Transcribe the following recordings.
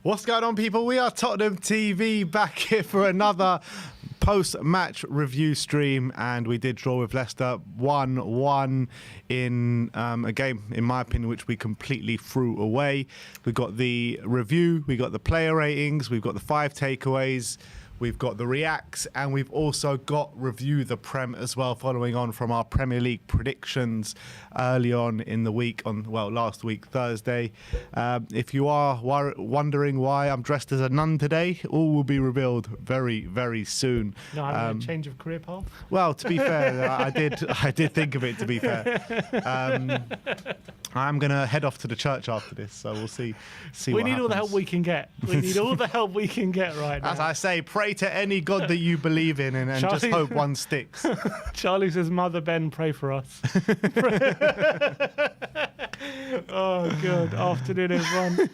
What's going on, people? We are Tottenham TV back here for another post-match review stream, and we did draw with Leicester 1-1 in a game, in my opinion, which we completely threw away. We got the review, we got the player ratings, we've got the 5 takeaways, we've got the reacts, and we've also got review the Prem as well, following on from our Premier League predictions early on in the week, last week, Thursday. If you are wondering why I'm dressed as a nun today, all will be revealed very, very soon. No, a change of career path? Well, to be fair, I did think of it, to be fair. I'm going to head off to the church after this, so we'll see We what need all the happens. help we can get. We need all the help we can get right now. As I say, pray to any God that you believe in and just hope one sticks. Charlie says, Mother Ben, pray for us. Oh, good afternoon, everyone.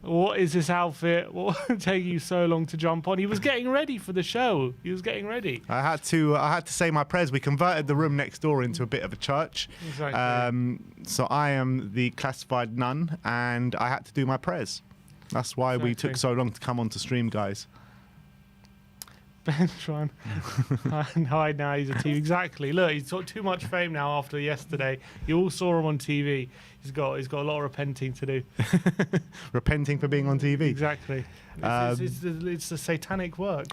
What is this outfit? What take you so long to jump on? He was getting ready for the show. He was getting ready. I had to say my prayers. We converted the room next door into a bit of a church. Exactly. So I am the classified nun, and I had to do my prayers. That's why we took so long to come on to stream, guys. Ben trying and hide now. He's a TV. Exactly. Look, he's got too much fame now after yesterday. You all saw him on TV. He's got a lot of repenting to do. Repenting for being on TV. Exactly. It's the satanic work.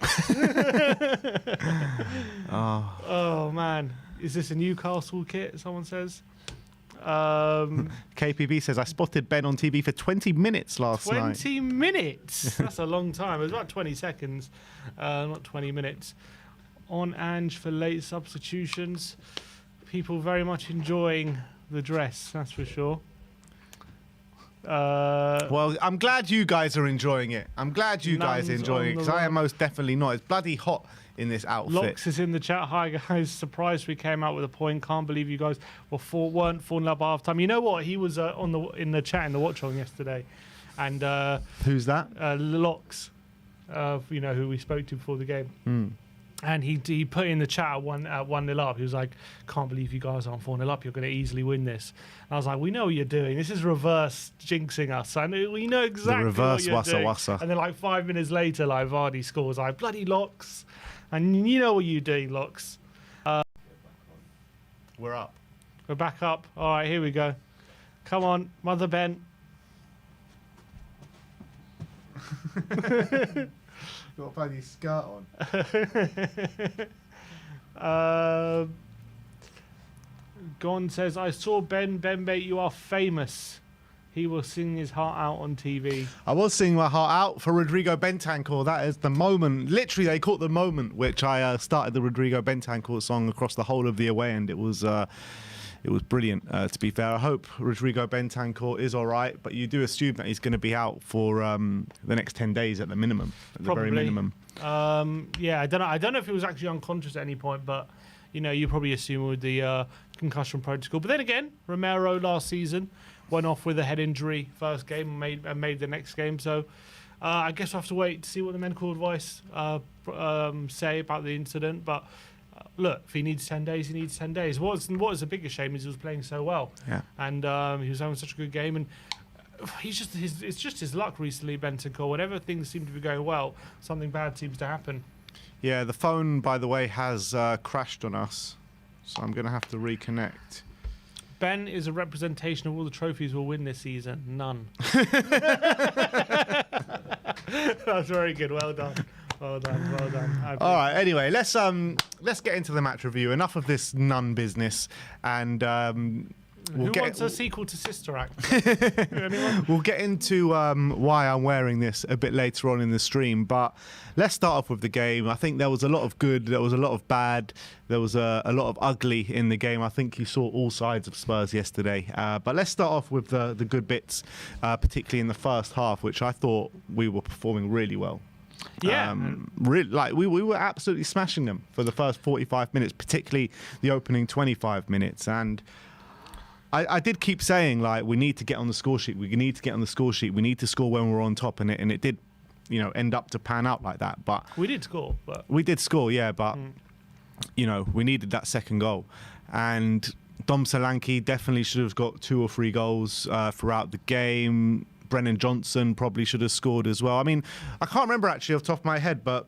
Oh man, is this a Newcastle kit? Someone says. KPB says, I spotted Ben on TV for 20 minutes last night. 20 minutes? That's a long time. It was about 20 seconds, not 20 minutes. On Ange for late substitutions. People very much enjoying the dress, that's for sure. Well, I'm glad you guys are enjoying it. I'm glad you guys are enjoying it, because I am most definitely not. It's bloody hot in this outfit. Locks is in the chat. Hi guys, surprised we came out with a point. Can't believe you guys weren't 4-0 up half time. You know what? He was in the chat in the watch on yesterday, and who's that? Locks, who we spoke to before the game. And he put in the chat at 1-0 up. He was like, can't believe you guys aren't 4-0 up. You're going to easily win this. And I was like, we know what you're doing. This is reverse jinxing us. And we know exactly the reverse what you're wassa doing. wassa. And then like 5 minutes later, like Vardy scores. Like, bloody Locks. And you know what you're doing, Locks. We're up. We're back up. All right, here we go. Come on, Mother Ben. Got a bloody skirt on. Gon says, I saw Ben mate, you are famous. He will sing his heart out on TV. I was singing my heart out for Rodrigo Bentancur. That is the moment. Literally, they caught the moment which I started the Rodrigo Bentancur song across the whole of the away end. It was brilliant, to be fair. I hope Rodrigo Bentancur is all right, but you do assume that he's going to be out for the next 10 days at the minimum, at the very minimum. Yeah, I don't know if he was actually unconscious at any point, but you probably assume with the concussion protocol. But then again, Romero last season went off with a head injury first game and made the next game. So I guess we'll have to wait to see what the medical advice say about the incident. But look, if he needs 10 days, he needs 10 days. What is the biggest shame is he was playing so well. Yeah. And he was having such a good game. And it's just his luck recently, Bentancur. Whenever things seem to be going well, something bad seems to happen. Yeah, the phone, by the way, has crashed on us. So I'm going to have to reconnect. Ben is a representation of all the trophies we'll win this season. None. That's very good. Well done. Well done. All right. Anyway, let's get into the match review. Enough of this nun business, and who wants a sequel to Sister Act? We'll get into why I'm wearing this a bit later on in the stream, but let's start off with the game. I think there was a lot of good, there was a lot of bad, there was a lot of ugly in the game. I think you saw all sides of Spurs yesterday, but let's start off with the good bits, particularly in the first half, which I thought we were performing really well. Yeah, really, we were absolutely smashing them for the first 45 minutes, particularly the opening 25 minutes. And I did keep saying, we need to get on the score sheet. We need to get on the score sheet. We need to score when we're on top, and it did, end up to pan out like that. But we did score. We did score, yeah. But we needed that second goal, and Solanke definitely should have got 2 or 3 goals throughout the game. Brennan Johnson probably should have scored as well. I mean, I can't remember actually off the top of my head, but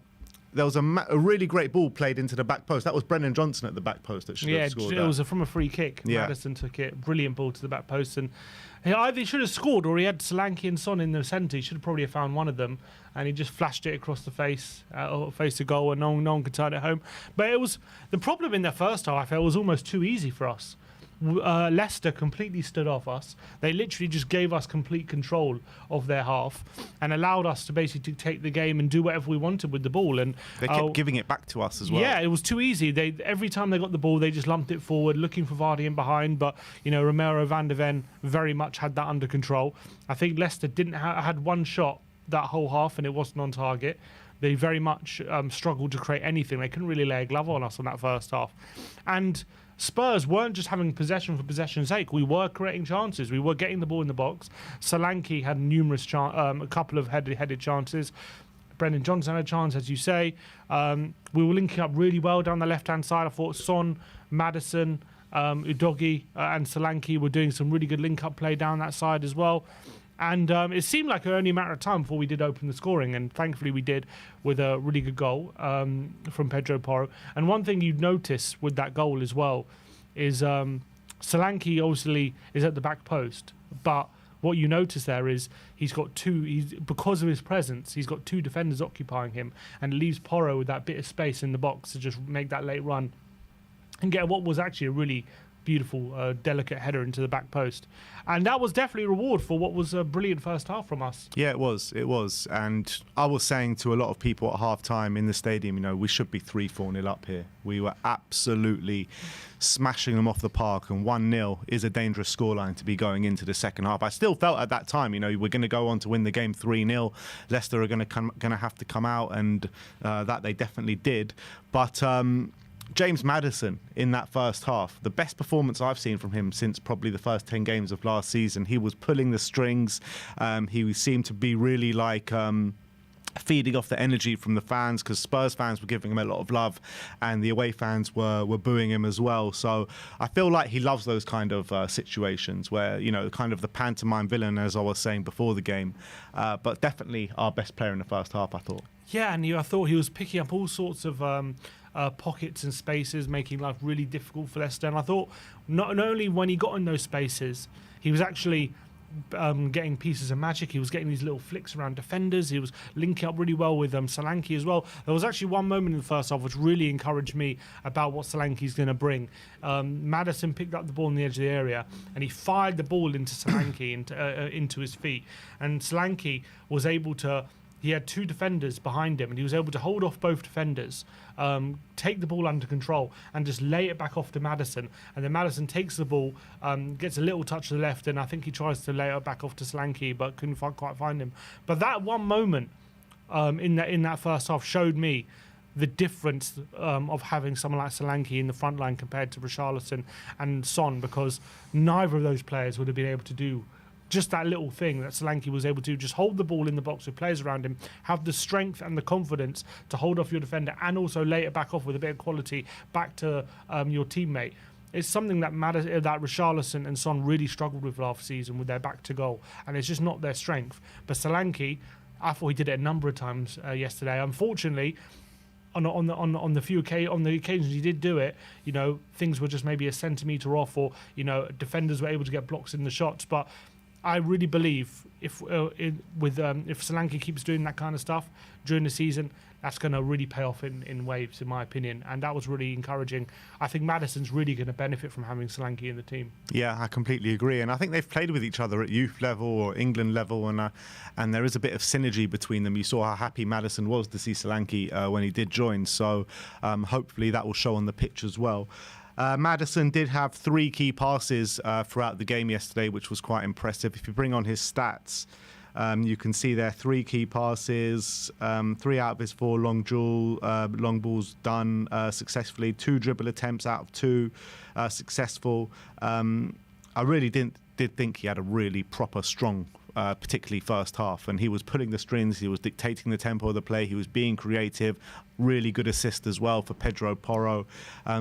there was a really great ball played into the back post. That was Brennan Johnson at the back post that should have scored. Yeah, it was from a free kick. Yeah. Maddison took it. Brilliant ball to the back post. And he either should have scored or he had Solanke and Son in the centre. He should have probably found one of them. And he just flashed it across the face to goal, and no one could turn it home. But it was the problem in the first half. I felt it was almost too easy for us. Leicester completely stood off us. They literally just gave us complete control of their half and allowed us to basically take the game and do whatever we wanted with the ball. And they kept giving it back to us as well. Yeah, it was too easy. Every time they got the ball, they just lumped it forward, looking for Vardy in behind. But Romero, Van de Ven very much had that under control. I think Leicester didn't had one shot that whole half, and it wasn't on target. They very much struggled to create anything. They couldn't really lay a glove on us on that first half. And Spurs weren't just having possession for possession's sake. We were creating chances. We were getting the ball in the box. Solanke had numerous a couple of headed chances. Brennan Johnson had a chance, as you say. We were linking up really well down the left-hand side. I thought Son, Maddison, Udogie and Solanke were doing some really good link-up play down that side as well. And it seemed like only a matter of time before we did open the scoring, and thankfully we did with a really good goal from Pedro Porro. And one thing you'd notice with that goal as well is Solanke obviously is at the back post, but what you notice there is because of his presence, he's got two defenders occupying him, and it leaves Porro with that bit of space in the box to just make that late run and get what was actually a really beautiful, delicate header into the back post. And that was definitely a reward for what was a brilliant first half from us. Yeah, it was. And I was saying to a lot of people at half-time in the stadium, we should be 3-4-0 up here. We were absolutely smashing them off the park, and 1-0 is a dangerous scoreline to be going into the second half. I still felt at that time, we're going to go on to win the game 3-0. Leicester are going to have to come out, and that they definitely did. But James Maddison in that first half, the best performance I've seen from him since probably the first 10 games of last season. He was pulling the strings. He seemed to be really feeding off the energy from the fans, because Spurs fans were giving him a lot of love and the away fans were booing him as well. So I feel like he loves those kind of situations where, kind of the pantomime villain, as I was saying before the game. But definitely our best player in the first half, I thought. Yeah, and I thought he was picking up all sorts of pockets and spaces, making life really difficult for Leicester. And I thought not only when he got in those spaces, he was actually getting pieces of magic. He was getting these little flicks around defenders. He was linking up really well with Solanke as well. There was actually one moment in the first half which really encouraged me about what Solanke's going to bring. Maddison picked up the ball in the edge of the area and he fired the ball into Solanke, into his feet. And Solanke was able to... He had two defenders behind him and he was able to hold off both defenders, take the ball under control and just lay it back off to Maddison. And then Maddison takes the ball, gets a little touch to the left, and I think he tries to lay it back off to Solanke but couldn't quite find him. But that one moment in that first half showed me the difference of having someone like Solanke in the front line compared to Richarlison and Son, because neither of those players would have been able to do just that little thing that Solanke was able to, just hold the ball in the box with players around him, have the strength and the confidence to hold off your defender and also lay it back off with a bit of quality back to your teammate. It's something that Richarlison and Son really struggled with last season with their back to goal, and it's just not their strength. But Solanke, I thought he did it a number of times yesterday. Unfortunately, on the occasions he did do it, things were just maybe a centimetre off, or defenders were able to get blocks in the shots. But I really believe if Solanke keeps doing that kind of stuff during the season, that's going to really pay off in waves, in my opinion. And that was really encouraging. I think Maddison's really going to benefit from having Solanke in the team. Yeah, I completely agree. And I think they've played with each other at youth level or England level, and there is a bit of synergy between them. You saw how happy Maddison was to see Solanke when he did join. So hopefully that will show on the pitch as well. Maddison did have 3 key passes throughout the game yesterday, which was quite impressive. If you bring on his stats, you can see there 3 key passes, 3 out of his 4 long balls done successfully, 2 dribble attempts out of 2 successful. I really did think he had a really proper strong particularly first half, and he was pulling the strings, he was dictating the tempo of the play, he was being creative. Really good assist as well for Pedro Porro.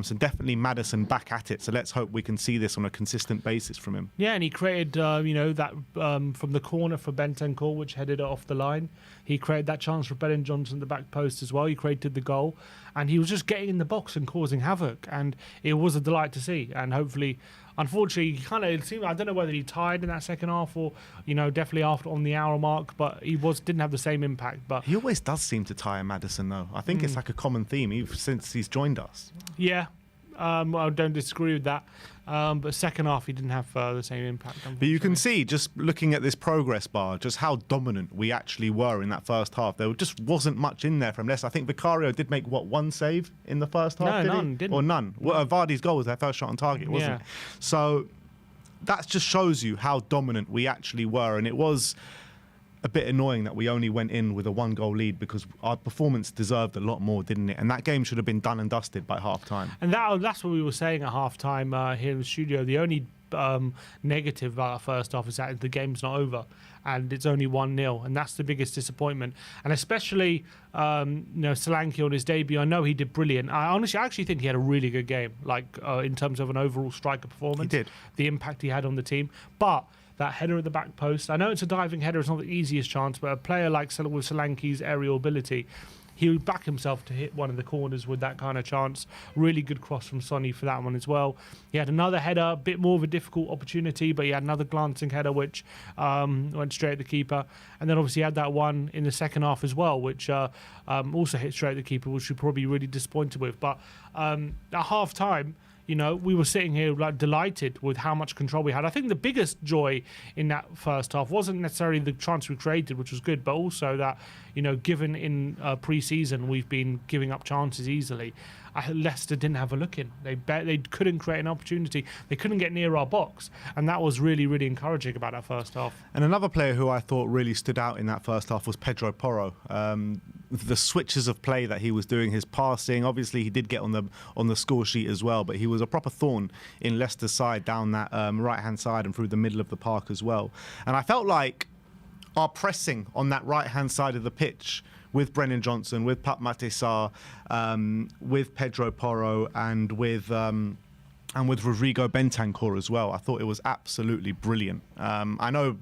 So definitely Maddison back at it. So let's hope we can see this on a consistent basis from him. Yeah, and he created, that from the corner for Bentancur, which headed it off the line. He created that chance for Ben Johnson at the back post as well. He created the goal, and he was just getting in the box and causing havoc. And it was a delight to see. And hopefully, unfortunately, it seemed, I don't know whether he tired in that second half or, definitely after on the hour mark, but he didn't have the same impact. But he always does seem to tire Maddison, though. I think it's like a common theme even since he's joined us. Yeah, I don't disagree with that. But second half, he didn't have the same impact. But you can see, just looking at this progress bar, just how dominant we actually were in that first half. There just wasn't much in there from Leicester. I think Vicario did make, one save in the first half? No, none, didn't. Or none. Well, Vardy's goal was their first shot on target, wasn't it? So that just shows you how dominant we actually were. And it was a bit annoying that we only went in with a 1-goal lead, because our performance deserved a lot more, didn't it? And that game should have been done and dusted by half-time. And that's what we were saying at half-time here in the studio. The only negative about our first half is that the game's not over and it's only 1-0, and that's the biggest disappointment. And especially Solanke on his debut, I know he did brilliant. I actually think he had a really good game, in terms of an overall striker performance. He did. The impact he had on the team. But that header at the back post, I know it's a diving header, it's not the easiest chance, but a player with Solanke's aerial ability, he would back himself to hit one of the corners with that kind of chance. Really good cross from Sonny for that one as well. He had another header, a bit more of a difficult opportunity, but he had another glancing header which went straight at the keeper. And then obviously he had that one in the second half as well, which also hit straight at the keeper, which we probably really disappointed with. But at half-time, we were sitting here delighted with how much control we had. I think the biggest joy in that first half wasn't necessarily the chance we created, which was good, but also that, given in pre-season we've been giving up chances easily. Leicester didn't have a look in. They couldn't create an opportunity. They couldn't get near our box, and that was really, really encouraging about that first half. And another player who I thought really stood out in that first half was Pedro Porro. The switches of play that he was doing, his passing. Obviously, he did get on the score sheet as well, but he was a proper thorn in Leicester's side down that right-hand side and through the middle of the park as well. And I felt like our pressing on that right-hand side of the pitch with Brennan Johnson, with Sarr, with Pedro Porro, and with Rodrigo Bentancur as well. I thought it was absolutely brilliant. I know,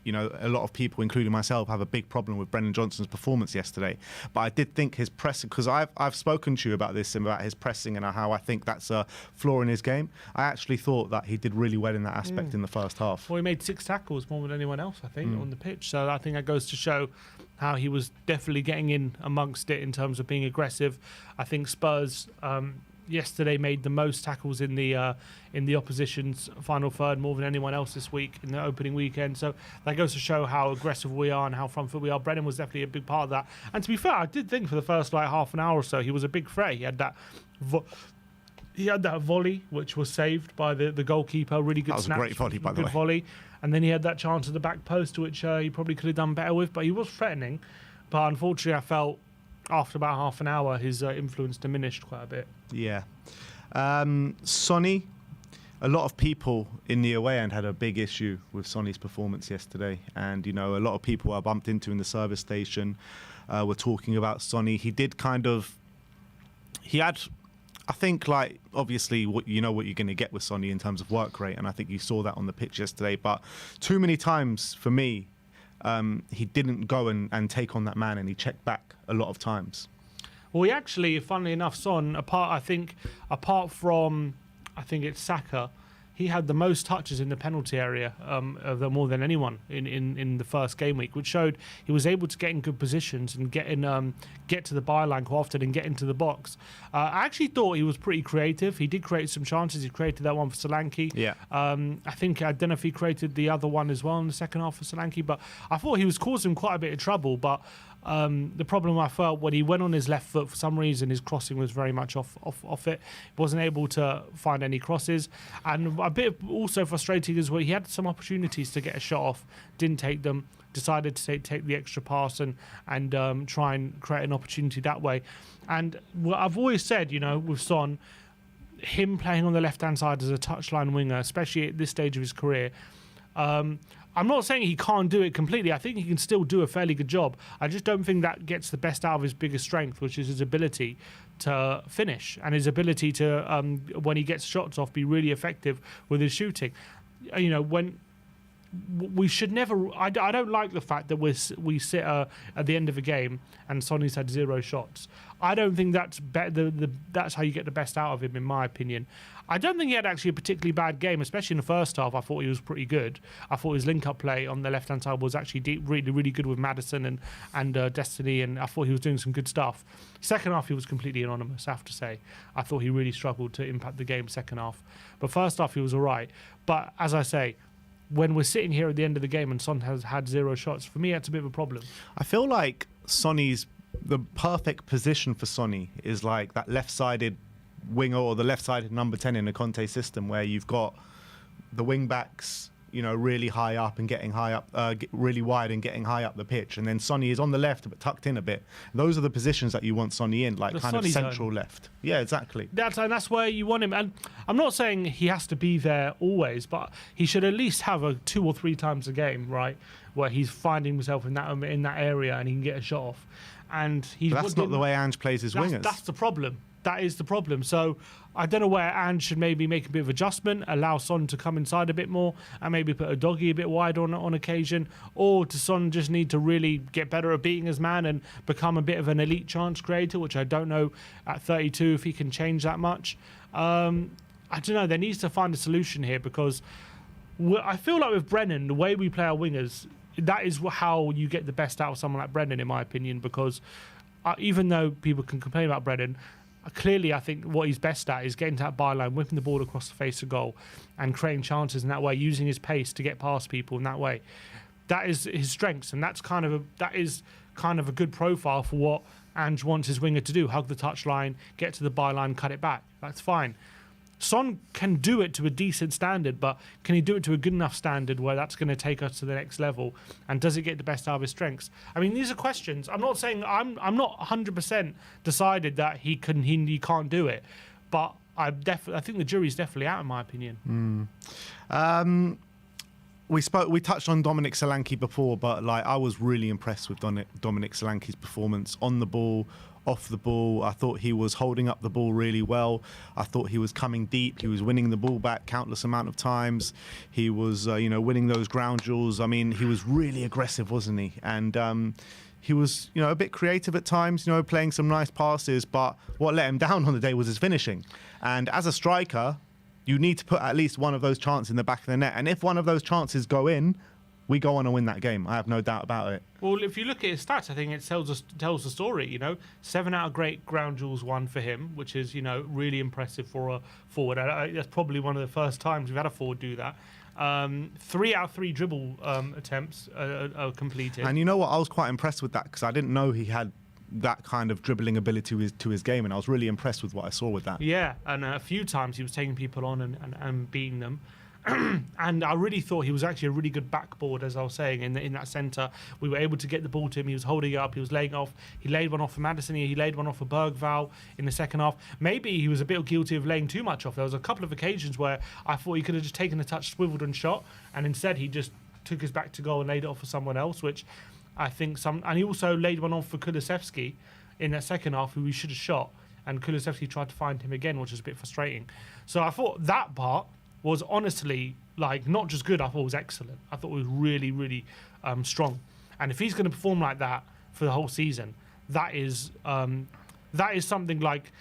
a lot of people, including myself, have a big problem with Brennan Johnson's performance yesterday. But I did think his pressing, because I've spoken to you about this, about his pressing and how I think that's a flaw in his game. I actually thought that he did really well in that aspect in the first half. Well, he made 6 tackles, more than anyone else, I think, on the pitch. So I think that goes to show how he was definitely getting in amongst it in terms of being aggressive. I think Spurs yesterday made the most tackles in the opposition's final third, more than anyone else this week in the opening weekend. So that goes to show how aggressive we are and how front foot we are. Brennan was definitely a big part of that. And to be fair, I did think for the first half an hour or so, he was a big threat. He had that volley, which was saved by the goalkeeper. Really good snap. That was a great volley, by the way. Good volley. And then he had that chance at the back post, which he probably could have done better with. But he was threatening. But unfortunately, I felt after about half an hour, his influence diminished quite a bit. Yeah. Sonny, a lot of people in the away end had a big issue with Sonny's performance yesterday. And, a lot of people I bumped into in the service station were talking about Sonny. He had, I think, obviously, what you're going to get with Sonny in terms of work rate. And I think you saw that on the pitch yesterday. But too many times for me, he didn't go and take on that man, and he checked back a lot of times. Well, he actually, funnily enough, Son, apart from it's Saka, he had the most touches in the penalty area more than anyone in the first game week, which showed he was able to get in good positions and get to the byline quite often and get into the box. I actually thought he was pretty creative. He did create some chances. He created that one for Solanke. Yeah. I don't know if he created the other one as well in the second half for Solanke, but I thought he was causing quite a bit of trouble. But the problem I felt when he went on his left foot, for some reason his crossing was very much off it. He wasn't able to find any crosses, and a bit also frustrating as well. He had some opportunities to get a shot off, didn't take them. Decided to take the extra pass and try and create an opportunity that way. And what I've always said, with Son, him playing on the left hand side as a touchline winger, especially at this stage of his career. I'm not saying he can't do it completely. I think he can still do a fairly good job. I just don't think that gets the best out of his biggest strength, which is his ability to finish and his ability to, when he gets shots off, be really effective with his shooting. You know, when we should never. I don't like the fact that we sit at the end of a game and Sonny's had 0 shots. I don't think that's that's how you get the best out of him, in my opinion. I don't think he had actually a particularly bad game, especially in the first half. I thought he was pretty good. I thought his link-up play on the left-hand side was actually really, really good with Maddison and Destiny, and I thought he was doing some good stuff. Second half, he was completely anonymous, I have to say. I thought he really struggled to impact the game second half. But first half, he was all right. But as I say, when we're sitting here at the end of the game and Son has had 0 shots, for me, that's a bit of a problem. I feel like the perfect position for Sonny is like that left-sided winger or the left-sided number 10 in a Conte system, where you've got the wing backs, you know, really high up and getting high up, really wide and getting high up the pitch, and then Sonny is on the left but tucked in a bit. Those are the positions that you want Sonny in, like The kind Sonny of central zone. left. Yeah, exactly. That's where you want him. And I'm not saying he has to be there always, but he should at least have 2 or 3 times a game, right, where he's finding himself in that area and he can get a shot off. And But that's not the way Ange plays his wingers. That's the problem. That is the problem. So I don't know where Ange should maybe make a bit of adjustment, allow Son to come inside a bit more, and maybe put Udogie a bit wide on occasion, or does Son just need to really get better at beating his man and become a bit of an elite chance creator, which I don't know at 32 if he can change that much. I don't know. There needs to find a solution here, because I feel like with Brennan, the way we play our wingers, that is how you get the best out of someone like Brennan, in my opinion, because even though people can complain about Brennan, clearly, I think what he's best at is getting to that byline, whipping the ball across the face of goal, and creating chances in that way, using his pace to get past people in that way. That is his strengths, and that is kind of a good profile for what Ange wants his winger to do: hug the touchline, get to the byline, cut it back. That's fine. Son can do it to a decent standard, but can he do it to a good enough standard where that's going to take us to the next level? And does it get the best out of his strengths? I mean, these are questions. I'm not saying I'm not 100% decided that he can't do it, but I think the jury's definitely out, in my opinion. We touched on Dominic Solanke before, but like I was really impressed with Dominic Solanke's performance on the ball, off the ball. I thought he was holding up the ball really well. I thought he was coming deep. He was winning the ball back countless amount of times. He was, winning those ground duels. I mean, he was really aggressive, wasn't he? And he was, a bit creative at times, playing some nice passes. But what let him down on the day was his finishing. And as a striker, you need to put at least one of those chances in the back of the net. And if one of those chances go in, we go on and win that game. I have no doubt about it. Well, if you look at his stats, I think it tells the story. 7 out of great ground duels won for him, which is really impressive for a forward. That's probably one of the first times we've had a forward do that. 3 out of 3 dribble attempts are completed. And you know what? I was quite impressed with that, because I didn't know he had that kind of dribbling ability to his game, and I was really impressed with what I saw with that. Yeah, and a few times he was taking people on and beating them. And I really thought he was actually a really good backboard, as I was saying, in that centre. We were able to get the ball to him. He was holding it up. He was laying off. He laid one off for Maddison. He laid one off for Bergvall in the second half. Maybe he was a bit guilty of laying too much off. There was a couple of occasions where I thought he could have just taken the touch, swiveled and shot, and instead he just took his back to goal and laid it off for someone else, which I think and he also laid one off for Kulusevski in that second half, who he should have shot, and Kulusevski tried to find him again, which was a bit frustrating. So I thought that part was honestly, not just good, I thought it was excellent. I thought it was really, really strong. And if he's going to perform like that for the whole season, that is something like,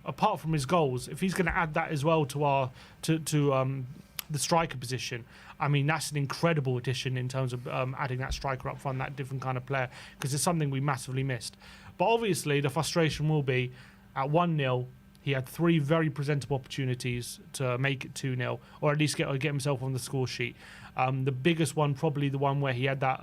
apart from his goals, if he's going to add that as well to the striker position, I mean, that's an incredible addition in terms of adding that striker up front, that different kind of player, because it's something we massively missed. But obviously, the frustration will be at 1-0, he had 3 very presentable opportunities to make it 2-0, or at least get himself on the score sheet. The biggest one, probably the one where he had that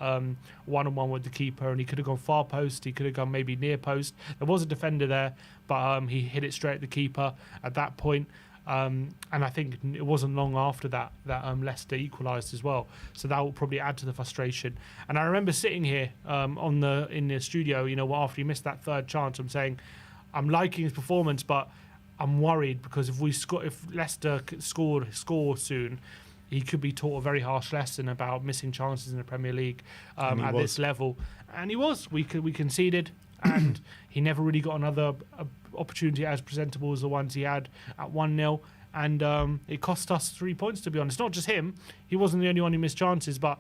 one-on-one with the keeper, and he could have gone far post, he could have gone maybe near post. There was a defender there, but he hit it straight at the keeper at that point. And I think it wasn't long after that Leicester equalised as well. So that will probably add to the frustration. And I remember sitting here in the studio, after he missed that third chance, I'm saying, I'm liking his performance, but I'm worried, because if Leicester score soon, he could be taught a very harsh lesson about missing chances in the Premier League at this level. And he was. We conceded, and he never really got another opportunity as presentable as the ones he had at 1-0. And it cost us 3 points, to be honest. Not just him. He wasn't the only one who missed chances, but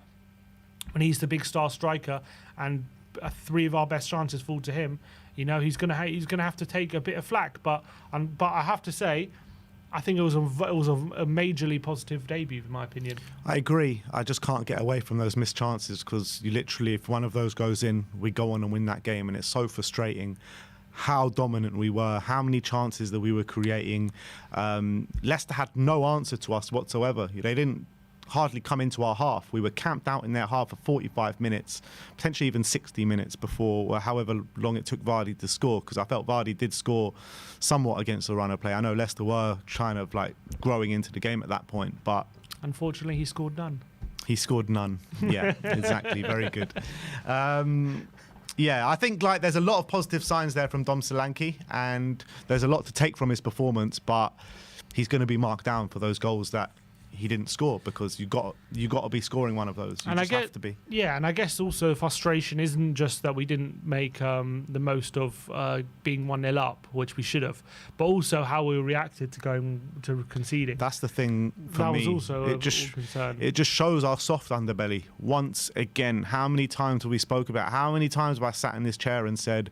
when he's the big star striker and 3 of our best chances fall to him, you know, he's gonna have to take a bit of flack. But I have to say, I think it was a majorly positive debut, in my opinion. I agree. I just can't get away from those missed chances, because you literally, if one of those goes in, we go on and win that game, and it's so frustrating how dominant we were, how many chances that we were creating. Leicester had no answer to us whatsoever. They didn't hardly come into our half. We were camped out in their half for 45 minutes, potentially even 60 minutes before, or however long it took Vardy to score, because I felt Vardy did score somewhat against the run of play. I know Leicester were kind of like growing into the game at that point, but unfortunately he scored none. He scored none. Yeah, exactly. Very good. Yeah, I think like there's a lot of positive signs there from Dom Solanke, and there's a lot to take from his performance, but he's going to be marked down for those goals that he didn't score, because you got to be scoring one of those. You just have to be. Yeah, and I guess also frustration isn't just that we didn't make the most of being 1-0 up, which we should have, but also how we reacted to conceding. That's the thing for me. That was also a concern. It just shows our soft underbelly once again. How many times have we spoke about? How many times have I sat in this chair and said,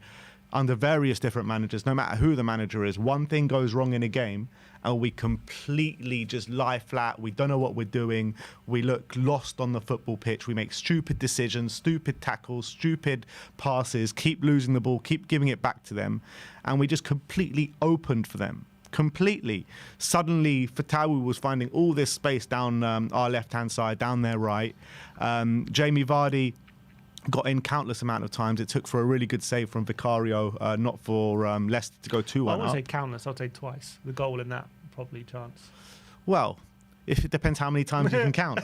under various different managers, no matter who the manager is, one thing goes wrong in a game and we completely just lie flat. We don't know what we're doing. We look lost on the football pitch. We make stupid decisions, stupid tackles, stupid passes, keep losing the ball, keep giving it back to them. And we just completely opened for them. Completely. Suddenly, Fatawu was finding all this space down our left-hand side, down their right. Jamie Vardy got in countless amount of times. It took for a really good save from Vicario, not for Leicester to go 2-1 I won't say countless, I'll say twice. The goal in that, probably chance. Well, if it depends how many times you can count.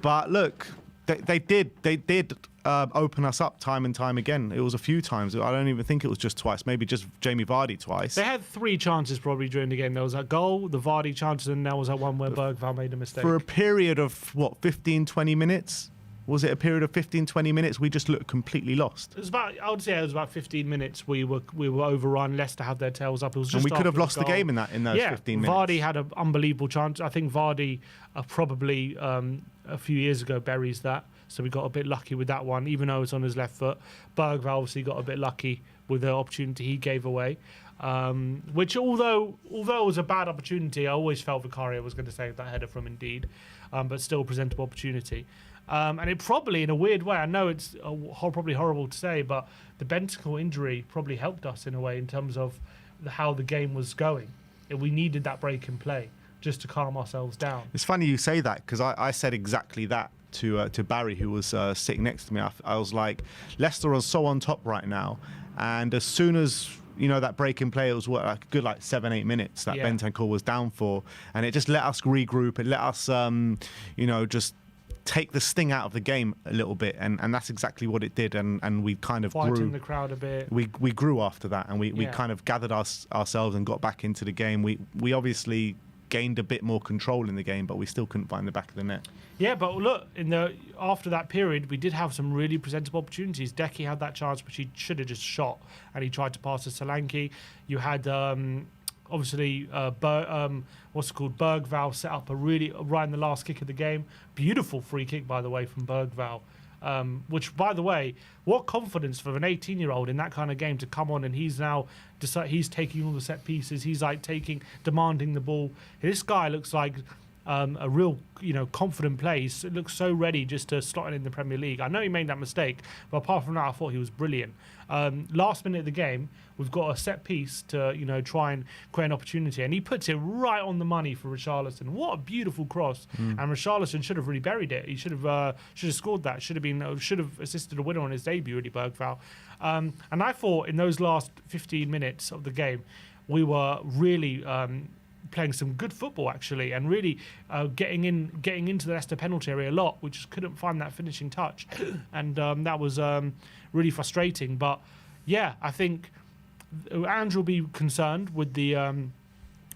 But look, they did open us up time and time again. It was a few times. I don't even think it was just twice. Maybe just Jamie Vardy twice. They had 3 chances probably during the game. There was that goal, the Vardy chances, and there was that one where Bergvall made a mistake. For a period of, 15, 20 minutes? Was it a period of 15, 20 minutes? We just looked completely lost. It was I would say it was about 15 minutes. We were overrun. Leicester had their tails up. It was just, and we could have lost the game in those 15 minutes. Vardy had an unbelievable chance. I think Vardy probably a few years ago buries that. So we got a bit lucky with that one, even though it's on his left foot. Bergvall obviously got a bit lucky with the opportunity he gave away. Which, although it was a bad opportunity, I always felt Vicario was going to save that header from Indeed. But still a presentable opportunity. And it probably, in a weird way, I know it's probably horrible to say, but the Bentancur injury probably helped us in a way in terms of how the game was going. We needed that break in play just to calm ourselves down. It's funny you say that, because I said exactly that to Barry, who was sitting next to me. I was like, Leicester are so on top right now, and as soon as that break in play, it was a good 7-8 minutes that Bentancur was down for, and it just let us regroup. It let us just take the sting out of the game a little bit, and that's exactly what it did, and we kind of Fighting grew. The crowd a bit. We grew after that, and we kind of gathered ourselves and got back into the game. We obviously gained a bit more control in the game, but we still couldn't find the back of the net. Yeah, but look, after that period, we did have some really presentable opportunities. Decky had that chance, which he should have just shot, and he tried to pass to Solanke. You had obviously Bergvall set up right in the last kick of the game. Beautiful free kick, by the way, from Bergvall. Which, by the way, what confidence for an 18-year-old in that kind of game to come on, and he's now he's taking all the set pieces. He's demanding the ball. This guy looks like a real, confident player. He looks so ready just to slot in the Premier League. I know he made that mistake, but apart from that, I thought he was brilliant. Last minute of the game, we've got a set piece to, try and create an opportunity, and he puts it right on the money for Richarlison. What a beautiful cross! And Richarlison should have really buried it. He should have scored that. Should have assisted a winner on his debut, really, Bergvall. And I thought in those last 15 minutes of the game, we were really playing some good football actually, and really getting into the Leicester penalty area a lot. We just couldn't find that finishing touch, and that was really frustrating. But yeah, I think Andrew will be concerned with the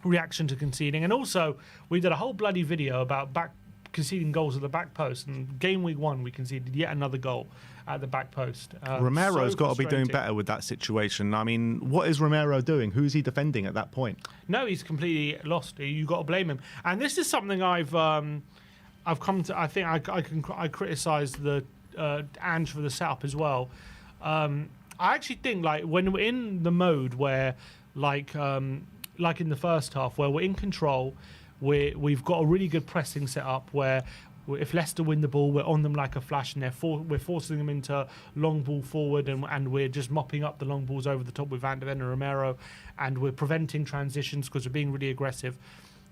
reaction to conceding. And also, we did a whole bloody video about conceding goals at the back post. And game week 1, we conceded yet another goal at the back post. Romero's got to be doing better with that situation. I mean, what is Romero doing? Who's he defending at that point? No, he's completely lost. You got to blame him. And this is something I've come to. I think I criticise the Ange for the setup as well. I actually think like when we're in the mode where like in the first half where we're in control, we've got a really good pressing setup where if Leicester win the ball, we're on them like a flash, and we're forcing them into long ball forward, and we're just mopping up the long balls over the top with Van de Ven and Romero, and we're preventing transitions because we're being really aggressive.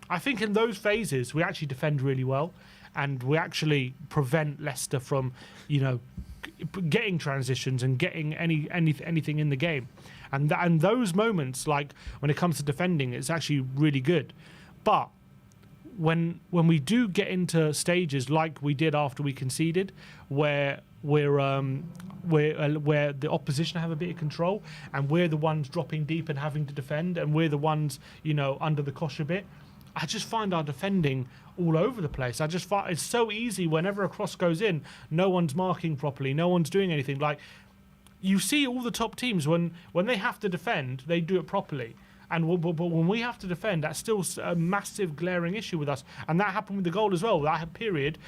I think in those phases we actually defend really well, and we actually prevent Leicester from, getting transitions and getting anything in the game, and those moments, like when it comes to defending, it's actually really good, but when we do get into stages like we did after we conceded, where the opposition have a bit of control and we're the ones dropping deep and having to defend, and we're the ones under the cosh a bit, I just find our defending all over the place. I just find it's so easy whenever a cross goes in, no one's marking properly, no one's doing anything. Like you see all the top teams when they have to defend, they do it properly. But when we have to defend, that's still a massive glaring issue with us. And that happened with the goal as well. That period,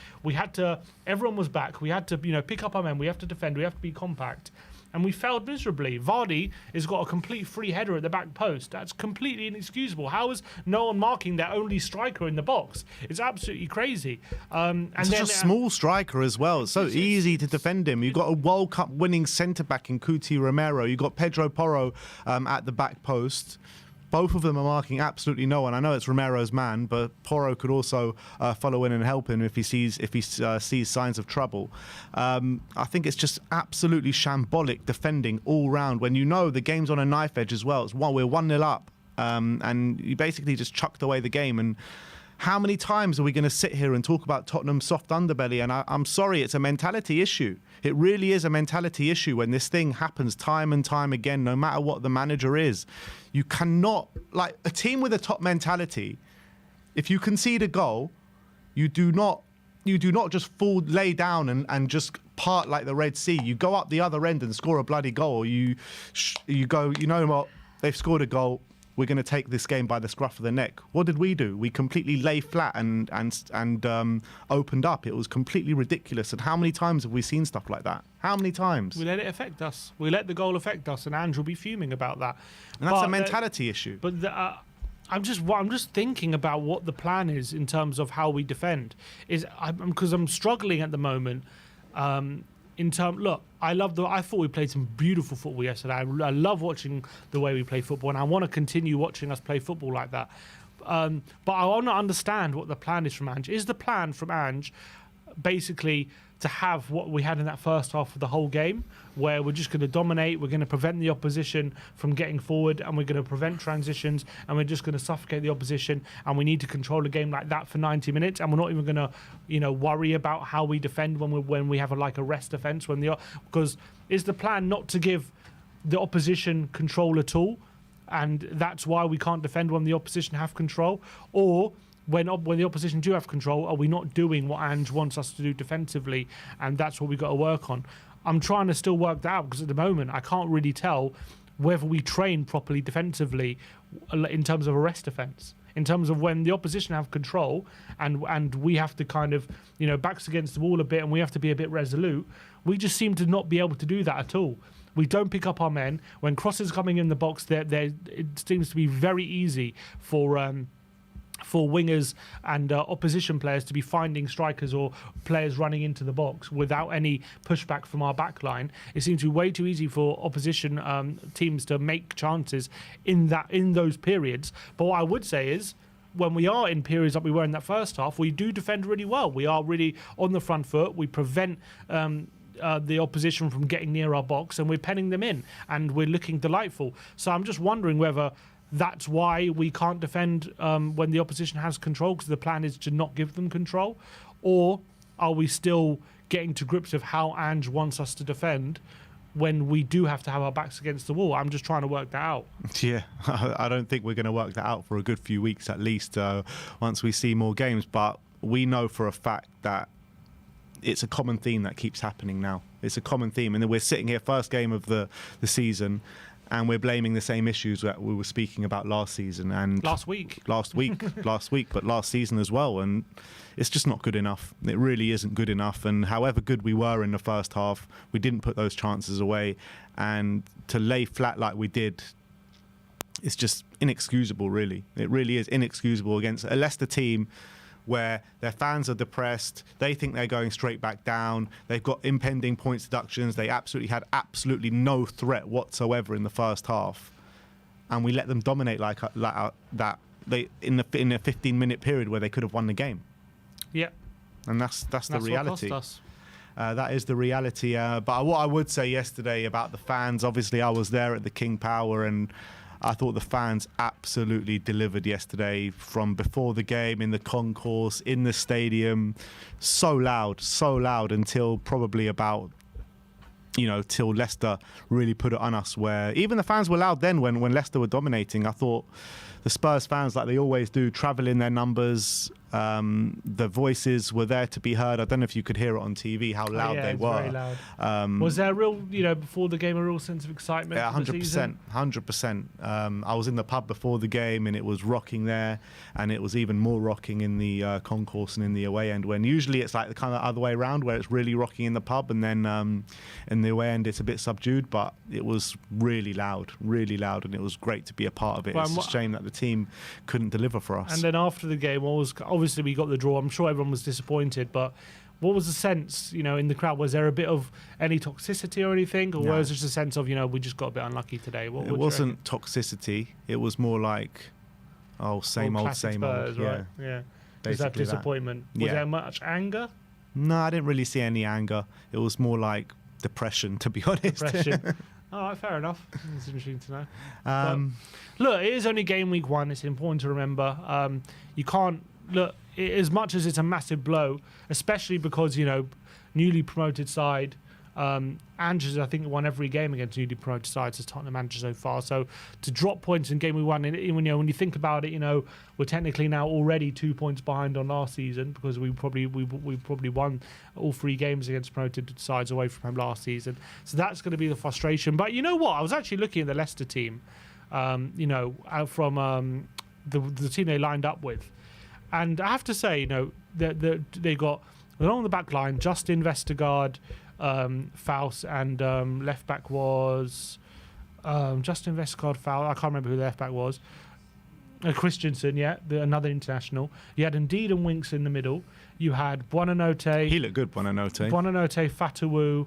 everyone was back. We had to, pick up our men. We have to defend. We have to be compact. And we failed miserably. Vardy has got a complete free header at the back post. That's completely inexcusable. How is no one marking their only striker in the box? It's absolutely crazy. It's such a small striker as well. It's so easy to defend him. You've got a World Cup winning centre-back in Cuti Romero. You've got Pedro Porro at the back post. Both of them are marking absolutely no one. I know it's Romero's man, but Porro could also follow in and help him if he sees signs of trouble. I think it's just absolutely shambolic defending all round when the game's on a knife edge as well. We're 1-0 up, and you basically just chucked away the game. And how many times are we going to sit here and talk about Tottenham's soft underbelly? And I'm sorry, it's a mentality issue. It really is a mentality issue when this thing happens time and time again, no matter what the manager is. You cannot, like a team with a top mentality, if you concede a goal, you do not just lay down and just part like the Red Sea. You go up the other end and score a bloody goal. You go, you know what, they've scored a goal. We're going to take this game by the scruff of the neck. What did we do? We completely lay flat and opened up. It was completely ridiculous. And how many times have we seen stuff like that? How many times? We let it affect us. We let the goal affect us, and Ange will be fuming about that. And that's a mentality issue. But I'm just thinking about what the plan is in terms of how we defend. Because I'm struggling at the moment. Look, I thought we played some beautiful football yesterday. I love watching the way we play football, and I want to continue watching us play football like that. But I want to understand what the plan is from Ange. Is the plan from Ange basically to have what we had in that first half of the whole game, where we're just going to dominate, we're going to prevent the opposition from getting forward, and we're going to prevent transitions, and we're just going to suffocate the opposition, and we need to control the game like that for 90 minutes, and we're not even going to, worry about how we defend when we have a rest defence, because is the plan not to give the opposition control at all, and that's why we can't defend when the opposition have control, or when the opposition do have control, are we not doing what Ange wants us to do defensively? And that's what we've got to work on. I'm trying to still work that out, because at the moment I can't really tell whether we train properly defensively in terms of a rest defence. In terms of when the opposition have control and we have to kind of, backs against the wall a bit and we have to be a bit resolute, we just seem to not be able to do that at all. We don't pick up our men. When crosses coming in the box, it seems to be very easy for wingers and opposition players to be finding strikers or players running into the box without any pushback from our back line. It seems to be way too easy for opposition teams to make chances in those periods. But what I would say is, when we are in periods like we were in that first half, we do defend really well. We are really on the front foot. We prevent the opposition from getting near our box, and we're penning them in, and we're looking delightful. So I'm just wondering whether that's why we can't defend when the opposition has control, because the plan is to not give them control, or are we still getting to grips with how Ange wants us to defend when we do have to have our backs against the wall. I'm just trying to work that out. Yeah, I don't think we're going to work that out for a good few weeks at least, once we see more games. But we know for a fact that it's a common theme that keeps happening now. It's a common theme. And then we're sitting here, first game of the season, and we're blaming the same issues that we were speaking about last season. And last week, but last season as well. And it's just not good enough. It really isn't good enough. And however good we were in the first half, we didn't put those chances away. And to lay flat like we did, it's just inexcusable, really. It really is inexcusable against a Leicester team where their fans are depressed. They think they're going straight back down. They've got impending points deductions. They had absolutely no threat whatsoever in the first half. And we let them dominate like that in a 15-minute period where they could have won the game. Yeah. And that's the reality. What cost us. That is the reality. But what I would say yesterday about the fans, obviously I was there at the King Power, and I thought the fans absolutely delivered yesterday, from before the game, in the concourse, in the stadium. So loud until probably about, till Leicester really put it on us, where even the fans were loud then when Leicester were dominating. I thought the Spurs fans, like they always do, travel in their numbers. The voices were there to be heard. I don't know if you could hear it on TV, how loud they were. Very loud. Was there a real, before the game, a real sense of excitement? Yeah, 100%. I was in the pub before the game, and it was rocking there, and it was even more rocking in the concourse and in the away end, when usually it's like the kind of other way around, where it's really rocking in the pub, and then in the away end it's a bit subdued. But it was really loud, and it was great to be a part of it. It's a shame that the team couldn't deliver for us. And then after the game, obviously we got the draw. I'm sure everyone was disappointed, but what was the sense, in the crowd? Was there a bit of any toxicity or anything, or was it just a sense of, we just got a bit unlucky today? It wasn't toxicity. It was more like, same old. Spurs, right? Yeah. Was that disappointment? Was there much anger? No, I didn't really see any anger. It was more like depression, to be honest. Depression. All right, fair enough. It's interesting to know. Look, it is only game week 1. It's important to remember. You can't look, as much as it's a massive blow, especially because newly promoted side. Andrews, I think, won every game against newly promoted sides as Tottenham manager so far. So to drop points in game week 1, when you think about it, we're technically now already 2 points behind on last season, because we probably won all 3 games against promoted sides away from home last season. So that's going to be the frustration. But you know what? I was actually looking at the Leicester team, from the team they lined up with, and I have to say, they got along the back line, Justin Vestergaard, Faust, and left back was Justin Vestergaard, Faust. I can't remember who the left back was. Christensen, another international. You had Indeed and Winks in the middle. You had Buonanotte. He looked good, Buonanotte. Fatawu,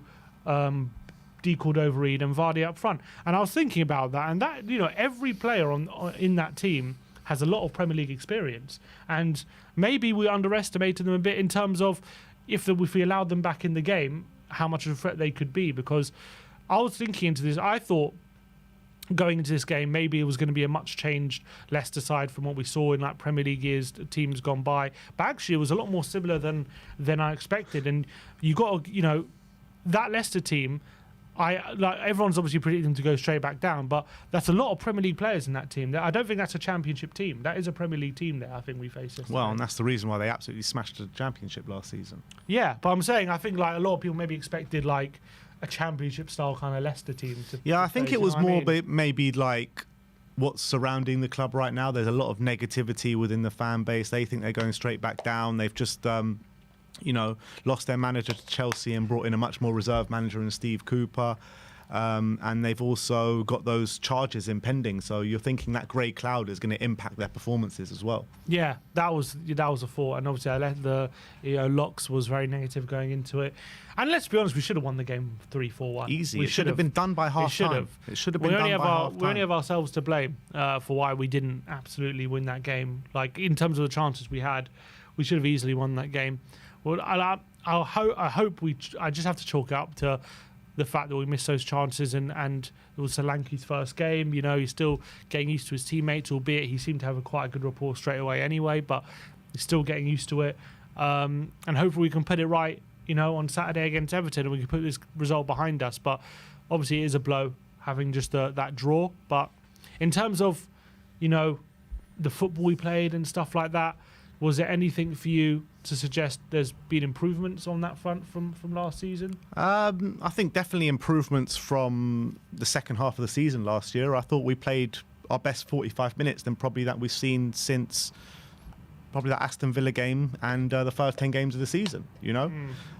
D. Cordova-Reid, and Vardy up front. And I was thinking about that, and that every player in that team has a lot of Premier League experience, and maybe we underestimated them a bit in terms of if we allowed them back in the game, how much of a threat they could be. Because I was thinking into this, I thought going into this game, maybe it was going to be a much changed Leicester side from what we saw in like Premier League years, teams gone by. But actually, it was a lot more similar than I expected. And you got that Leicester team. Everyone's obviously predicting them to go straight back down, but that's a lot of Premier League players in that team. I don't think that's a Championship team. That is a Premier League team that I think we faced yesterday. Well, and that's the reason why they absolutely smashed the Championship last season. Yeah, but I'm saying I think a lot of people maybe expected a Championship style kind of Leicester team. I think it was more maybe like what's surrounding the club right now. There's a lot of negativity within the fan base. They think they're going straight back down. They've just lost their manager to Chelsea and brought in a much more reserved manager in Steve Cooper. And they've also got those charges impending. So you're thinking that grey cloud is going to impact their performances as well. Yeah, that was a thought. And obviously I let Locks was very negative going into it. And let's be honest, we should have won the game 3-4-1. Easy. It should have been done by half time. It should have been done by half time. We only have ourselves to blame for why we didn't absolutely win that game. In terms of the chances we had, we should have easily won that game. Well, I hope I just have to chalk it up to the fact that we missed those chances, and it was Solanke's first game. He's still getting used to his teammates, albeit he seemed to have quite a good rapport straight away anyway, but he's still getting used to it. And hopefully we can put it right on Saturday against Everton, and we could put this result behind us. But obviously, it is a blow having just that draw. But in terms of, the football we played and stuff like that, was there anything for you to suggest there's been improvements on that front from last season? I think definitely improvements from the second half of the season last year. I thought we played our best 45 minutes than probably that we've seen since probably that Aston Villa game and the first 10 games of the season,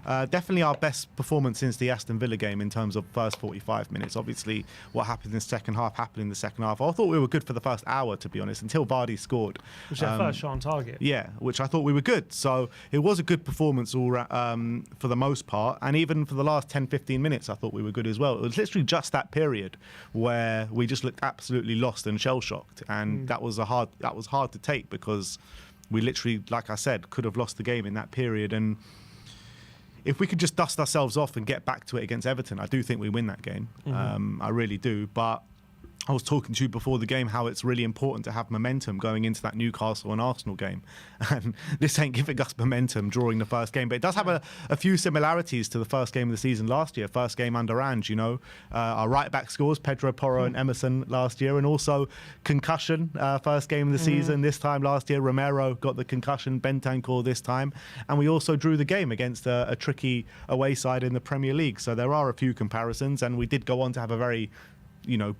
Definitely our best performance since the Aston Villa game in terms of first 45 minutes. Obviously, what happened in the second half happened in the second half. I thought we were good for the first hour, to be honest, until Vardy scored. Which was their first shot on target. Yeah, which I thought we were good. So it was a good performance for the most part. And even for the last 10, 15 minutes, I thought we were good as well. It was literally just that period where we just looked absolutely lost and shell-shocked. And that was hard to take because we literally, like I said, could have lost the game in that period. And if we could just dust ourselves off and get back to it against Everton, I do think we win that game. I really do. But I was talking to you before the game how it's really important to have momentum going into that Newcastle and Arsenal game. And this ain't giving us momentum drawing the first game. But it does have a few similarities to the first game of the season last year, first game under Ange, Our right-back scores, Pedro Porro and Emerson last year, and also concussion, first game of the season. This time last year, Romero got the concussion, Bentancur this time. And we also drew the game against a tricky away side in the Premier League. So there are a few comparisons, and we did go on to have a very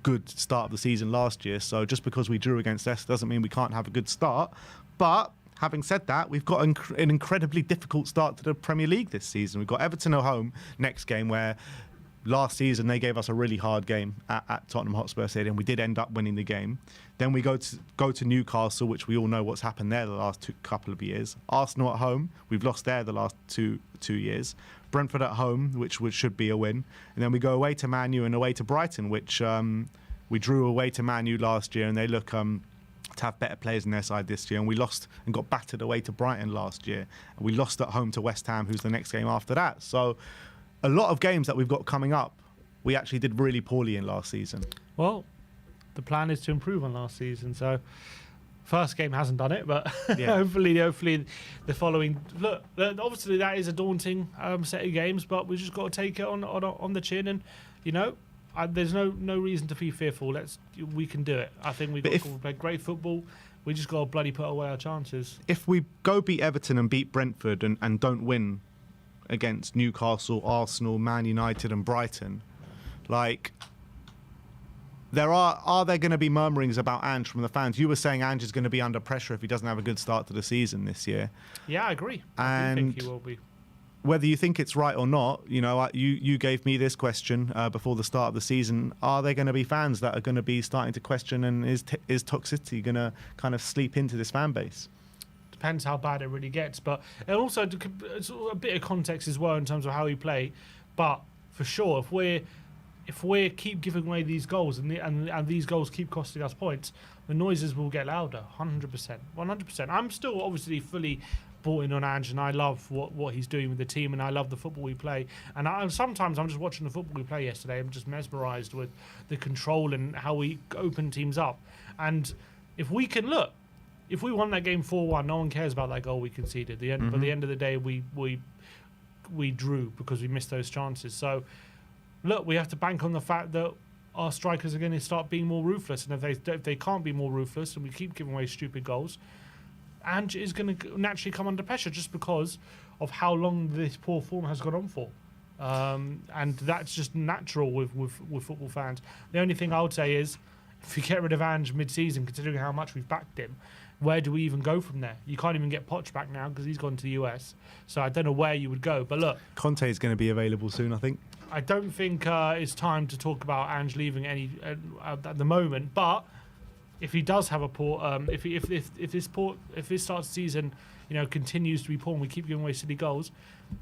good start of the season last year. So just because we drew against Leicester doesn't mean we can't have a good start. But having said that, we've got an incredibly difficult start to the Premier League this season. We've got Everton at home next game, where last season they gave us a really hard game at Tottenham Hotspur Stadium. We did end up winning the game. Then we go to Newcastle, which we all know what's happened there the last couple of years. Arsenal at home, we've lost there the last two years. Brentford at home, which should be a win. And then we go away to Man U and away to Brighton, which we drew away to Man U last year, and they look to have better players in their side this year. And we lost and got battered away to Brighton last year. And we lost at home to West Ham, who's the next game after that. So a lot of games that we've got coming up, we actually did really poorly in last season. Well, the plan is to improve on last season. So first game hasn't done it, but Yeah. hopefully the following. Look, obviously that is a daunting set of games, but we just got to take it on the chin, and there's no reason to be fearful. We can do it. I think we play great football. We just got to bloody put away our chances. If we go beat Everton and beat Brentford and don't win against Newcastle, Arsenal, Man United, and Brighton, are there going to be murmurings about Ange from the fans? You were saying Ange is going to be under pressure if he doesn't have a good start to the season this year. Yeah, I agree. I do think he will be. Whether you think it's right or not, you gave me this question before the start of the season. Are there going to be fans that are going to be starting to question, and is toxicity going to kind of sleep into this fan base? Depends how bad it really gets. But and also it's a bit of context as well in terms of how we play. But for sure, if we keep giving away these goals and these goals keep costing us points, the noises will get louder. 100%. I'm still obviously fully bought in on Ange, and I love what he's doing with the team, and I love the football we play. And sometimes I'm just watching the football we play yesterday. I'm just mesmerised with the control and how we open teams up. And if we can if we won that game 4-1, no one cares about that goal we conceded. But at the end of the day, we drew because we missed those chances. So. Look, we have to bank on the fact that our strikers are going to start being more ruthless. And if they can't be more ruthless and we keep giving away stupid goals, Ange is going to naturally come under pressure just because of how long this poor form has gone on for. And that's just natural with football fans. The only thing I would say is, if you get rid of Ange mid-season, considering how much we've backed him, where do we even go from there? You can't even get Poch back now because he's gone to the US. So I don't know where you would go. But look, Conte is going to be available soon, I think. I don't think it's time to talk about Ange leaving at the moment. But if he does have a poor, if this start of season, continues to be poor and we keep giving away silly goals,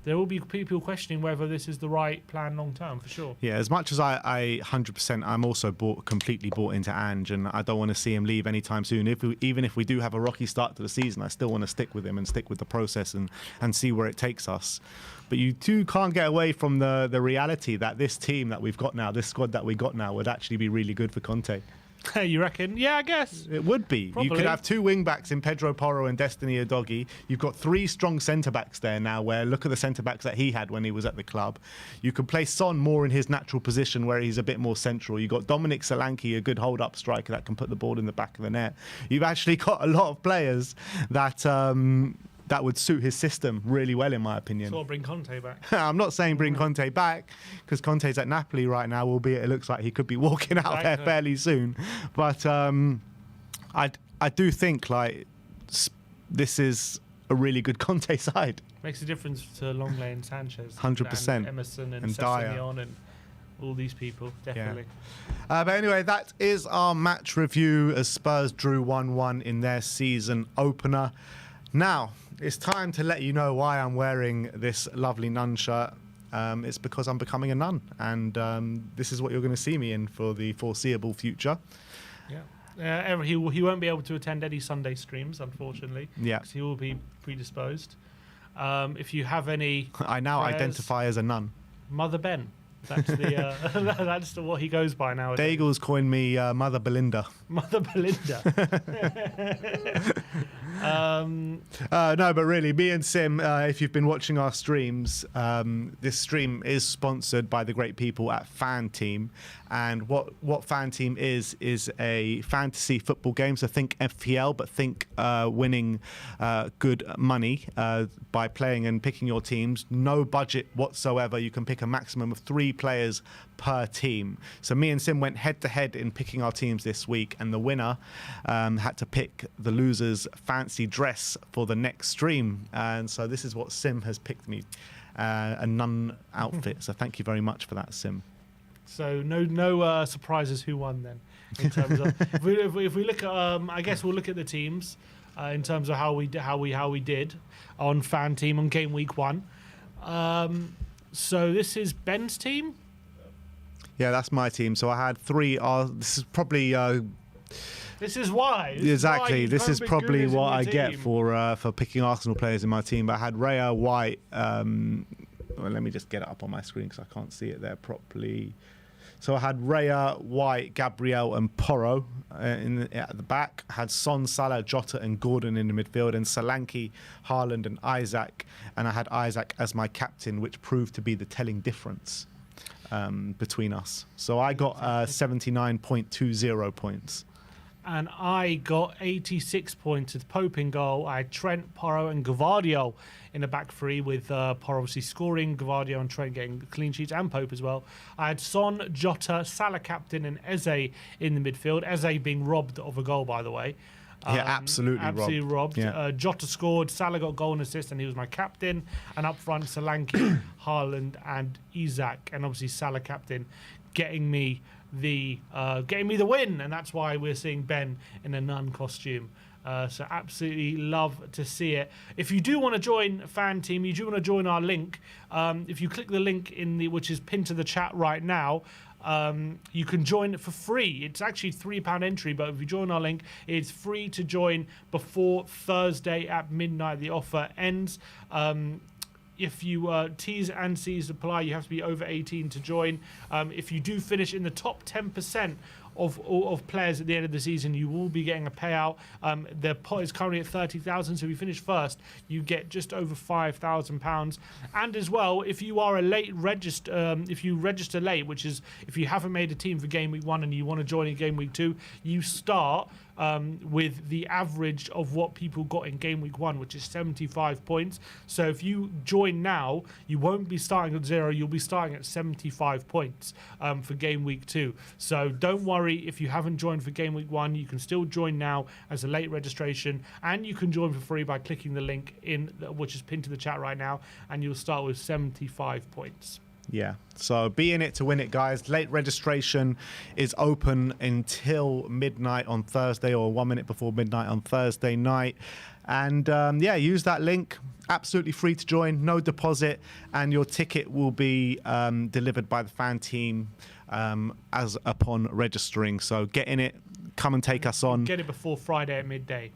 there will be people questioning whether this is the right plan long term, for sure. Yeah, as much as I 100%, I'm also completely bought into Ange, and I don't want to see him leave anytime soon. Even if we do have a rocky start to the season, I still want to stick with him and stick with the process and see where it takes us. But you too can't get away from the reality that this team that we've got now, this squad that we got now, would actually be really good for Conte. You reckon? Yeah, I guess. It would be. Probably. You could have 2 wing-backs in Pedro Porro and Destiny Udogie. You've got 3 strong centre-backs there now, where look at the centre-backs that he had when he was at the club. You could play Son more in his natural position where he's a bit more central. You've got Dominic Solanke, a good hold-up striker that can put the ball in the back of the net. You've actually got a lot of players that that would suit his system really well, in my opinion. So I'll bring Conte back. I'm not saying bring Conte back, because Conte's at Napoli right now, albeit it looks like he could be walking out there fairly soon. But I do think like this is a really good Conte side. Makes a difference to Longley and Sanchez. 100%. And Emerson and Sessegnon and all these people, definitely. Yeah. But anyway, that is our match review as Spurs drew 1-1 in their season opener. Now, it's time to let you know why I'm wearing this lovely nun shirt. It's because I'm becoming a nun, and this is what you're going to see me in for the foreseeable future. Yeah. He won't be able to attend any Sunday streams, unfortunately. Yeah. Because he will be predisposed. If you have any... I now prayers, identify as a nun. Mother Ben. That's the that's what he goes by now. Daigle's coined me Mother Belinda. Mother Belinda. No, but really, me and Sim, if you've been watching our streams, this stream is sponsored by the great people at FanTeam. And what FanTeam is a fantasy football game. So think FPL, but think winning good money by playing and picking your teams. No budget whatsoever. You can pick a maximum of 3 players per team. So me and Sim went head-to-head in picking our teams this week, and the winner had to pick the loser's fancy dress for the next stream. And so this is what Sim has picked me, a nun outfit. So thank you very much for that, Sim. So no surprises who won then. In terms of if we look at I guess we'll look at the teams in terms of how we did on FanTeam on game week 1. So this is Ben's team. Yeah, that's my team. So I had 3. This is probably. This is why. Exactly. This is probably what I team. get for picking Arsenal players in my team. But I had Raya, White. Well, let me just get it up on my screen because I can't see it there properly. So I had Raya, White, Gabriel and Porro at the back. I had Son, Salah, Jota and Gordon in the midfield, and Solanke, Haaland and Isaac. And I had Isaac as my captain, which proved to be the telling difference between us. So I got 79.20 points. And I got 86 points with Pope in goal. I had Trent, Porro and Vicario in the back 3, with Porro obviously scoring, Vicario and Trent getting clean sheets, and Pope as well. I had Son, Jota, Salah captain and Eze in the midfield. Eze being robbed of a goal, by the way. Yeah, absolutely robbed. Yeah. Jota scored, Salah got goal and assist, and he was my captain. And up front, Solanke, Haaland and Isaac, and obviously Salah captain, getting me the win, and that's why we're seeing Ben in a nun costume. So absolutely love to see it. If you do want to join FanTeam, you do want to join our link. If you click the link which is pinned to the chat right now, you can join for free. It's actually £3 entry, but if you join our link, it's free to join before Thursday at midnight. The offer ends. If you T's and C's apply, you have to be over 18 to join. If you do finish in the top 10% of players at the end of the season, you will be getting a payout. The pot is currently at 30,000, so if you finish first, you get just over £5,000. And as well, if you are a late if you register late, which is if you haven't made a team for game week 1 and you want to join in game week 2, you start with the average of what people got in game week 1, which is 75 points. So if you join now, you won't be starting at 0, you'll be starting at 75 points for game week 2. So don't worry if you haven't joined for game week 1, you can still join now as a late registration, and you can join for free by clicking the link which is pinned to the chat right now, and you'll start with 75 points. Yeah, so be in it to win it, guys. Late registration is open until midnight on Thursday, or 1 minute before midnight on Thursday night. And use that link. Absolutely free to join, no deposit, and your ticket will be delivered by the FanTeam as upon registering. So get in it, come and take us on. Get it before Friday at midday.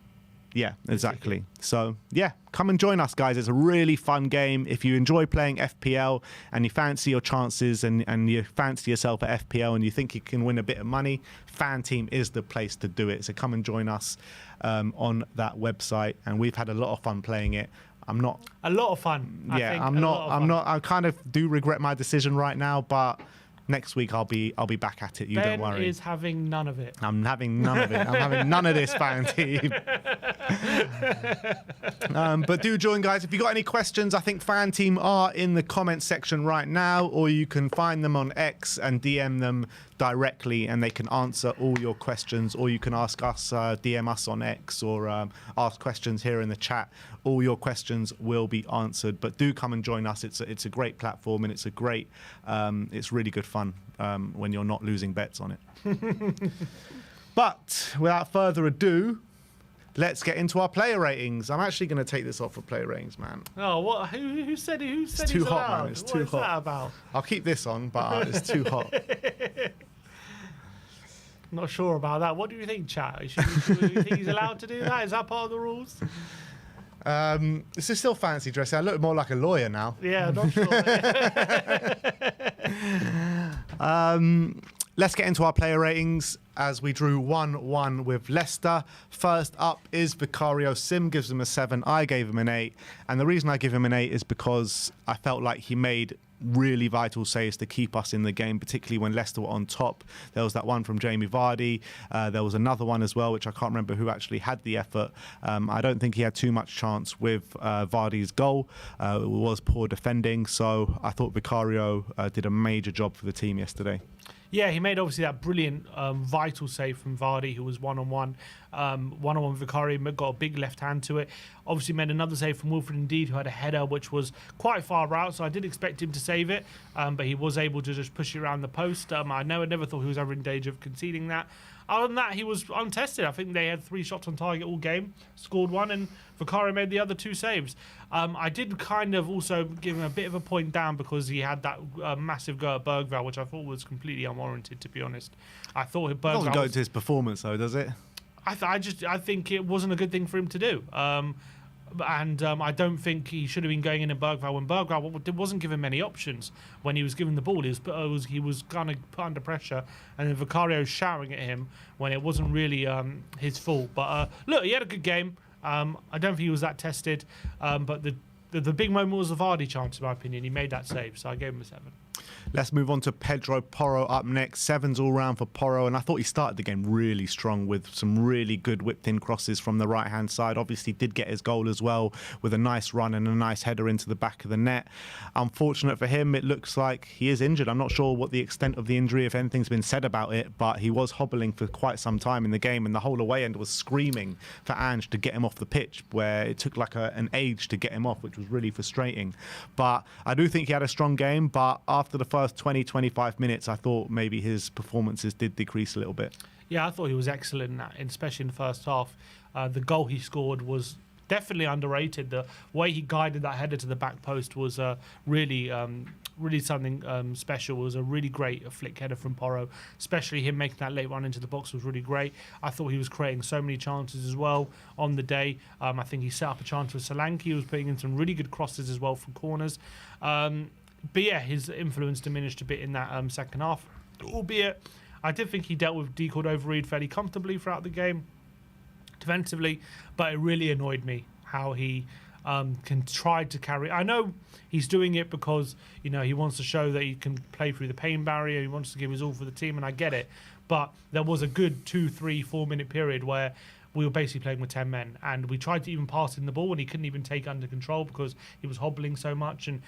Yeah, exactly. So, yeah, come and join us, guys. It's a really fun game. If you enjoy playing FPL and you fancy your chances and you fancy yourself at FPL and you think you can win a bit of money, FanTeam is the place to do it. So come and join us on that website. And we've had a lot of fun playing it. I'm not... A lot of fun. I kind of do regret my decision right now, but... Next week I'll be back at it. Don't worry. Ben is having none of it. I'm having none of it. I'm having none of this, FanTeam. But do join, guys. If you got any questions, I think FanTeam are in the comments section right now, or you can find them on X and DM them directly, and they can answer all your questions. Or you can ask us, DM us on X, or ask questions here in the chat. All your questions will be answered. But do come and join us. It's a great platform, and it's a great, it's really good fun when you're not losing bets on it. But without further ado, let's get into our player ratings. I'm actually going to take this off for player ratings, man. Oh, what? Who said it? Who said it's too he's hot, allowed? man. It's too hot. What is that about? I'll keep this on, but it's too hot. Not sure about that. What do you think, chat? Do you think he's allowed to do that? Is that part of the rules? This is still fancy dressing. I look more like a lawyer now. Yeah, not sure. Let's get into our player ratings as we drew 1-1 with Leicester. First up is Vicario. Sim gives him a 7. I gave him an 8. And the reason I give him an 8 is because I felt like he made really vital saves to keep us in the game, particularly when Leicester were on top. There was that one from Jamie Vardy. There was another one as well, which I can't remember who actually had the effort. I don't think he had too much chance with Vardy's goal. It was poor defending, so I thought Vicario did a major job for the team yesterday. Yeah, he made obviously that brilliant vital save from Vardy, who was one-on-one. One-on-one Vicario got a big left hand to it. Obviously made another save from Wilfred Indeed, who had a header which was quite far out, so I did expect him to save it, but he was able to just push it around the post. I never thought he was ever in danger of conceding that. Other than that, he was untested. I think they had 3 shots on target all game, scored 1, and Vicario made the other 2 saves. I did kind of also give him a bit of a point down because he had that massive go at Bergvall, which I thought was completely unwarranted, to be honest. I thought Bergvall doesn't go to his performance, though, does it? I think it wasn't a good thing for him to do. I don't think he should have been going in at Bergvall when Bergvall wasn't given many options when he was given the ball. He was kind of put under pressure, and then Vicario shouting at him when it wasn't really his fault. But look, he had a good game. I don't think he was that tested, but the big moment was the Vardy chance, in my opinion. He made that save, so I gave him a 7. Let's move on to Pedro Porro up next. 7s all round for Porro, and I thought he started the game really strong with some really good whipped-in crosses from the right-hand side. Obviously did get his goal as well with a nice run and a nice header into the back of the net. Unfortunate for him, it looks like he is injured. I'm not sure what the extent of the injury, if anything's been said about it, but he was hobbling for quite some time in the game, and the whole away end was screaming for Ange to get him off the pitch, where it took like an age to get him off, which was really frustrating. But I do think he had a strong game, but after the first 20-25 minutes, I thought maybe his performances did decrease a little bit. Yeah, I thought he was excellent in that, especially in the first half. The goal he scored was definitely underrated. The way he guided that header to the back post was really something special. It was a really great flick header from Porro, especially him making that late run into the box was really great. I thought he was creating so many chances as well on the day. I think he set up a chance with Solanke. He was putting in some really good crosses as well from corners. But yeah, his influence diminished a bit in that second half, albeit I did think he dealt with D. Cordova-Reid fairly comfortably throughout the game defensively, but it really annoyed me how he can try to carry. I know he's doing it because he wants to show that he can play through the pain barrier, he wants to give his all for the team, and I get it, but there was a good 2, 3, 4 minute period where we were basically playing with 10 men, and we tried to even pass in the ball and he couldn't even take it under control because he was hobbling so much, and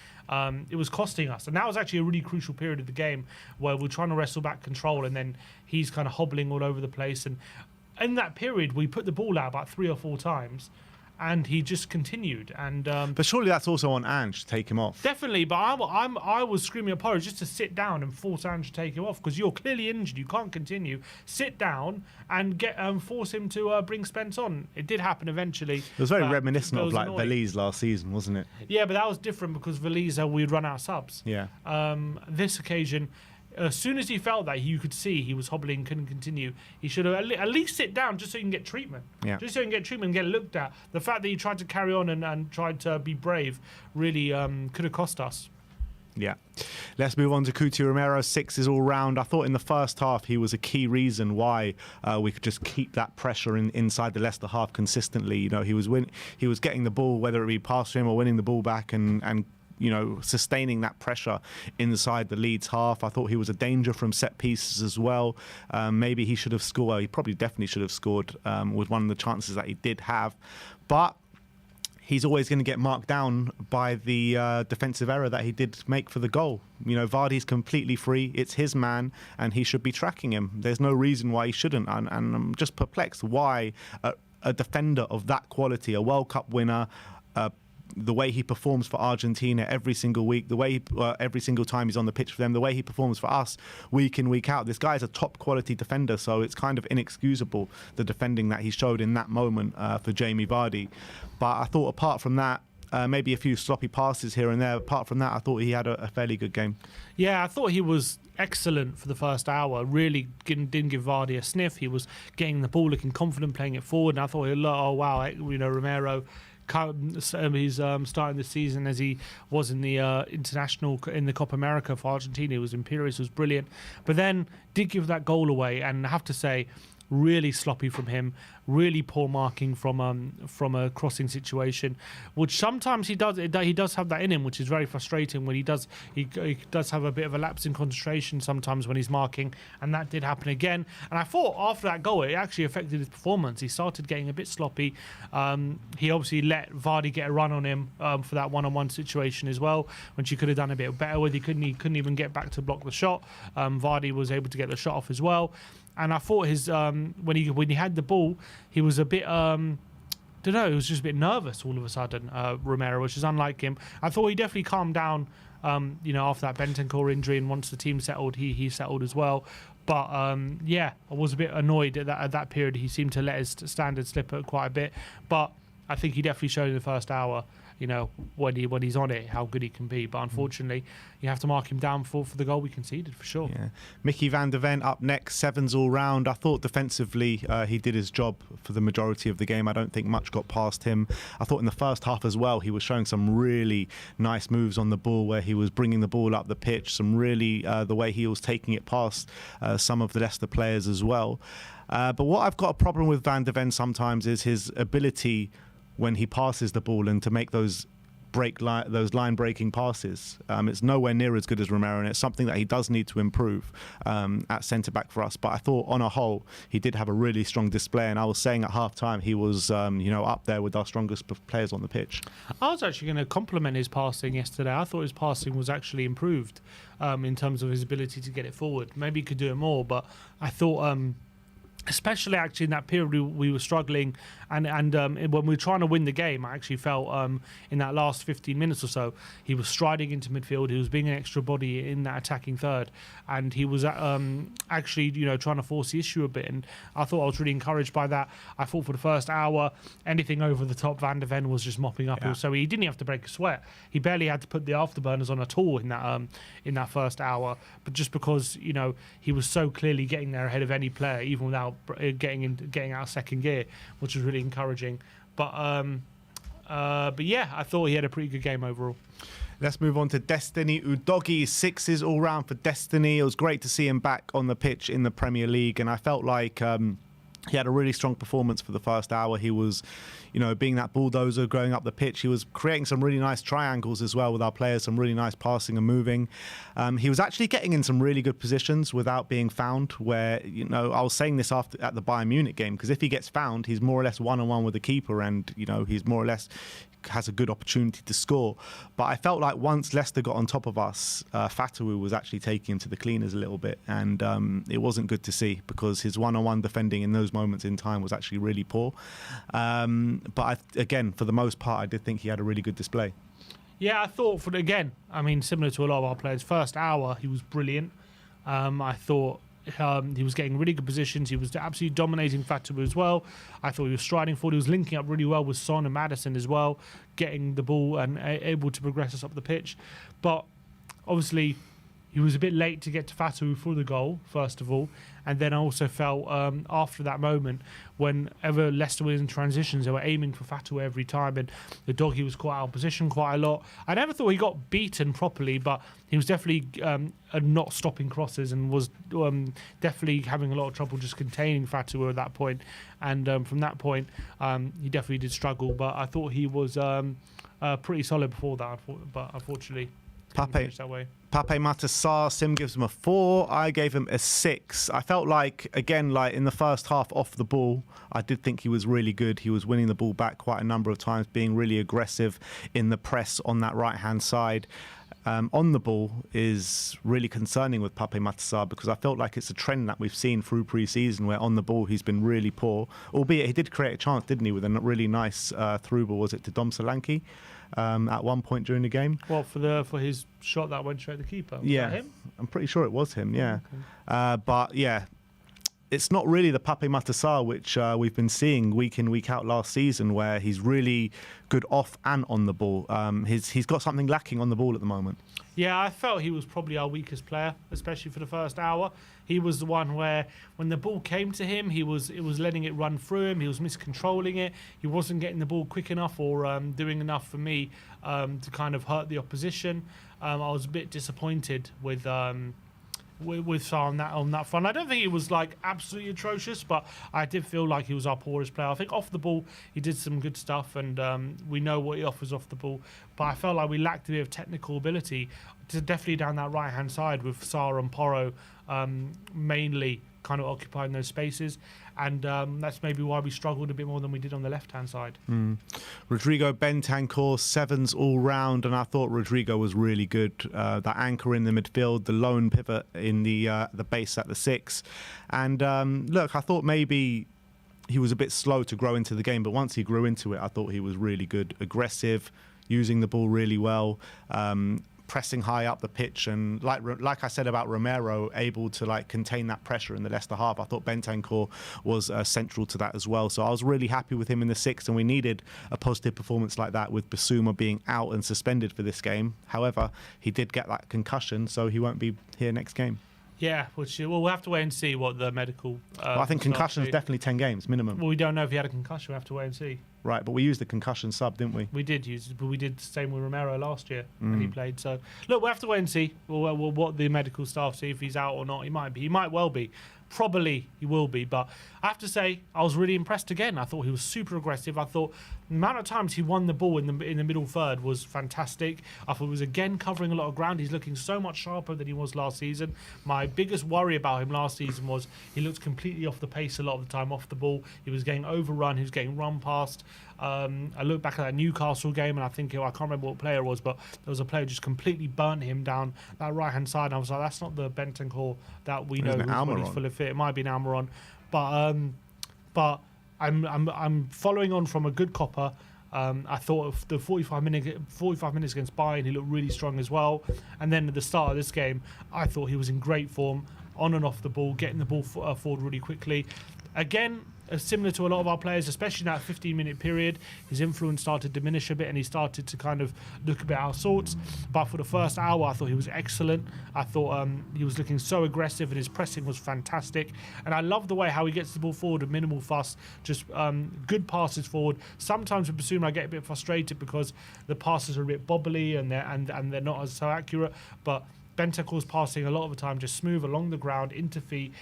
it was costing us. And that was actually a really crucial period of the game where we're trying to wrestle back control, and then he's kind of hobbling all over the place. And in that period, we put the ball out about 3 or 4 times, and he just continued. And but surely that's also on Ange to take him off. Definitely, but I was screaming at Porro just to sit down and force Ange to take him off, because you're clearly injured, you can't continue. Sit down and force him to bring Spence on. It did happen eventually. It was very reminiscent of like annoying. Valise last season, wasn't it? Yeah, but that was different because Valise, we'd run out of subs. Yeah. This occasion, as soon as he felt that, you could see he was hobbling, couldn't continue. He should have at least sit down just so you can get treatment. Yeah. Just so you can get treatment and get looked at. The fact that he tried to carry on and tried to be brave really could have cost us. Yeah. Let's move on to Cuti Romero. 6 is all round. I thought in the first half he was a key reason why we could just keep that pressure inside the Leicester half consistently. You know, he was getting the ball, whether it be past him or winning the ball back, and you know, sustaining that pressure inside the Leeds half. I thought he was a danger from set pieces as well. Maybe he should have scored. Well, he probably definitely should have scored with one of the chances that he did have. But he's always going to get marked down by the defensive error that he did make for the goal. You know, Vardy's completely free. It's his man, and he should be tracking him. There's no reason why he shouldn't. And I'm just perplexed why a defender of that quality, a World Cup winner, the way he performs for Argentina every single week, the way every single time he's on the pitch for them, the way he performs for us week in, week out. This guy is a top quality defender, so it's kind of inexcusable, the defending that he showed in that moment for Jamie Vardy. But I thought apart from that, maybe a few sloppy passes here and there. Apart from that, I thought he had a fairly good game. Yeah, I thought he was excellent for the first hour. Really didn't give Vardy a sniff. He was getting the ball, looking confident, playing it forward. And I thought, oh wow, you know, Romero. He's starting the season as he was in the international in the Copa America for Argentina. He was imperious, was brilliant, but then did give that goal away. And I have to say, really sloppy from him, really poor marking from a crossing situation, which sometimes he does have that in him, which is very frustrating when he does have a bit of a lapse in concentration sometimes when he's marking, and that did happen again. And I thought after that goal it actually affected his performance. He started getting a bit sloppy. He obviously let Vardy get a run on him for that one-on-one situation as well, which he could have done a bit better with. He couldn't even get back to block the shot. Vardy was able to get the shot off as well. And I thought his when he had the ball, he was a bit he was just a bit nervous all of a sudden, Romero, which is unlike him. I thought he definitely calmed down, after that Bentancur injury, and once the team settled, he settled as well. But I was a bit annoyed at that period. He seemed to let his standard slip quite a bit, but I think he definitely showed in the first hour, you know, when he's on it, how good he can be. But unfortunately, you have to mark him down for the goal we conceded, for sure. Yeah. Mickey van der Ven up next, 7s all round. I thought defensively he did his job for the majority of the game. I don't think much got past him. I thought in the first half as well, he was showing some really nice moves on the ball, where he was bringing the ball up the pitch, some really the way he was taking it past some of the Leicester players as well. But what I've got a problem with Van der Ven sometimes is his ability when he passes the ball and to make those line-breaking passes. It's nowhere near as good as Romero, and it's something that he does need to improve at centre-back for us. But I thought, on a whole, he did have a really strong display, and I was saying at half-time he was up there with our strongest players on the pitch. I was actually going to compliment his passing yesterday. I thought his passing was actually improved in terms of his ability to get it forward. Maybe he could do it more, but I thought... especially actually in that period we were struggling, and when we were trying to win the game, I actually felt in that last 15 minutes or so he was striding into midfield. He was being an extra body in that attacking third, and he was actually trying to force the issue a bit, and I thought I was really encouraged by that. I thought for the first hour anything over the top, Van der Ven was just mopping up. So he didn't have to break a sweat. He barely had to put the afterburners on at all in that first hour, but just because he was so clearly getting there ahead of any player, even without getting out of second gear, which was really encouraging. But yeah, I thought he had a pretty good game overall. Let's move on to Destiny Udogie. 6s all round for Destiny. It was great to see him back on the pitch in the Premier League, and I felt like he had a really strong performance for the first hour. He was, being that bulldozer going up the pitch. He was creating some really nice triangles as well with our players, some really nice passing and moving. He was actually getting in some really good positions without being found, where, I was saying this at the Bayern Munich game, because if he gets found, he's more or less one-on-one with the keeper, and, he's more or less has a good opportunity to score. But I felt like once Leicester got on top of us, Fatawu was actually taking him to the cleaners a little bit, and it wasn't good to see, because his one-on-one defending in those moments in time was actually really poor. But again, for the most part, I did think he had a really good display. Yeah, I thought similar to a lot of our players, first hour he was brilliant. I thought he was getting really good positions. He was absolutely dominating Fatawu as well. I thought he was striding forward. He was linking up really well with Son and Maddison as well, getting the ball and able to progress us up the pitch. But obviously, he was a bit late to get to Fatu for the goal, first of all. And then I also felt after that moment, whenever Leicester was in transitions, they were aiming for Fatu every time. And Udogie was quite out of position quite a lot. I never thought he got beaten properly, but he was definitely not stopping crosses and was definitely having a lot of trouble just containing Fatu at that point. And from that point, he definitely did struggle. But I thought he was pretty solid before that, but unfortunately, Pape that way. Sarr, Sim gives him a 4. I gave him a 6. I felt like, again, like in the first half off the ball, I did think he was really good. He was winning the ball back quite a number of times, being really aggressive in the press on that right-hand side. On the ball is really concerning with Pape Sarr, because I felt like it's a trend that we've seen through pre-season where on the ball he's been really poor, albeit he did create a chance, didn't he, with a really nice through ball, was it to Dom Solanke at one point during the game? Well, for his shot that went straight at the keeper. Was that him? I'm pretty sure it was him, yeah. Okay. But yeah, it's not really the Pape Sarr which we've been seeing week in, week out last season, where he's really good off and on the ball. He's got something lacking on the ball at the moment. Yeah, I felt he was probably our weakest player, especially for the first hour. He was the one where, when the ball came to him, it was letting it run through him. He was miscontrolling it. He wasn't getting the ball quick enough or doing enough for me to kind of hurt the opposition. I was a bit disappointed with Sarr on that front. I don't think he was like absolutely atrocious, but I did feel like he was our poorest player. I think off the ball he did some good stuff, and we know what he offers off the ball. But I felt like we lacked a bit of technical ability, definitely down that right hand side with Sarr and Porro mainly kind of occupying those spaces, and that's maybe why we struggled a bit more than we did on the left hand side. Rodrigo Bentancur, 7s all round, and I thought Rodrigo was really good. That anchor in the midfield, the lone pivot in the base at the 6, and look, I thought maybe he was a bit slow to grow into the game, but once he grew into it, I thought he was really good, aggressive, using the ball really well. Pressing high up the pitch, and like I said about Romero, able to like contain that pressure in the Leicester half. I thought Bentancur was central to that as well. So I was really happy with him in the 6th, and we needed a positive performance like that with Bissouma being out and suspended for this game. However, he did get that concussion, so he won't be here next game. Yeah, which we'll have to wait and see what the medical. Well, I think concussion is definitely 10 games minimum. Well, we don't know if he had a concussion. We have to wait and see. Right, but we used the concussion sub, didn't we? We did use it, but we did the same with Romero last year when he played. So, look, we'll have to wait and see what the medical staff see, if he's out or not. He might be. He might well be. Probably he will be. But I have to say, I was really impressed again. I thought he was super aggressive. I thought the amount of times he won the ball in the middle third was fantastic. I thought he was again covering a lot of ground. He's looking so much sharper than he was last season. My biggest worry about him last season was he looked completely off the pace a lot of the time off the ball. He was getting overrun. He was getting run past. I look back at that Newcastle game, and I think, I can't remember what player it was, but there was a player who just completely burnt him down that right hand side. And I was like, that's not the Bentancur that we know when he's full of fit. It might be an Almiron, but I'm following on from a good copper. I thought of the 45 minutes against Bayern, he looked really strong as well. And then at the start of this game, I thought he was in great form, on and off the ball, getting the ball forward really quickly. Again, similar to a lot of our players, especially in that 15-minute period, his influence started to diminish a bit, and he started to kind of look a bit out of sorts. But for the first hour, I thought he was excellent. I thought he was looking so aggressive, and his pressing was fantastic. And I love the way how he gets the ball forward with minimal fuss, just good passes forward. Sometimes with Bissouma, I get a bit frustrated because the passes are a bit bobbly and they're not as so accurate. But Bentancur's passing a lot of the time just smooth along the ground, into feet,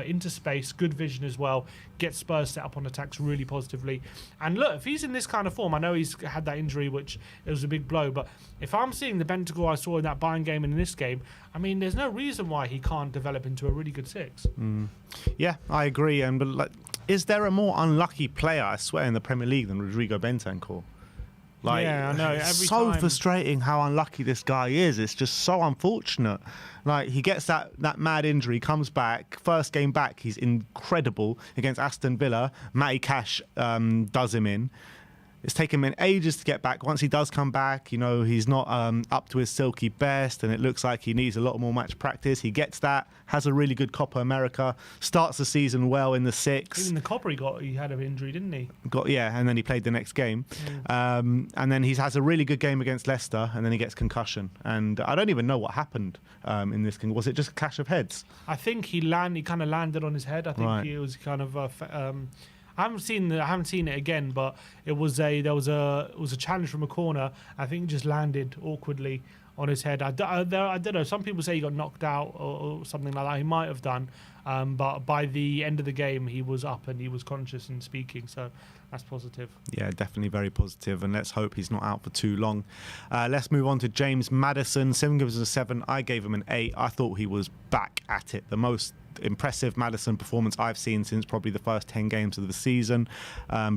into space, good vision as well, gets Spurs set up on attacks really positively. And look, if he's in this kind of form, I know he's had that injury, which it was a big blow, but if I'm seeing the Bentancur I saw in that Bayern game and in this game, I mean, there's no reason why he can't develop into a really good 6. Yeah, I agree. But like, is there a more unlucky player, I swear, in the Premier League than Rodrigo Bentancur? Like, yeah, I know. It's so frustrating how unlucky this guy is. It's just so unfortunate. Like, he gets that mad injury, comes back, first game back, he's incredible against Aston Villa. Matty Cash does him in. It's taken him ages to get back. Once he does come back, you know, he's not up to his silky best, and it looks like he needs a lot more match practice. He gets that, has a really good Copa America, starts the season well in the six. Even the Copa he had an injury, didn't he? And then he played the next game. And then he has a really good game against Leicester, and then he gets concussion. And I don't even know what happened in this game. Was it just a clash of heads? I think he kind of landed on his head. I think he was kind of... I haven't seen it again, but it was a challenge from a corner. I think it just landed awkwardly on his head. I don't know. Some people say he got knocked out or something like that. He might have done, but by the end of the game, he was up and he was conscious and speaking. So that's positive. Yeah, definitely very positive, and let's hope he's not out for too long. Let's move on to James Maddison. Sim gives us a 7. I gave him an 8. I thought he was back at it. The most impressive Maddison performance I've seen since probably the first 10 games of the season.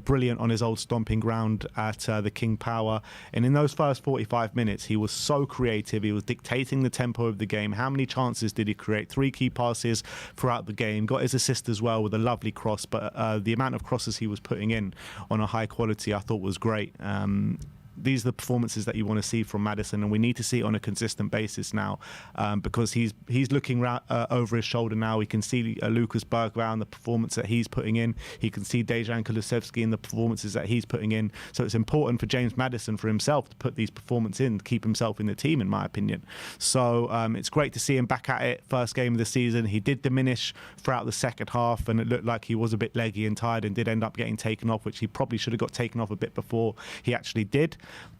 Brilliant on his old stomping ground at the King Power. And in those first 45 minutes, he was so creative. He was dictating the tempo of the game. How many chances did he create? 3 key passes throughout the game. Got his assist as well with a lovely cross. But the amount of crosses he was putting in on a high quality, I thought was great. These are the performances that you want to see from Maddison, and we need to see it on a consistent basis now, because he's looking over his shoulder now. He can see Lucas Bergvall and the performance that he's putting in. He can see Dejan Kulusevski and the performances that he's putting in. So it's important for James Maddison, for himself, to put these performances in, to keep himself in the team, in my opinion. So it's great to see him back at it. First game of the season. He did diminish throughout the second half, and it looked like he was a bit leggy and tired, and did end up getting taken off, which he probably should have got taken off a bit before he actually did.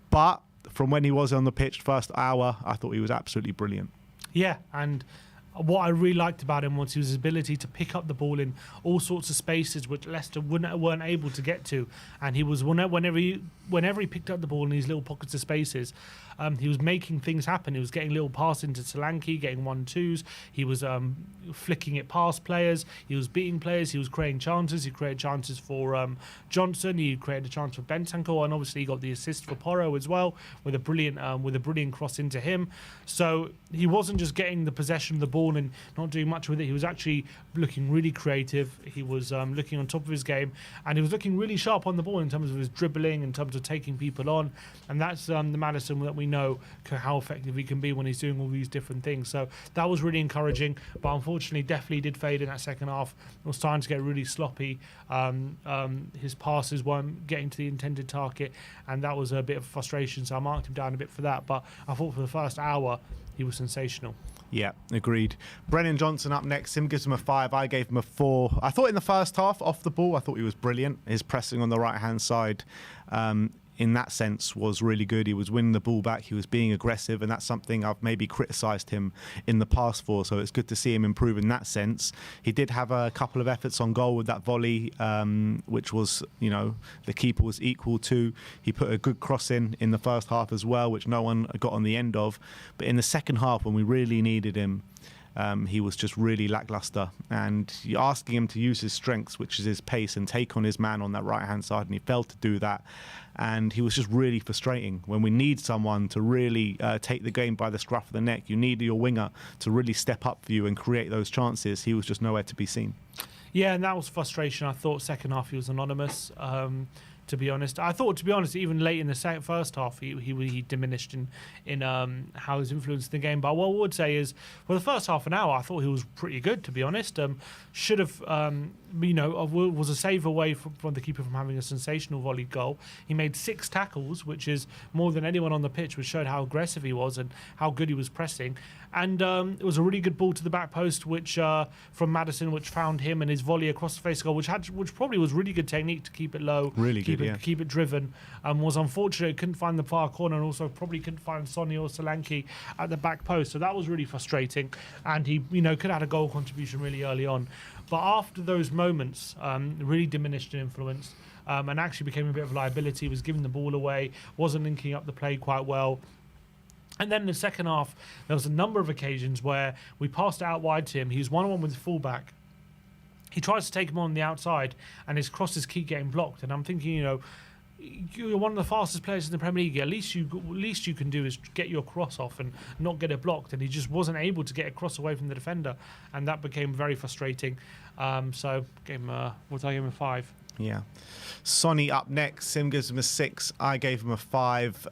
But from when he was on the pitch, first hour, I thought he was absolutely brilliant. Yeah, and what I really liked about him was his ability to pick up the ball in all sorts of spaces which Leicester weren't able to get to. And he was whenever he picked up the ball in these little pockets of spaces, he was making things happen. He was getting little passes into Solanke, getting 1-2s. He was flicking it past players. He was beating players. He was creating chances. He created chances for Johnson. He created a chance for Bentancur, and obviously he got the assist for Porro as well with a brilliant cross into him. So he wasn't just getting the possession of the ball and not doing much with it. He was actually looking really creative. He was looking on top of his game, and he was looking really sharp on the ball in terms of his dribbling, in terms of taking people on. And that's the Maddison that we know how effective he can be when he's doing all these different things. So that was really encouraging, but unfortunately definitely did fade in that second half. It was starting to get really sloppy. His passes weren't getting to the intended target, and that was a bit of frustration, so I marked him down a bit for that. But I thought for the first hour he was sensational. Yeah, agreed. Brennan Johnson up next. Sim gives him a 5. I gave him a 4. I thought in the first half, off the ball, I thought he was brilliant. His pressing on the right-hand side, in that sense, was really good. He was winning the ball back. He was being aggressive, and that's something I've maybe criticised him in the past for. So it's good to see him improve in that sense. He did have a couple of efforts on goal with that volley, which was, the keeper was equal to. He put a good cross in the first half as well, which no one got on the end of. But in the second half, when we really needed him, he was just really lackluster, and you're asking him to use his strengths, which is his pace, and take on his man on that right-hand side, and he failed to do that. And he was just really frustrating. When we need someone to really take the game by the scruff of the neck, you need your winger to really step up for you and create those chances. He was just nowhere to be seen. Yeah, and that was frustration. I thought second half he was anonymous. To be honest, even late in the first half, he diminished in how he's influenced the game. But what I would say is, for the first half an hour, I thought he was pretty good. To be honest, should have, was a save away from the keeper from having a sensational volley goal. He made 6 tackles, which is more than anyone on the pitch, which showed how aggressive he was and how good he was pressing. And it was a really good ball to the back post, which from Maddison, which found him, and his volley across the face goal, which probably was really good technique to keep it low, keep it driven. Was unfortunate, couldn't find the far corner, and also probably couldn't find Sonny or Solanke at the back post. So that was really frustrating, and he could have had a goal contribution really early on. But after those moments, really diminished in influence, and actually became a bit of a liability. Was giving the ball away, wasn't linking up the play quite well. And then in the second half, there was a number of occasions where we passed it out wide to him. He was 1-on-1 with the fullback. He tries to take him on the outside, and his crosses keep getting blocked. And I'm thinking, you're one of the fastest players in the Premier League. At least you can do is get your cross off and not get it blocked. And he just wasn't able to get a cross away from the defender, and that became very frustrating. So gave him a 5. Yeah. Sonny up next. Sim gives him a 6. I gave him a 5.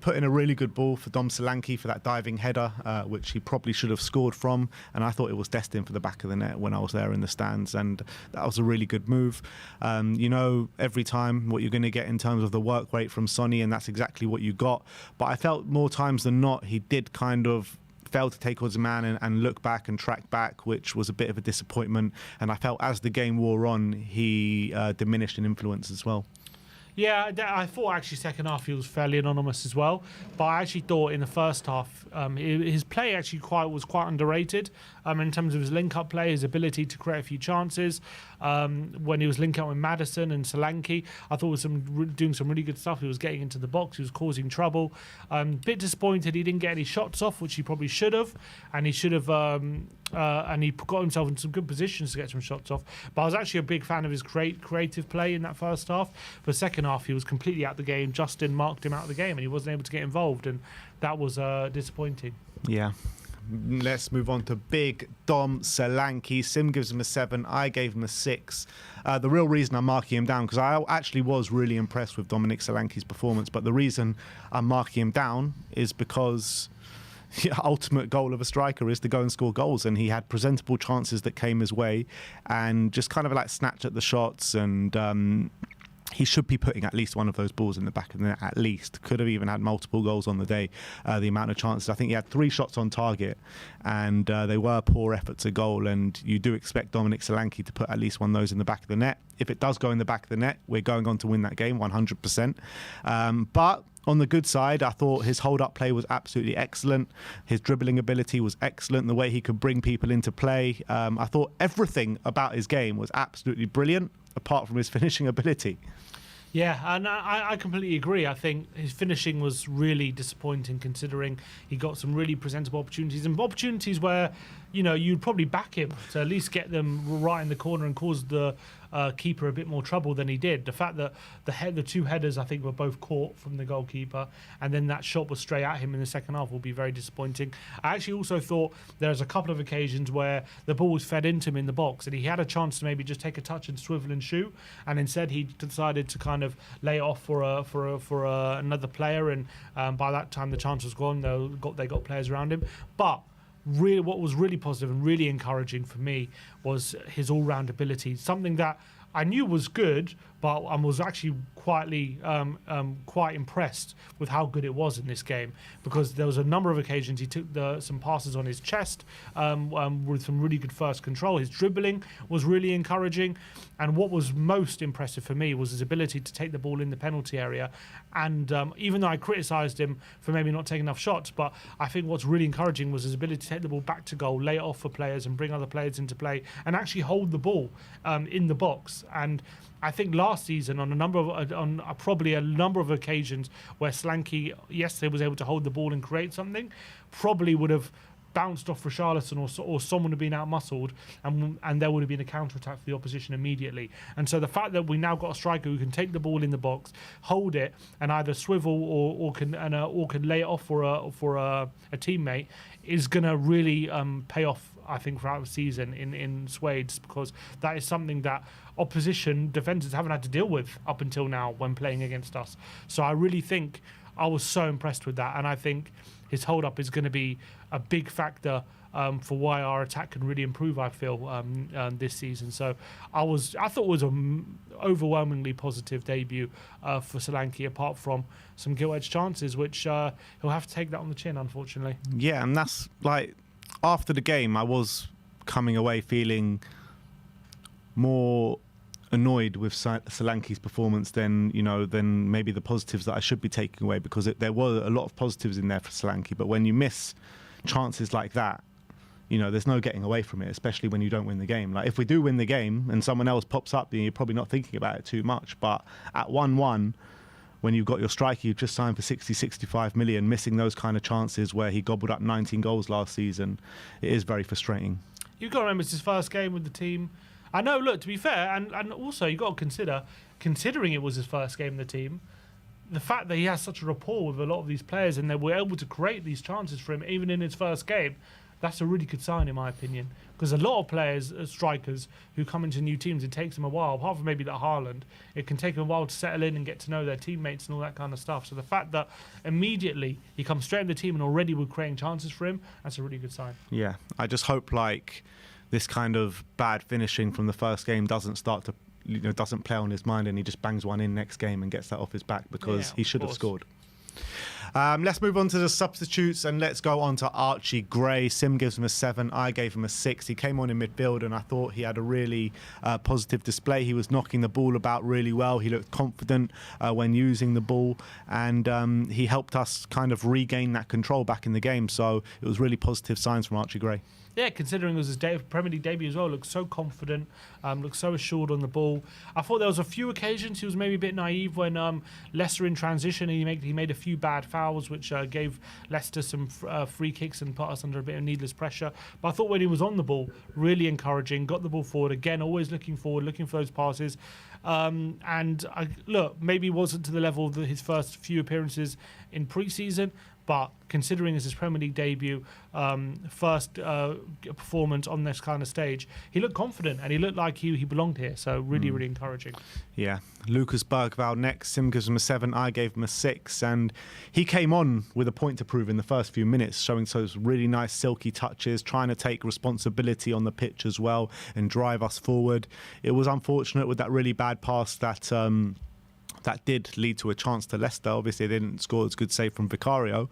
Put in a really good ball for Dom Solanke for that diving header, which he probably should have scored from. And I thought it was destined for the back of the net when I was there in the stands. And that was a really good move. You know, every time what you're going to get in terms of the work rate from Sonny, and that's exactly what you got. But I felt more times than not, he did kind of failed to take on his man and look back and track back, which was a bit of a disappointment. And I felt as the game wore on, he diminished in influence as well. Yeah, I thought actually second half he was fairly anonymous as well, but I actually thought in the first half his play actually was quite underrated in terms of his link-up play, his ability to create a few chances. When he was linking up with Maddison and Solanke, I thought was doing some really good stuff. He was getting into the box, he was causing trouble. Bit disappointed he didn't get any shots off, which he probably should have, and he should have. And he got himself in some good positions to get some shots off. But I was actually a big fan of his creative play in that first half. For the second half, he was completely out of the game. Justin marked him out of the game, and he wasn't able to get involved, and that was disappointing. Yeah. Let's move on to big Dom Solanke. Sim gives him a 7. I gave him a 6. The real reason I'm marking him down, because I actually was really impressed with Dominic Solanke's performance, but the reason I'm marking him down is because the ultimate goal of a striker is to go and score goals, and he had presentable chances that came his way and just kind of like snatched at the shots, and he should be putting at least one of those balls in the back of the net, at least. Could have even had multiple goals on the day, the amount of chances. I think he had 3 shots on target, and they were poor efforts at goal, and you do expect Dominic Solanke to put at least one of those in the back of the net. If it does go in the back of the net, we're going on to win that game 100%. But on the good side, I thought his hold-up play was absolutely excellent. His dribbling ability was excellent. The way he could bring people into play. I thought everything about his game was absolutely brilliant, apart from his finishing ability. Yeah, and I completely agree. I think his finishing was really disappointing, considering he got some really presentable opportunities, and opportunities where, you know, you'd probably back him to at least get them right in the corner and cause the keeper a bit more trouble than he did. The fact that the 2 headers, I think, were both caught from the goalkeeper, and then that shot was straight at him in the second half will be very disappointing. I actually also thought there's a couple of occasions where the ball was fed into him in the box, and he had a chance to maybe just take a touch and swivel and shoot, and instead he decided to kind of lay it off for another player, and by that time the chance was gone. They got players around him, but really, what was really positive and really encouraging for me was his all-round ability. Something that I knew was good, but I was actually quietly quite impressed with how good it was in this game, because there was a number of occasions he took some passes on his chest with some really good first control. His dribbling was really encouraging, and what was most impressive for me was his ability to take the ball in the penalty area. And even though I criticised him for maybe not taking enough shots, but I think what's really encouraging was his ability to take the ball back to goal, lay it off for players and bring other players into play, and actually hold the ball in the box. And I think last season on probably a number of occasions where Solanke yesterday was able to hold the ball and create something, probably would have bounced off Richarlison or someone had been out-muscled, and there would have been a counter-attack for the opposition immediately. And so the fact that we now got a striker who can take the ball in the box, hold it, and either swivel or can lay it off for a teammate is going to really pay off, I think, throughout the season in swades, because that is something that opposition defenders haven't had to deal with up until now when playing against us. So I really think I was so impressed with that, and I think his hold-up is going to be a big factor for why our attack can really improve, I feel, this season. So I thought it was an overwhelmingly positive debut for Solanke, apart from some gilt-edged chances, which he'll have to take that on the chin, unfortunately. Yeah, and that's like, after the game, I was coming away feeling more annoyed with Solanke's performance than maybe the positives that I should be taking away, because there were a lot of positives in there for Solanke. But when you miss chances like that, there's no getting away from it, especially when you don't win the game. Like, if we do win the game and someone else pops up, then you're probably not thinking about it too much. But at 1-1, when you've got your striker you've just signed for 60-65 million, missing those kind of chances where he gobbled up 19 goals last season, it is very frustrating. You've got to remember, it's his first game with the team. I know, look, to be fair, and also you've got to consider, considering it was his first game in the team, the fact that he has such a rapport with a lot of these players and they were able to create these chances for him even in his first game, that's a really good sign in my opinion. Because a lot of players, strikers, who come into new teams, it takes them a while. Apart from maybe that Haaland, it can take them a while to settle in and get to know their teammates and all that kind of stuff. So the fact that immediately he comes straight in the team and already we're creating chances for him, that's a really good sign. Yeah, I just hope this kind of bad finishing from the first game doesn't start to, doesn't play on his mind and he just bangs one in next game and gets that off his back, because he should have scored. Let's move on to the substitutes and let's go on to Archie Gray. Sim gives him a 7. I gave him a 6. He came on in midfield and I thought he had a really positive display. He was knocking the ball about really well. He looked confident when using the ball, and he helped us kind of regain that control back in the game. So it was really positive signs from Archie Gray. Yeah, considering it was his Premier League debut as well, looked so confident, looked so assured on the ball. I thought there was a few occasions he was maybe a bit naive when Leicester in transition, and he made a few bad fouls, which gave Leicester some free kicks and put us under a bit of needless pressure. But I thought when he was on the ball, really encouraging, got the ball forward, again, always looking forward, looking for those passes. Maybe he wasn't to the level of his first few appearances in pre-season, but considering it's his Premier League debut, first performance on this kind of stage, he looked confident and he looked like he belonged here. So really, really encouraging. Yeah. Lucas Bergvall next. Sim gives him a 7. I gave him a 6. And he came on with a point to prove in the first few minutes, showing those really nice silky touches, trying to take responsibility on the pitch as well and drive us forward. It was unfortunate with that really bad pass that did lead to a chance to Leicester. Obviously, they didn't score as good save from Vicario.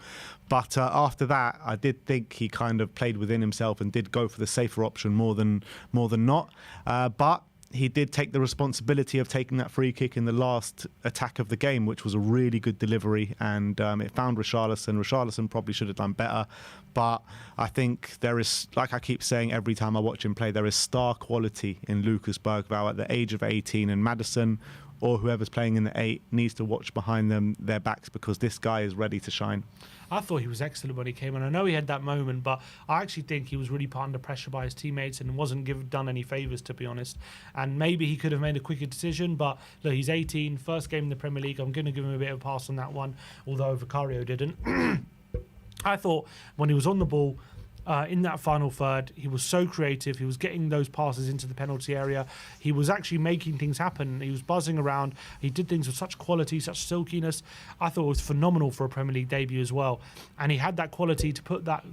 But after that, I did think he kind of played within himself and did go for the safer option more than not. But he did take the responsibility of taking that free kick in the last attack of the game, which was a really good delivery, and it found Richarlison. Richarlison probably should have done better, but I think there is, like I keep saying every time I watch him play, there is star quality in Lucas Bergvall at the age of 18, and Maddison or whoever's playing in the 8 needs to watch behind their backs, because this guy is ready to shine. I thought he was excellent when he came on. I know he had that moment, but I actually think he was really put under pressure by his teammates and wasn't done any favours, to be honest. And maybe he could have made a quicker decision, but look, he's 18, first game in the Premier League. I'm going to give him a bit of a pass on that one, although Vicario didn't. I thought when he was on the ball, in that final third, he was so creative. He was getting those passes into the penalty area. He was actually making things happen. He was buzzing around. He did things with such quality, such silkiness. I thought it was phenomenal for a Premier League debut as well. And he had that quality to put that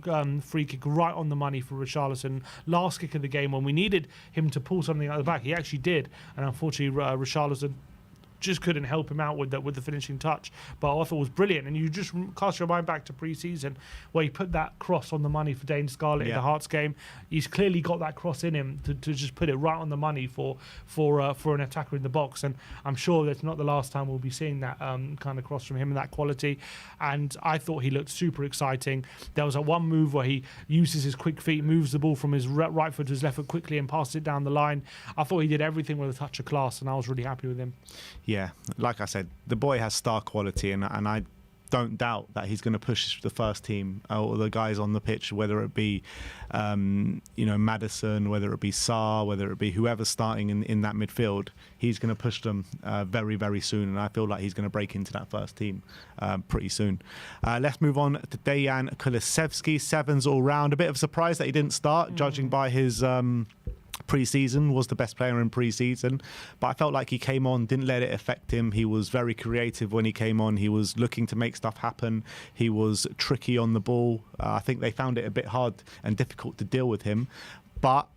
free kick right on the money for Richarlison. Last kick of the game, when we needed him to pull something out of the back, he actually did. And unfortunately, Richarlison just couldn't help him out with the finishing touch. But I thought it was brilliant. And you just cast your mind back to pre-season where he put that cross on the money for Dane Scarlett in the Hearts game. He's clearly got that cross in him to just put it right on the money for an attacker in the box. And I'm sure that's not the last time we'll be seeing that kind of cross from him and that quality. And I thought he looked super exciting. There was one move where he uses his quick feet, moves the ball from his right foot to his left foot quickly and passes it down the line. I thought he did everything with a touch of class, and I was really happy with him. Yeah, like I said, the boy has star quality, and I don't doubt that he's going to push the first team or the guys on the pitch, whether it be, Maddison, whether it be Sarr, whether it be whoever's starting in that midfield. He's going to push them very, very soon, and I feel like he's going to break into that first team pretty soon. Let's move on to Dejan Kulusevski, 7s all round. A bit of a surprise that he didn't start, judging by his pre-season, was the best player in pre-season, but I felt like he came on, didn't let it affect him. He was very creative when he came on. He was looking to make stuff happen. He was tricky on the ball. I think they found it a bit hard and difficult to deal with him, but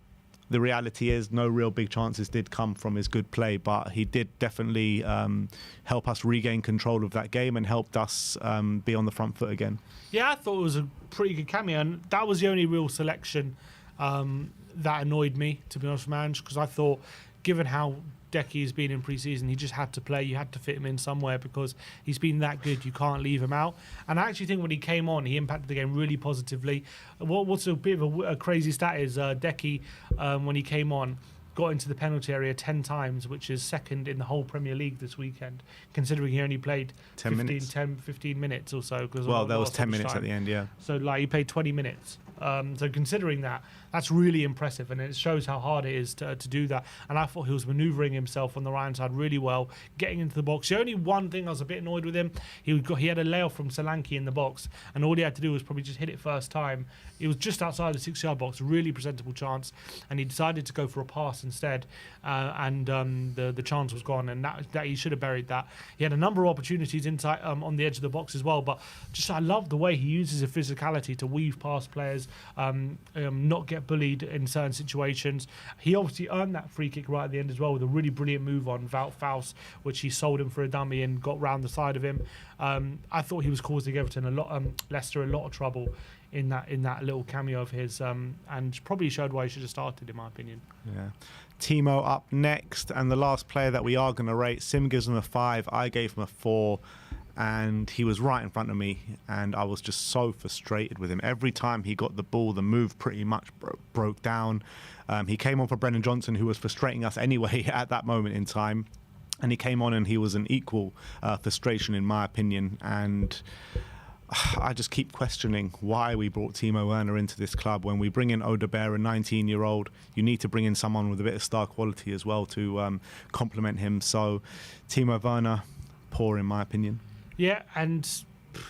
the reality is no real big chances did come from his good play, but he did definitely help us regain control of that game and helped us be on the front foot again. Yeah, I thought it was a pretty good cameo, and that was the only real selection that annoyed me, to be honest, man, because I thought, given how Decky has been in pre-season, he just had to play. You had to fit him in somewhere because he's been that good. You can't leave him out. And I actually think when he came on, he impacted the game really positively. What's a bit of a crazy stat is Decky, when he came on, got into the penalty area 10 times, which is second in the whole Premier League this weekend, considering he only played 15 minutes or so. Well, there was 10 minutes at the end, yeah. So, he played 20 minutes. So considering that, That's really impressive, and it shows how hard it is to do that. And I thought he was manoeuvring himself on the right side really well, getting into the box. The only one thing I was a bit annoyed with him, he had a layoff from Solanke in the box, and all he had to do was probably just hit it first time. It was just outside the 6-yard box, really presentable chance, and he decided to go for a pass instead, and the chance was gone, and that he should have buried that. He had a number of opportunities inside on the edge of the box as well, but just I love the way he uses his physicality to weave past players, not get bullied in certain situations. He obviously earned that free kick right at the end as well with a really brilliant move on Wout Faust, which he sold him for a dummy and got round the side of him. I thought he was causing Everton Leicester a lot of trouble in that little cameo of his, and probably showed why he should have started, in my opinion. Yeah. Timo up next, and the last player that we are going to rate, Sim gives him a 5, I gave him a 4. And he was right in front of me, and I was just so frustrated with him. Every time he got the ball, the move pretty much broke down. He came on for Brennan Johnson, who was frustrating us anyway at that moment in time. And he came on and he was an equal frustration, in my opinion. And I just keep questioning why we brought Timo Werner into this club. When we bring in Udogie, a 19-year-old, you need to bring in someone with a bit of star quality as well to complement him. So Timo Werner, poor in my opinion. Yeah, and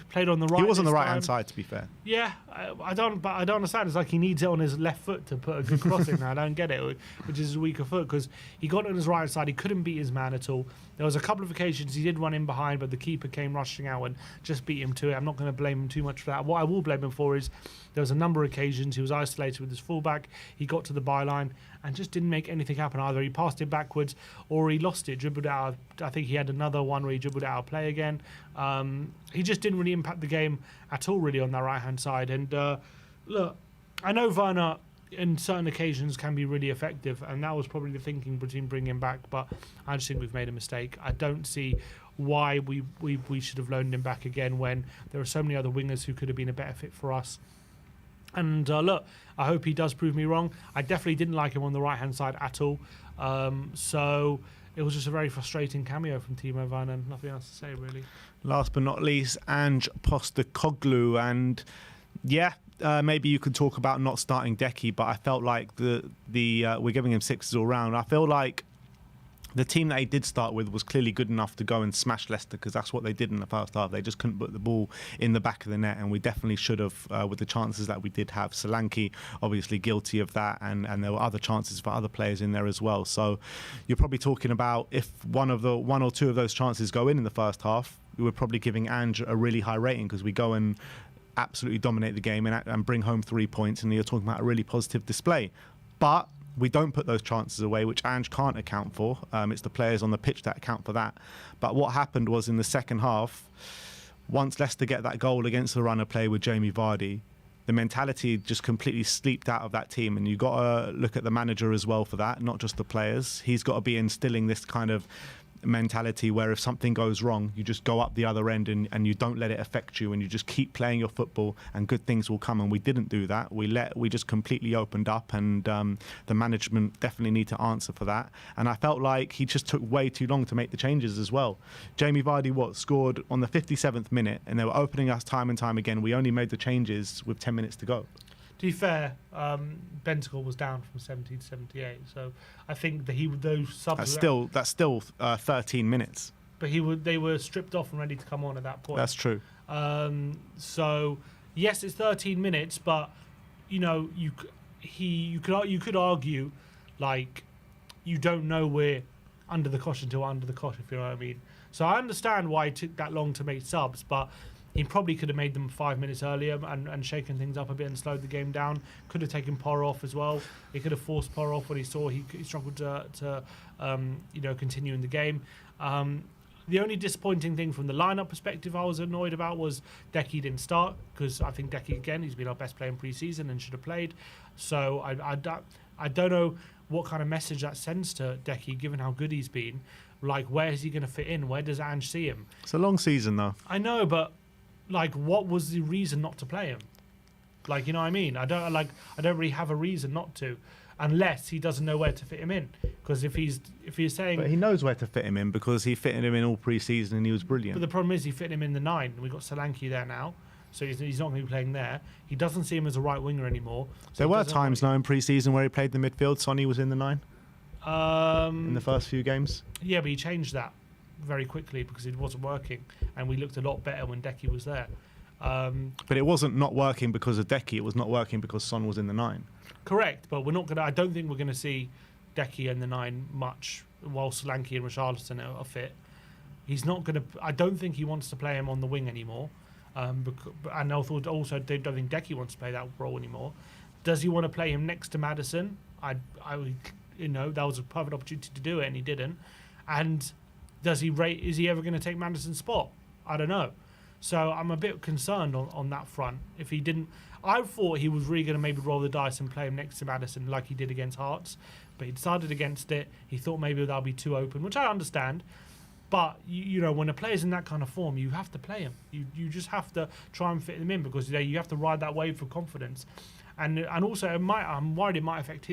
played on the right. He was on the right-hand side, to be fair. Yeah, I don't understand. It's like he needs it on his left foot to put a good cross in. I don't get it, which is his weaker foot, because he got it on his right side. He couldn't beat his man at all. There was a couple of occasions he did run in behind, but the keeper came rushing out and just beat him to it. I'm not going to blame him too much for that. What I will blame him for is there was a number of occasions he was isolated with his fullback. He got to the byline and just didn't make anything happen either. He passed it backwards or he lost it, dribbled out. I think he had another one where he dribbled out of play again. He just didn't really impact the game at all, really, on that right-hand side. And look, I know Werner in certain occasions can be really effective, and that was probably the thinking between bringing him back, but I just think we've made a mistake. I don't see why we should have loaned him back again when there are so many other wingers who could have been a better fit for us. And look, I hope he does prove me wrong. I definitely didn't like him on the right-hand side at all. So it was just a very frustrating cameo from Timo Werner. Nothing else to say, really. Last but not least, Ange Postecoglou. And yeah, maybe you could talk about not starting Decky, but I felt like we're giving him 6s all round. I feel like the team that he did start with was clearly good enough to go and smash Leicester, because that's what they did in the first half. They just couldn't put the ball in the back of the net, and we definitely should have with the chances that we did have. Solanke obviously guilty of that, and there were other chances for other players in there as well. So you're probably talking about, if one or two of those chances go in the first half, we're probably giving Ange a really high rating, because we go and absolutely dominate the game and bring home 3 points, and you're talking about a really positive display. But we don't put those chances away, which Ange can't account for. It's the players on the pitch that account for that. But what happened was, in the second half, once Leicester get that goal against the runner play with Jamie Vardy, the mentality just completely sleeped out of that team. And you've got to look at the manager as well for that, not just the players. He's got to be instilling this kind of mentality where if something goes wrong, you just go up the other end and you don't let it affect you, and you just keep playing your football and good things will come. And we didn't do that. We just completely opened up, and the management definitely need to answer for that. And I felt like he just took way too long to make the changes as well. Jamie Vardy scored on the 57th minute, and they were opening us time and time again. We only made the changes with 10 minutes to go. To be fair, Bentancur was down from 70 to 78, so I think that those subs. That's still 13 minutes. But they were stripped off and ready to come on at that point. That's true. So yes, it's 13 minutes, but you know you could argue like you don't know we're under the cosh until under the cosh, if you know what I mean. So I understand why it took that long to make subs, but he probably could have made them 5 minutes earlier and shaken things up a bit and slowed the game down. Could have taken Porro off as well. He could have forced Porro off when he saw he struggled to continue in the game. The only disappointing thing from the lineup perspective I was annoyed about was Decky didn't start, because I think Decky, again, he's been our best player in pre-season and should have played. So I don't know what kind of message that sends to Decky, given how good he's been. Like, where is he going to fit in? Where does Ange see him? It's a long season, though. I know, but like, what was the reason not to play him? Like, you know what I mean? I don't really have a reason not to, unless he doesn't know where to fit him in. Because if he's saying, but he knows where to fit him in, because he fitted him in all pre-season and he was brilliant. But the problem is he fit him in the 9. We got Solanke there now, so he's not going to be playing there. He doesn't see him as a right winger anymore. So There were times now in pre-season where he played the midfield. Sonny was in the 9 in the first few games. Yeah, but he changed that very quickly because it wasn't working, and we looked a lot better when Decky was there. But it wasn't not working because of Decky. It was not working because Son was in the 9. Correct, but we're not going to. I don't think we're going to see Decky in the 9 much while Solanke and Richarlison are fit. He's not going to. I don't think he wants to play him on the wing anymore. And I don't think Decky wants to play that role anymore. Does he want to play him next to Maddison? I that was a perfect opportunity to do it, and he didn't. And is he ever going to take Maddison's spot? I don't know. So I'm a bit concerned on that front. If he didn't, I thought he was really going to maybe roll the dice and play him next to Maddison like he did against Hearts, but he decided against it. He thought maybe that'll be too open, which I understand. But when a player's in that kind of form, you have to play him. You just have to try and fit him in because you have to ride that wave for confidence, and also I'm worried it might affect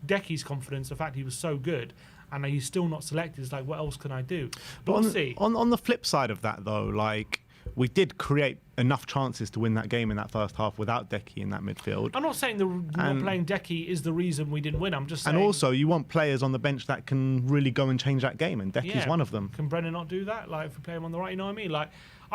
Decky's confidence. The fact he was so good and he's still not selected. It's like, what else can I do? But we'll see. On the flip side of that, though, like, we did create enough chances to win that game in that first half without Decky in that midfield. I'm not saying not playing Decky is the reason we didn't win. I'm just saying. And also, you want players on the bench that can really go and change that game, and Decky's one of them. Can Brennan not do that? Like, if we play him on the right, you know what I mean? Like,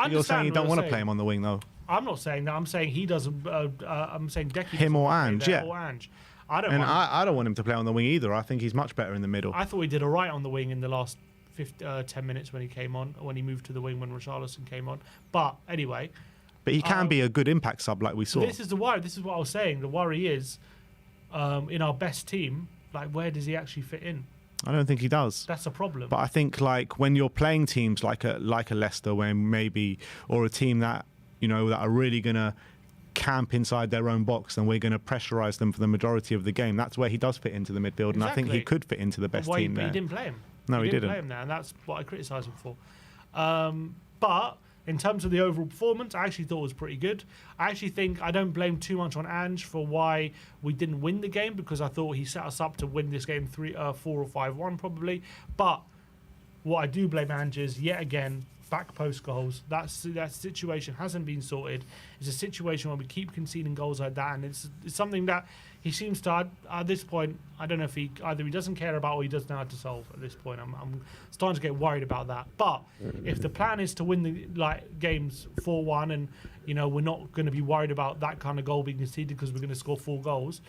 You're saying you don't want to play him on the wing, though. I'm not saying that. I'm saying he doesn't. I'm saying Decky. Him or Ange, Or Ange. I don't want him to play on the wing either. I think he's much better in the middle. I thought he did all right on the wing in the last 10 minutes when he came on, when he moved to the wing when Richarlison came on. But anyway. But he can be a good impact sub like we saw. This is the worry. This is what I was saying. The worry is, in our best team, like, where does he actually fit in? I don't think he does. That's a problem. But I think, like, when you're playing teams like a Leicester, or a team that, that are really going to camp inside their own box and we're going to pressurise them for the majority of the game, that's where he does fit into the midfield. Exactly. And I think he could fit into the best team there. But he didn't play him. No, he didn't play him there, and that's what I criticise him for. But in terms of the overall performance, I actually thought it was pretty good. I actually think I don't blame too much on Ange for why we didn't win the game, because I thought he set us up to win this game 4 or 5-1 probably. But what I do blame Ange is, yet again, back post goals. That situation hasn't been sorted. It's a situation where we keep conceding goals like that, and it's something that he seems to, at this point, I don't know if either he doesn't care about or he doesn't know how to solve at this point. I'm starting to get worried about that. But if the plan is to win the games 4-1, and we're not going to be worried about that kind of goal being conceded because we're going to score 4 goals,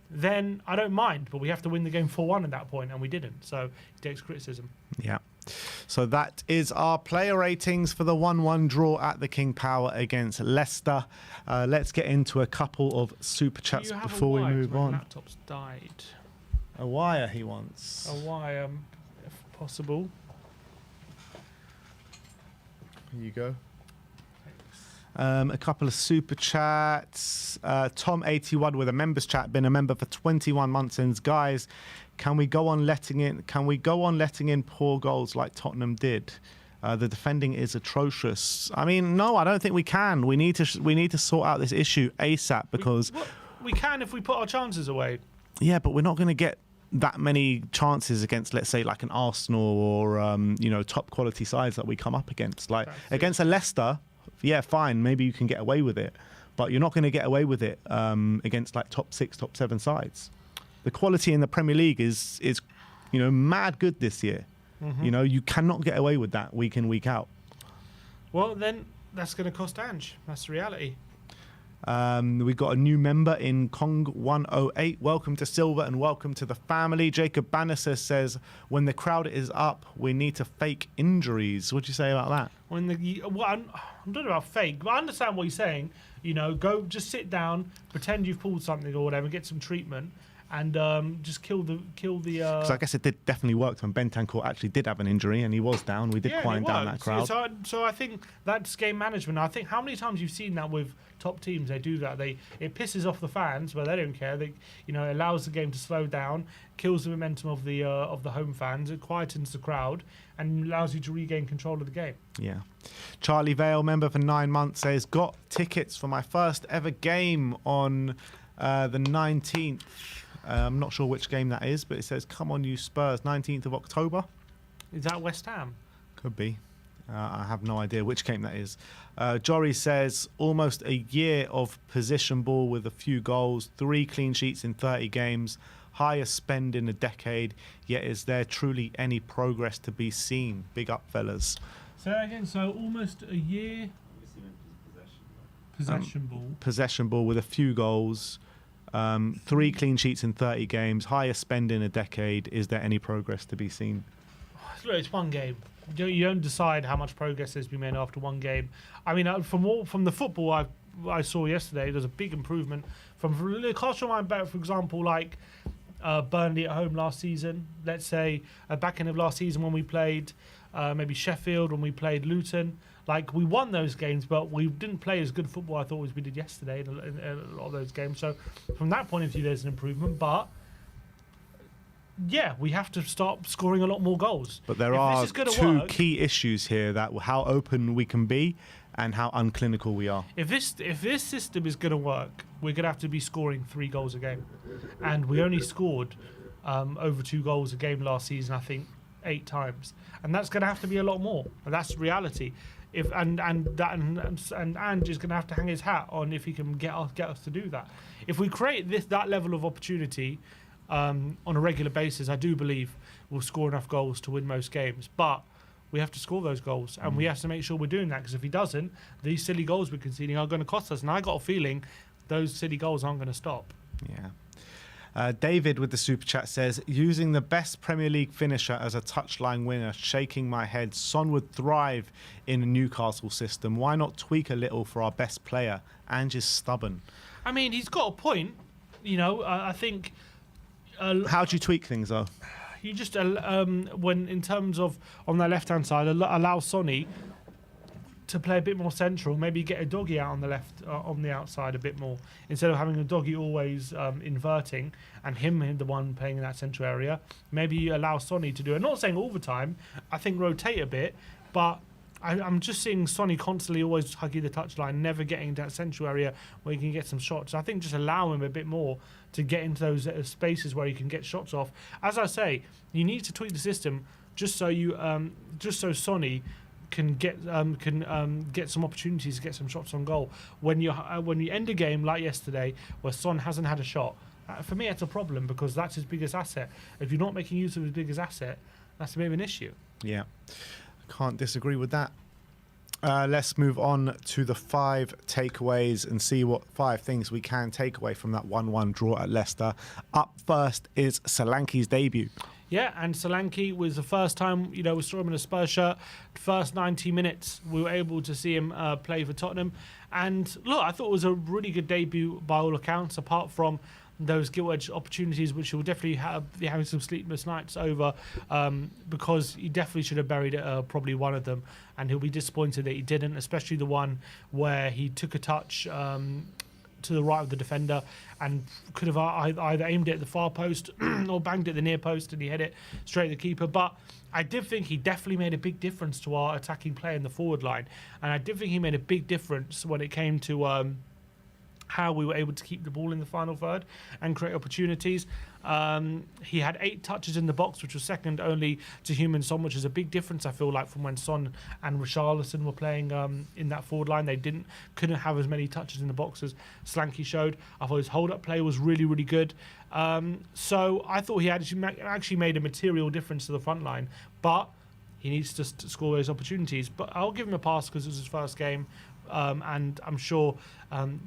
then I don't mind. But we have to win the game 4-1 at that point, and we didn't. So it takes criticism. Yeah. So that is our player ratings for the 1-1 draw at the King Power against Leicester. Let's get into a couple of super chats before we move on. My laptop's died. A wire he wants. A wire, if possible. Here you go. A couple of super chats. Tom81 with a members chat, been a member for 21 months, and guys, can we go on letting in poor goals like Tottenham did? The defending is atrocious. I mean, no, I don't think we can. We need to sort out this issue ASAP, because we can if we put our chances away. Yeah, but we're not going to get that many chances against, let's say, like an Arsenal or top quality sides that we come up against. Like against a Leicester, yeah, fine, maybe you can get away with it, but you're not going to get away with it against like top 6, top 7 sides. The quality in the Premier League is mad good this year. Mm-hmm. You cannot get away with that week in, week out. Well, then that's going to cost Ange. That's the reality. We've got a new member in Kong108. Welcome to Silver and welcome to the family. Jacob Bannister says, when the crowd is up, we need to fake injuries. What do you say about that? I'm not about fake, but I understand what you're saying. Go just sit down, pretend you've pulled something or whatever, get some treatment, and just kill the. Because I guess it did definitely work when Bentancur actually did have an injury and he was down. We did quiet down that crowd. So I think that's game management. I think how many times you've seen that with top teams, they do that. It pisses off the fans, but they don't care. It allows the game to slow down, kills the momentum of the home fans. It quietens the crowd and allows you to regain control of the game. Yeah. Charlie Vale, member for 9 months, says, got tickets for my first ever game on the 19th. I'm not sure which game that is, but it says, come on you Spurs, 19th of October. Is that West Ham? Could be. I have no idea which game that is. Jory says, almost a year of possession ball with a few goals, 3 clean sheets in 30 games, highest spend in a decade, yet is there truly any progress to be seen? Big up, fellas. Say that again, so almost a year... Possession ball with a few goals, 3 clean sheets in 30 games, highest spend in a decade. Is there any progress to be seen? Look, it's one game. You don't decide how much progress has been made after one game. I mean, from the football I saw yesterday, there's a big improvement. From cast your mind back, for example, like Burnley at home last season. Let's say back end of last season when we played maybe Sheffield, when we played Luton. Like, we won those games, but we didn't play as good football, I thought, as we did yesterday in a lot of those games. So from that point of view, there's an improvement. But yeah, we have to start scoring a lot more goals. But there are two key issues here: that how open we can be and how unclinical we are. If this system is going to work, we're going to have to be scoring 3 goals a game, and we only scored over 2 goals a game last season, I think 8 times, and that's going to have to be a lot more. And that's reality. And Ange is going to have to hang his hat on if he can get us to do that. If we create that level of opportunity on a regular basis, I do believe we'll score enough goals to win most games. But we have to score those goals, and we have to make sure we're doing that, because if he doesn't, these silly goals we're conceding are going to cost us. And I got a feeling those silly goals aren't going to stop. Yeah. David with the super chat says, using the best Premier League finisher as a touchline winner, shaking my head. Son would thrive in a Newcastle system. Why not tweak a little for our best player? Ange is stubborn. I mean, he's got a point. You know, I think... How do you tweak things, though? You just, when in terms of on their left-hand side, allow Sonny to play a bit more central, maybe get Udogie out on the left, on the outside a bit more, instead of having Udogie always inverting and him the one playing in that central area. Maybe you allow Sonny to do it. I'm not saying all the time. I think rotate a bit, but I'm just seeing Sonny constantly always hugging the touchline, never getting into that central area where he can get some shots. I think just allow him a bit more to get into those spaces where he can get shots off. As I say, you need to tweak the system just so Sonny can get some opportunities to get some shots on goal. When you end a game like yesterday where Son hasn't had a shot, for me it's a problem, because that's his biggest asset. If you're not making use of his biggest asset, that's a bit of an issue. Yeah, I can't disagree with that. Let's move on to the 5 takeaways and see what 5 things we can take away from that 1-1 draw at Leicester. Up first is Solanke's debut. Yeah, and Solanke was the first time, we saw him in a Spurs shirt. First 90 minutes, we were able to see him play for Tottenham. And look, I thought it was a really good debut by all accounts, apart from those gilt-edged opportunities, which he'll definitely be having some sleepless nights over, because he definitely should have buried probably one of them. And he'll be disappointed that he didn't, especially the one where he took a touch to the right of the defender and could have either aimed it at the far post or banged it at the near post and he hit it straight at the keeper. But I did think he definitely made a big difference to our attacking play in the forward line, and I did think he made a big difference when it came to how we were able to keep the ball in the final third and create opportunities. He had 8 touches in the box, which was second only to Heung-min Son, which is a big difference, I feel like, from when Son and Richarlison were playing in that forward line. They couldn't have as many touches in the box as Solanke showed. I thought his hold-up play was really, really good. So I thought he actually made a material difference to the front line, but he needs to score those opportunities. But I'll give him a pass because it was his first game. And I'm sure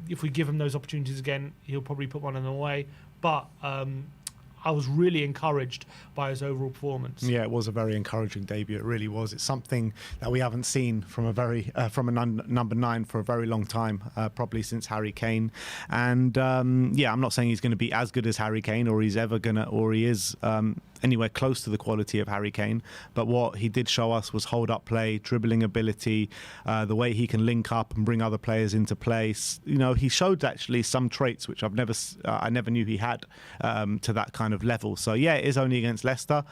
if we give him those opportunities again, he'll probably put one in the way. But I was really encouraged by his overall performance. Yeah, it was a very encouraging debut. It really was. It's something that we haven't seen from a number 9 for a very long time, probably since Harry Kane. And I'm not saying he's going to be as good as Harry Kane, or he is anywhere close to the quality of Harry Kane. But what he did show us was hold-up play, dribbling ability, the way he can link up and bring other players into place. He showed actually some traits which I never knew he had to that kind of level. So yeah, it is only against Leicester,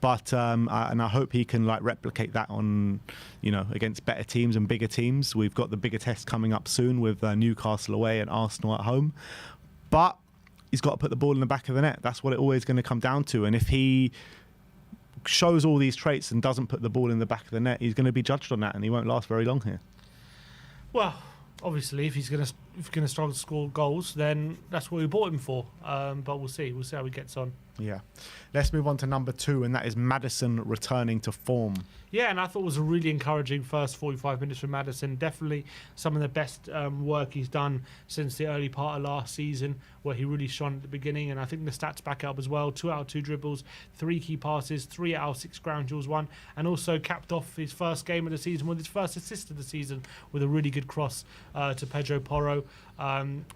but and I hope he can replicate that on against better teams and bigger teams. We've got the bigger test coming up soon with Newcastle away and Arsenal at home, but he's got to put the ball in the back of the net. That's what it's always going to come down to. And if he shows all these traits and doesn't put the ball in the back of the net, he's going to be judged on that, and he won't last very long here. Well, obviously, if he's going to struggle to score goals, then that's what we bought him for. But we'll see. We'll see how he gets on. Yeah. Let's move on to number 2, and that is Maddison returning to form. Yeah, and I thought it was a really encouraging first 45 minutes from Maddison. Definitely some of the best work he's done since the early part of last season, where he really shone at the beginning. And I think the stats back up as well. 2 out of 2 dribbles, 3 key passes, 3 out of 6 ground duels won, and also capped off his first game of the season with his first assist of the season with a really good cross to Pedro Porro.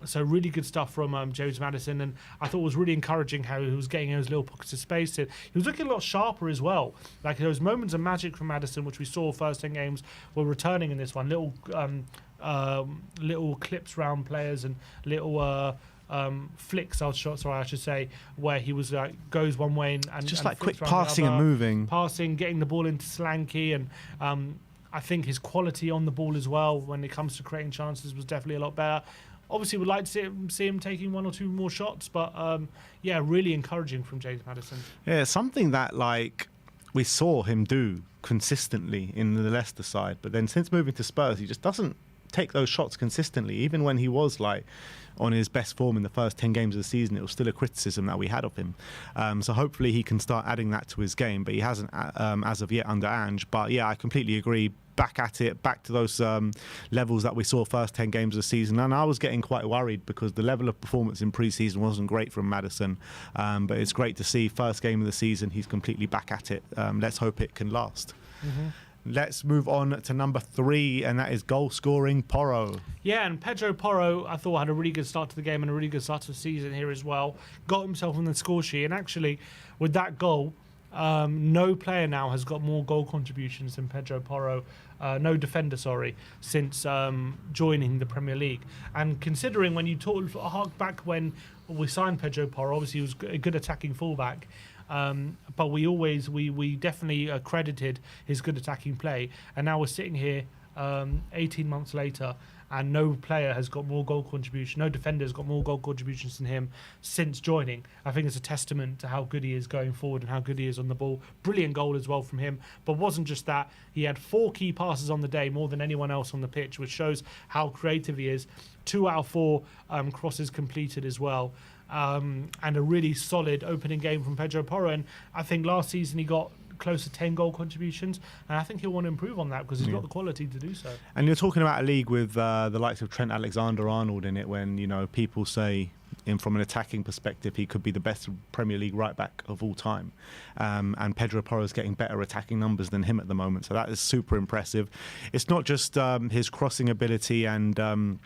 So really good stuff from James Maddison, and I thought it was really encouraging how he was getting those little pockets of space. He was looking a lot sharper as well. Like those moments of magic from Maddison, which we saw first 10 games, were returning in this one. Little clips round players and little flicks, I should say, where he was goes one way and just and like quick flicks round passing the other, and moving, getting the ball into Solanke, and I think his quality on the ball as well when it comes to creating chances was definitely a lot better. Obviously, we'd like to see him taking 1 or 2 more shots, but yeah, really encouraging from James Maddison. Yeah, something that like we saw him do consistently in the Leicester side, but then since moving to Spurs, he just doesn't take those shots consistently. Even when he was like on his best form in the first 10 games of the season, it was still a criticism that we had of him. So hopefully he can start adding that to his game, but he hasn't as of yet under Ange. But yeah, I completely agree. Back at it, back to those levels that we saw first 10 games of the season. And I was getting quite worried because the level of performance in pre-season wasn't great from Maddison. But it's great to see first game of the season, he's completely back at it. Let's hope it can last. Mm-hmm. Let's move on to number 3, and that is goal-scoring Porro. Yeah, and Pedro Porro, I thought, had a really good start to the game and a really good start to the season here as well. Got himself on the score sheet, and actually, with that goal, no player now has got more goal contributions than Pedro Porro. No defender, since joining the Premier League. And considering when you hark back when we signed Pedro Porro, obviously he was a good attacking fullback. But we definitely credited his good attacking play. And now we're sitting here 18 months later, and no player has got more goal contribution, no defender has got more goal contributions than him since joining. I think it's a testament to how good he is going forward and how good he is on the ball. Brilliant goal as well from him. But wasn't just that, he had 4 key passes on the day, more than anyone else on the pitch, which shows how creative he is. 2 out of 4 crosses completed as well. And a really solid opening game from Pedro Porro. And I think last season he got close to 10 goal contributions, and I think he'll want to improve on that because he's got the quality to do so. And you're talking about a league with the likes of Trent Alexander-Arnold in it, when people say from an attacking perspective he could be the best Premier League right back of all time, and Pedro Porro is getting better attacking numbers than him at the moment, so that is super impressive. It's not just his crossing ability and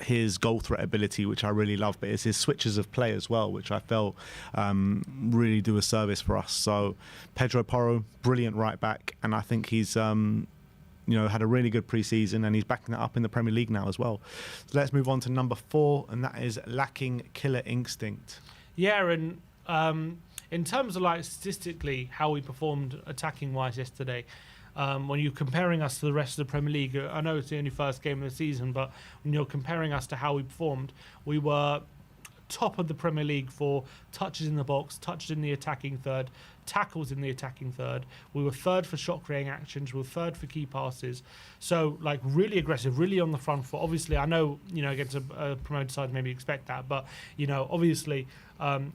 his goal threat ability, which I really love, but it's his switches of play as well, which I felt really do a service for us. So Pedro Porro, brilliant right back, and I think he's had a really good pre-season, and he's backing that up in the Premier League now as well. So let's move on to number 4, and that is lacking killer instinct. Yeah, and in terms of statistically how we performed attacking wise yesterday, when you're comparing us to the rest of the Premier League, I know it's the only first game of the season, but when you're comparing us to how we performed, we were top of the Premier League for touches in the box, touches in the attacking third, tackles in the attacking third. We were 3rd for shot creating actions. We were 3rd for key passes. So really aggressive, really on the front foot. Obviously, I know against a promoted side maybe expect that, but obviously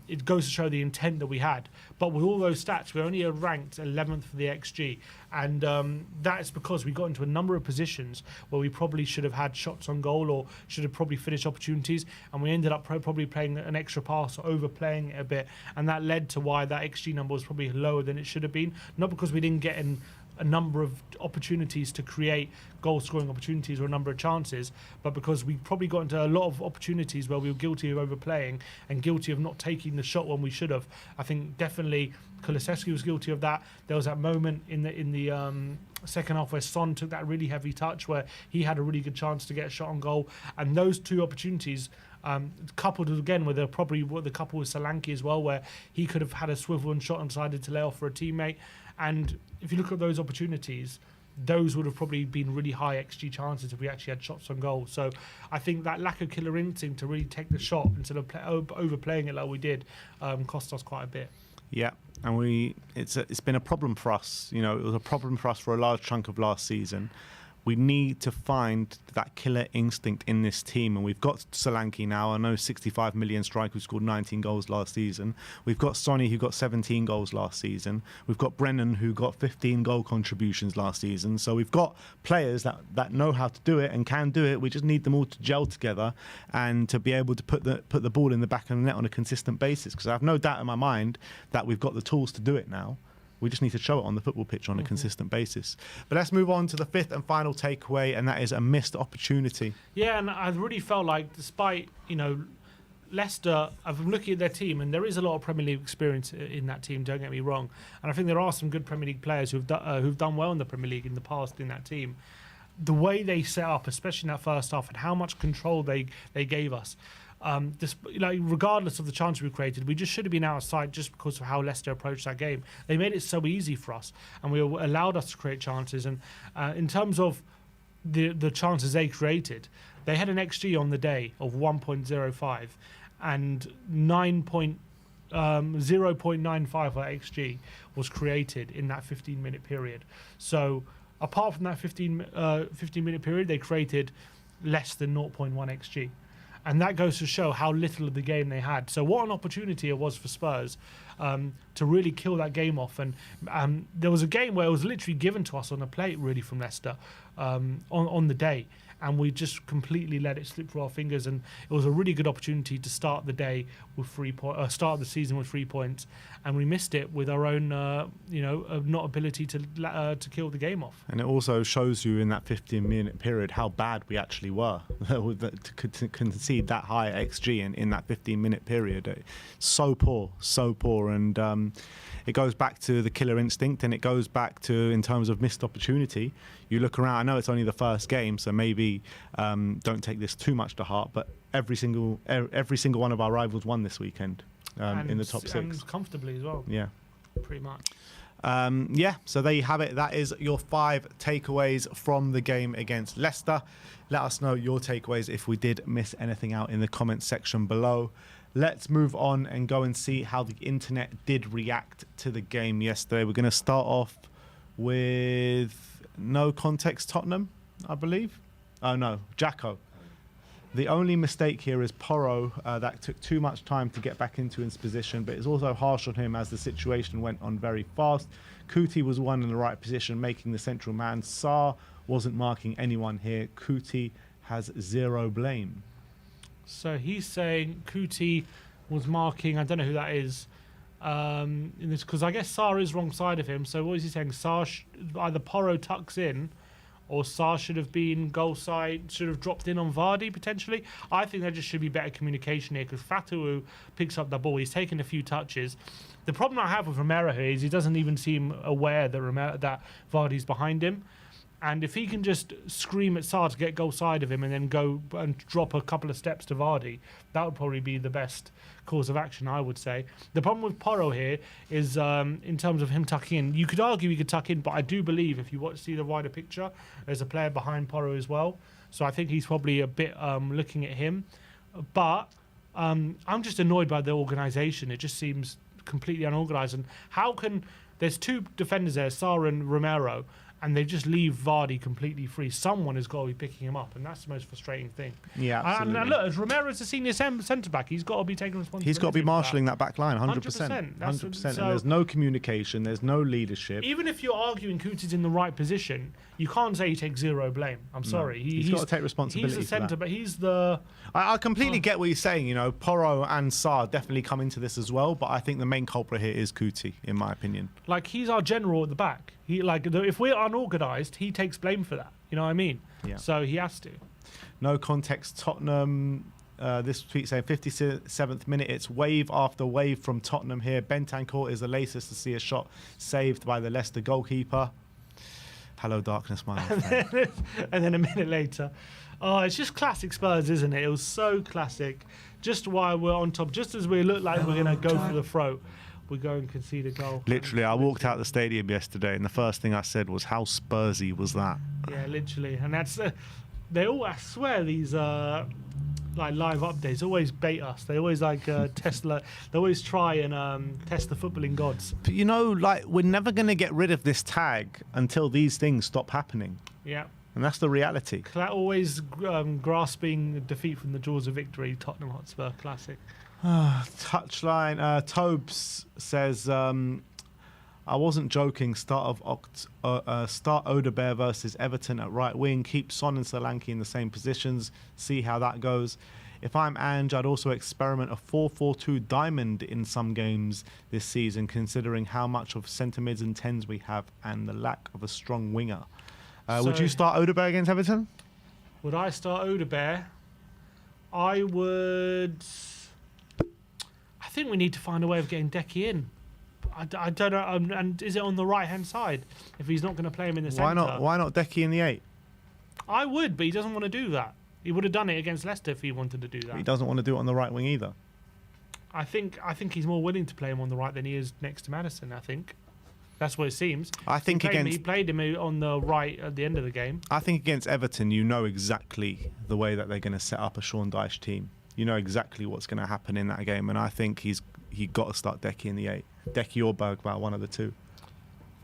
it goes to show the intent that we had. But with all those stats, we only ranked 11th for the XG, and that's because we got into a number of positions where we probably should have had shots on goal or should have probably finished opportunities, and we ended up probably playing an extra pass or overplaying it a bit, and that led to why that XG number was probably lower than it should have been. Not because we didn't get in a number of opportunities to create goal-scoring opportunities or a number of chances, but because we probably got into a lot of opportunities where we were guilty of overplaying and guilty of not taking the shot when we should have. I think definitely Kulusevski was guilty of that. There was that moment in the second half where Son took that really heavy touch where he had a really good chance to get a shot on goal, and those 2 opportunities coupled again with the couple with Solanke as well, where he could have had a swivel and shot and decided to lay off for a teammate. And if you look at those opportunities, those would have probably been really high XG chances if we actually had shots on goal. So I think that lack of killer instinct to really take the shot instead of overplaying it like we did cost us quite a bit. Yeah, and it's been a problem for us. You know, it was a problem for us for a large chunk of last season. We need to find that killer instinct in this team. And we've got Solanke now. I know 65 million striker who scored 19 goals last season. We've got Sonny who got 17 goals last season. We've got Brennan who got 15 goal contributions last season. So we've got players that know how to do it and can do it. We just need them all to gel together and to be able to put the ball in the back of the net on a consistent basis. Because I have no doubt in my mind that we've got the tools to do it now. We just need to show it on the football pitch on a consistent basis. But let's move on to the fifth and final takeaway, and that is a missed opportunity. Yeah, and I really felt like, despite, you know, Leicester, I've been looking at their team, and there is a lot of Premier League experience in that team, don't get me wrong. And I think there are some good Premier League players who've done well in the Premier League in the past in that team. The way they set up, especially in that first half, and how much control they gave us, regardless of the chance we created, we just should have been out of sight just because of how Leicester approached that game. They made it so easy for us, and we allowed us to create chances. And in terms of the chances they created, they had an XG on the day of 1.05 and 0.95 for XG was created in that 15-minute period. So apart from that 15-minute period, they created less than 0.1 XG. And that goes to show how little of the game they had. So what an opportunity it was for Spurs to really kill that game off. And there was a game where it was literally given to us on a plate, really, from Leicester on the day. And we just completely let it slip through our fingers. And it was a really good opportunity to start the day with start the season with 3 points. And we missed it with our own, not ability to kill the game off. And it also shows you in that 15-minute period how bad we actually were to concede that high XG in that 15-minute period. So poor. And it goes back to the killer instinct, and it goes back to, in terms of missed opportunity, you look around. I know it's only the first game, so maybe don't take this too much to heart, but every single one of our rivals won this weekend. In the top six. And comfortably as well. Yeah. Pretty much. So there you have it. That is your 5 takeaways from the game against Leicester. Let us know your takeaways if we did miss anything out in the comments section below. Let's move on and go and see how the internet did react to the game yesterday. We're going to start off with no context Tottenham, I believe. Oh, no, Jacko. The only mistake here is Porro. That took too much time to get back into his position, but it's also harsh on him as the situation went on very fast. Kuti was one in the right position, making the central man. Sarr wasn't marking anyone here. Kuti has 0 blame. So he's saying Kuti was marking, I don't know who that is, in this, because I guess Sarr is wrong side of him. So what is he saying? Sarr, either Porro tucks in, or Sarr should have been goal side, should have dropped in on Vardy potentially. I think there just should be better communication here, because Fatawu picks up the ball. He's taken a few touches. The problem I have with Romero here is he doesn't even seem aware that Vardy's behind him. And if he can just scream at Sarr to get goal side of him and then go and drop a couple of steps to Vardy, that would probably be the best course of action, I would say. The problem with Porro here is in terms of him tucking in. You could argue he could tuck in, but I do believe if you see the wider picture, there's a player behind Porro as well. So I think he's probably a bit looking at him. But I'm just annoyed by the organisation. It just seems completely unorganised. And how can... There's 2 defenders there, Sarr and Romero, and they just leave Vardy completely free. Someone has got to be picking him up, and that's the most frustrating thing. Yeah, absolutely. And look, as Romero's a senior centre-back, he's got to be taking responsibility. He's got to be marshalling that back line, 100%. 100%. And there's no communication, there's no leadership. Even if you're arguing Kuti's in the right position, you can't say he takes 0 blame. I'm sorry. He's got to take responsibility. He's the centre, but he's the... I completely get what you're saying. You know, Porro and Sarr definitely come into this as well, but I think the main culprit here is Kuti, in my opinion. Like, he's our general at the back. If we're unorganised, he takes blame for that. You know what I mean? Yeah. So he has to. No context. Tottenham. This tweet saying 57th minute. It's wave after wave from Tottenham here. Bentancur is the latest to see a shot saved by the Leicester goalkeeper. Hello, darkness, my old friend. And then a minute later. Oh, it's just classic Spurs, isn't it? It was so classic. Just while we're on top, just as we look like we're going to go for the throat, we go and concede a goal. Literally, I walked out the stadium yesterday, and the first thing I said was, how Spursy was that? Yeah, literally. And that's... I swear these like live updates always bait us. They always they always try and test the footballing gods. But like we're never going to get rid of this tag until these things stop happening. Yeah. And that's the reality. Always grasping defeat from the jaws of victory. Tottenham Hotspur, classic. Touchline. Tobes says, I wasn't joking. Start Odebear versus Everton at right wing. Keep Son and Solanke in the same positions. See how that goes. If I'm Ange, I'd also experiment a 4-4-2 diamond in some games this season, considering how much of centre mids and 10s we have and the lack of a strong winger. Would you start Odebear against Everton? Would I start Odebear? I would. I think we need to find a way of getting Decky in. I don't know. And is it on the right hand side if he's not going to play him in the centre? Why not Decky in the 8? I would, but he doesn't want to do that. He would have done it against Leicester if he wanted to do that. But he doesn't want to do it on the right wing either. I think he's more willing to play him on the right than he is next to Maddison. I think. That's what it seems. I think he played him on the right at the end of the game. I think against Everton, you know exactly the way that they're going to set up a Sean Dyche team. You know exactly what's going to happen in that game, and I think he got to start Decky in the 8. Decky or Bergvall, one of the two.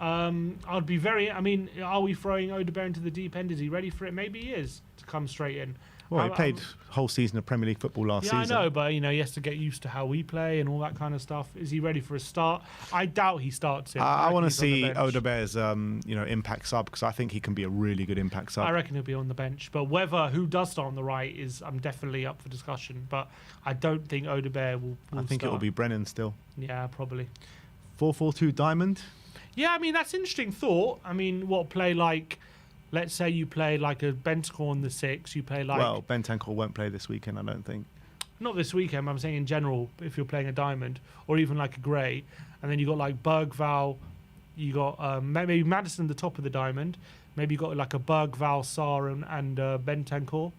I'd be very. I mean, are we throwing Odebear into the deep end? Is he ready for it? Maybe he is to come straight in. Well, he played whole season of Premier League football last season. Yeah, I know, but he has to get used to how we play and all that kind of stuff. Is he ready for a start? I doubt he starts it. I want to see Odebear's impact sub, because I think he can be a really good impact sub. I reckon he'll be on the bench, but who does start on the right is I'm definitely up for discussion. But I don't think Odebear will I think start. it will be Brennan still. Yeah, probably. 4-4-2 diamond. Yeah, I mean that's an interesting thought. I mean, play like? Let's say you play like a Bentancur on the 6. You play like. Well, Bentancur won't play this weekend, I don't think. Not this weekend, but I'm saying in general, if you're playing a diamond or even like a grey, and then you got like Bergvall, you got maybe Maddison at the top of the diamond, maybe you got like a Bergvall, Sarr, and Bentancur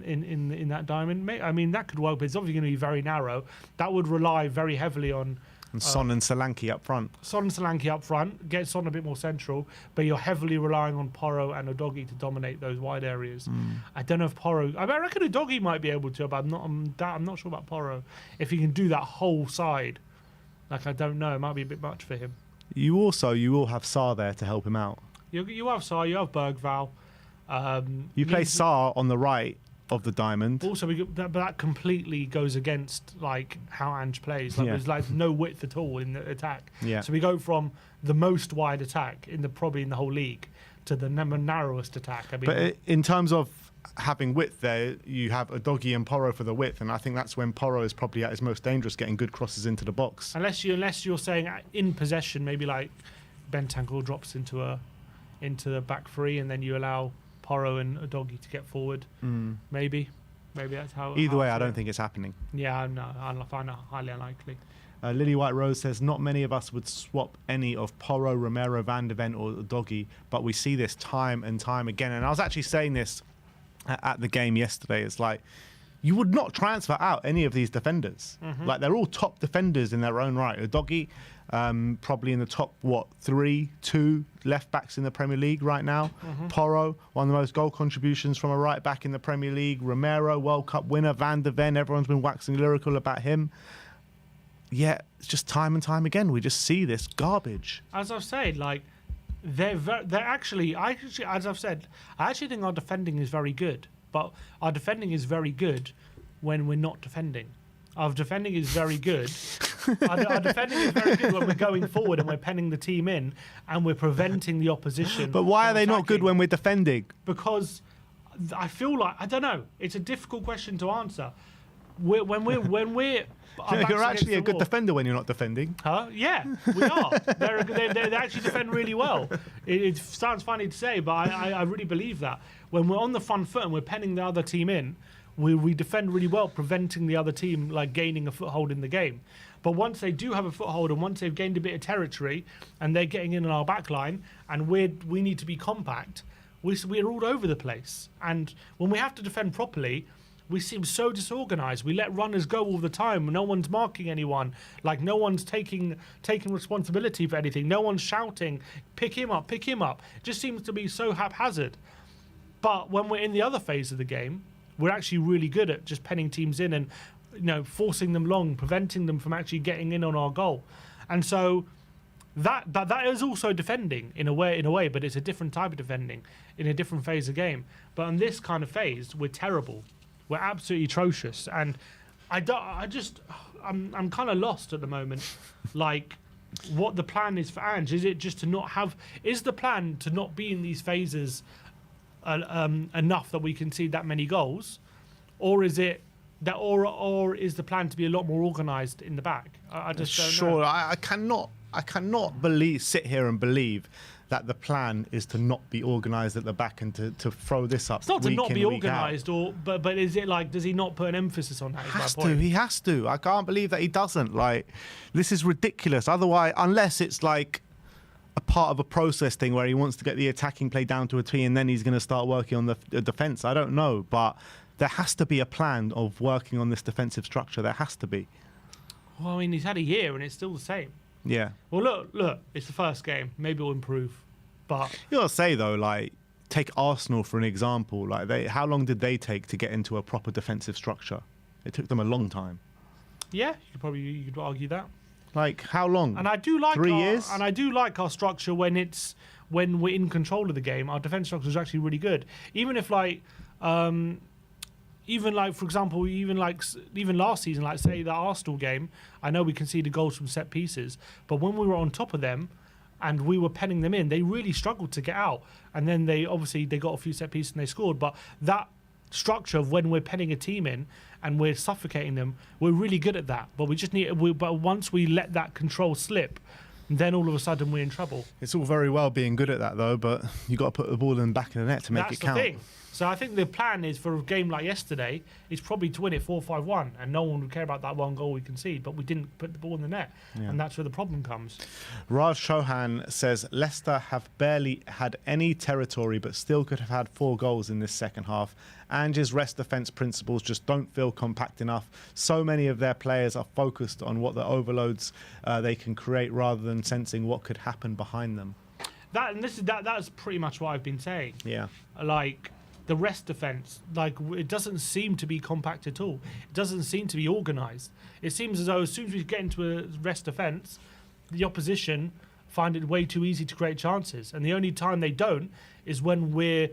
in that diamond. I mean that could work, but it's obviously going to be very narrow. That would rely very heavily on. And Son and Solanke up front. Son and Solanke up front, get Son a bit more central, but you're heavily relying on Porro and Udogie to dominate those wide areas. I don't know if Porro. I reckon Udogie might be able to, but I'm not sure about Porro. If he can do that whole side, I don't know. It might be a bit much for him. You will have Sarr there to help him out. You have Sarr, you have Bergvall. You play Sarr on the right of the diamond. Also, but that completely goes against how Ange plays. There's no width at all in the attack. Yeah. So we go from the most wide attack probably in the whole league to the narrowest attack. I mean, but in terms of having width there, you have Udogie and Porro for the width, and I think that's when Porro is probably at his most dangerous, getting good crosses into the box. Unless you're saying in possession, maybe like Bentancur drops into the back 3, and then you allow Porro and Udogie to get forward. Maybe that's how. Either way, I don't think it's happening. Yeah, no, I find it highly unlikely. Lily White Rose says, not many of us would swap any of Porro, Romero, Van de Ven or Udogie, but we see this time and time again. And I was actually saying this at the game yesterday. It's like, you would not transfer out any of these defenders. They're all top defenders in their own right. Udogie, probably in the top, 2 left backs in the Premier League right now. Porro, one of the most goal contributions from a right back in the Premier League. Romero, World Cup winner. Van de Ven, everyone's been waxing lyrical about him. Yeah, it's just time and time again. We just see this garbage. As I've said, they're actually, as I've said, I actually think our defending is very good. But our defending is very good when we're not defending. Our defending is very good. Our defending is very good when we're going forward and we're penning the team in and we're preventing the opposition. But why are they not good when we're defending? Because I feel like, I don't know. It's a difficult question to answer. When we're you're actually a good defender when you're not defending. Huh? Yeah, we are. They actually defend really well. It sounds funny to say, but I really believe that. When we're on the front foot and we're penning the other team in, we defend really well, preventing the other team gaining a foothold in the game. But once they do have a foothold and once they've gained a bit of territory and they're getting in on our back line and we need to be compact, we're all over the place. And when we have to defend properly, we seem so disorganised. We let runners go all the time. No one's marking anyone. No one's taking responsibility for anything. No one's shouting, pick him up, pick him up. It just seems to be so haphazard. But when we're in the other phase of the game, we're actually really good at just penning teams in and forcing them long, preventing them from actually getting in on our goal. And so that is also defending in a way, but it's a different type of defending in a different phase of game. But in this kind of phase, we're terrible. We're absolutely atrocious, and I'm kind of lost at the moment. Like, what the plan is for Ange? Is it just to not have? Is the plan to not be in these phases enough that we concede that many goals, or is it that, or is the plan to be a lot more organised in the back? I just don't know. Sure, I cannot sit here and believe that the plan is to not be organised at the back and to throw this up. It's not to week not in, be week out. organised, but is it like, does he not put an emphasis on that? He has to. I can't believe that he doesn't. Like, this is ridiculous. Otherwise, unless it's like a part of a process thing where he wants to get the attacking play down to a T and then he's going to start working on the defence. I don't know, but there has to be a plan of working on this defensive structure. There has to be. Well, I mean, he's had a year and it's still the same. Yeah. Well, look, it's the first game. Maybe it'll improve. But you gotta say though, like, take Arsenal for an example. Like, how long did they take to get into a proper defensive structure? It took them a long time. Yeah, you could argue that. Like, how long? And I do like 3 years. And I do like our structure when we're in control of the game. Our defense structure is actually really good. Even if for example, even last season, like say the Arsenal game, I know we conceded goals from set pieces, but when we were on top of them and we were penning them in, they really struggled to get out. And then they got a few set pieces and they scored. But that structure of when we're penning a team in and we're suffocating them, we're really good at that. But but once we let that control slip, then all of a sudden we're in trouble. It's all very well being good at that though, but you got to put the ball in the back of the net to make it count. That's the thing. So I think the plan is for a game like yesterday is probably to win it 4-5-1, and no one would care about that one goal we concede, but we didn't put the ball in the net, and that's where the problem comes. Raj Chauhan says Leicester have barely had any territory but still could have had 4 goals in this second half. Ange's rest defence principles just don't feel compact enough. So many of their players are focused on what the overloads they can create rather than sensing what could happen behind them. That's pretty much what I've been saying. Yeah. Like, the rest defence, like, it doesn't seem to be compact at all. It doesn't seem to be organised. It seems as though as soon as we get into a rest defence, the opposition find it way too easy to create chances. And the only time they don't is when we're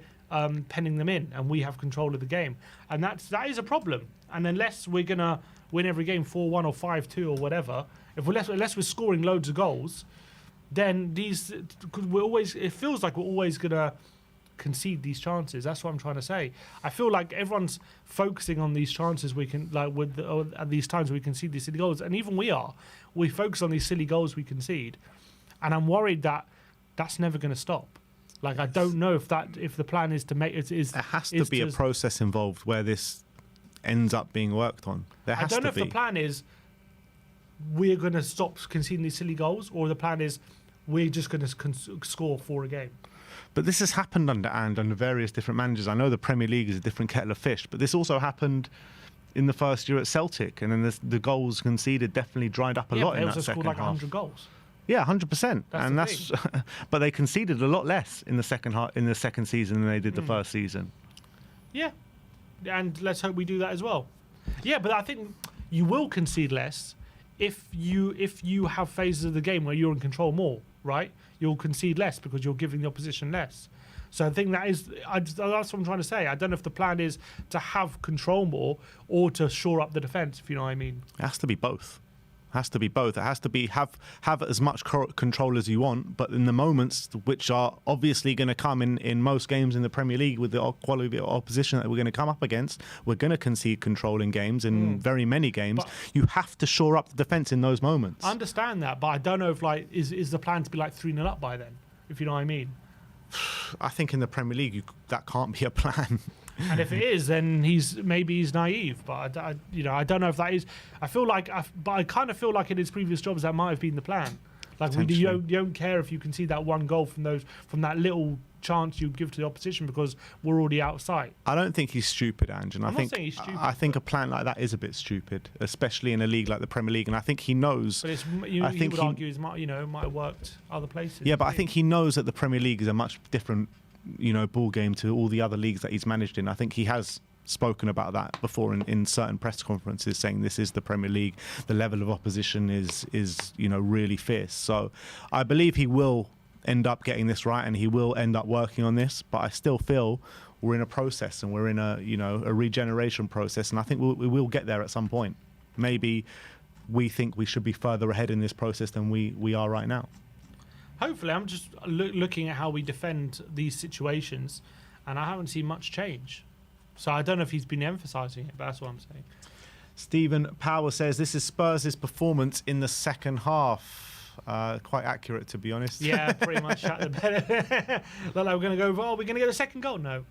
penning them in and we have control of the game. And that is a problem. And unless we're going to win every game 4-1 or 5-2 or whatever, unless we're scoring loads of goals, then it feels like we're always going to concede these chances. That's what I'm trying to say. I feel like everyone's focusing on these chances we can, like, at these times we concede these silly goals, and even we focus on these silly goals we concede, and I'm worried that that's never going to stop. Like, I don't know if the plan is to make it is. There has to be a process involved where this ends up being worked on. There has to be. I don't know if the plan is we're going to stop conceding these silly goals, or the plan is we're just going to score 4 a game. But this has happened under various different managers. I know the Premier League is a different kettle of fish, but this also happened in the first year at Celtic, and then the goals conceded definitely dried up a lot in that second half. They also scored like 100 goals. Yeah, 100%. But they conceded a lot less in the second season than they did the first season. Yeah, and let's hope we do that as well. Yeah, but I think you will concede less if you have phases of the game where you're in control more, right? You'll concede less because you're giving the opposition less. So I think that's what I'm trying to say. I don't know if the plan is to have control more or to shore up the defence, if you know what I mean. It has to be both. It has to be have as much control as you want, but in the moments which are obviously going to come in most games in the Premier League with the quality of opposition that we're going to come up against, we're going to concede control in games, in very many games. But you have to shore up the defence in those moments. I understand that, but I don't know if is the plan to be like 3-0 up by then, if you know what I mean. I think in the Premier League that can't be a plan. And if it is, then he's naive. But I don't know if that is. But I kind of feel like in his previous jobs that might have been the plan. Like, you don't care if you can see that one goal from that little chance you give to the opposition because we're already outside. I don't think he's stupid, Ange. And I'm not saying he's stupid. I think a plan like that is a bit stupid, especially in a league like the Premier League. And I think he knows. But he would argue it might have worked other places. Yeah, but I think he knows that the Premier League is a much different ball game to all the other leagues that he's managed in. I think he has spoken about that before in certain press conferences, saying this is the Premier League. The level of opposition is really fierce. So I believe he will end up getting this right, and he will end up working on this. But I still feel we're in a process, and we're in a regeneration process, and I think we will get there at some point. Maybe we think we should be further ahead in this process than we are right now. Hopefully, I'm just looking at how we defend these situations, and I haven't seen much change. So I don't know if he's been emphasising it, but that's what I'm saying. Stephen Power says this is Spurs' performance in the second half. Quite accurate, to be honest. Yeah, pretty much shut the bed. Look like we're going to go, we're going to get a second goal? No.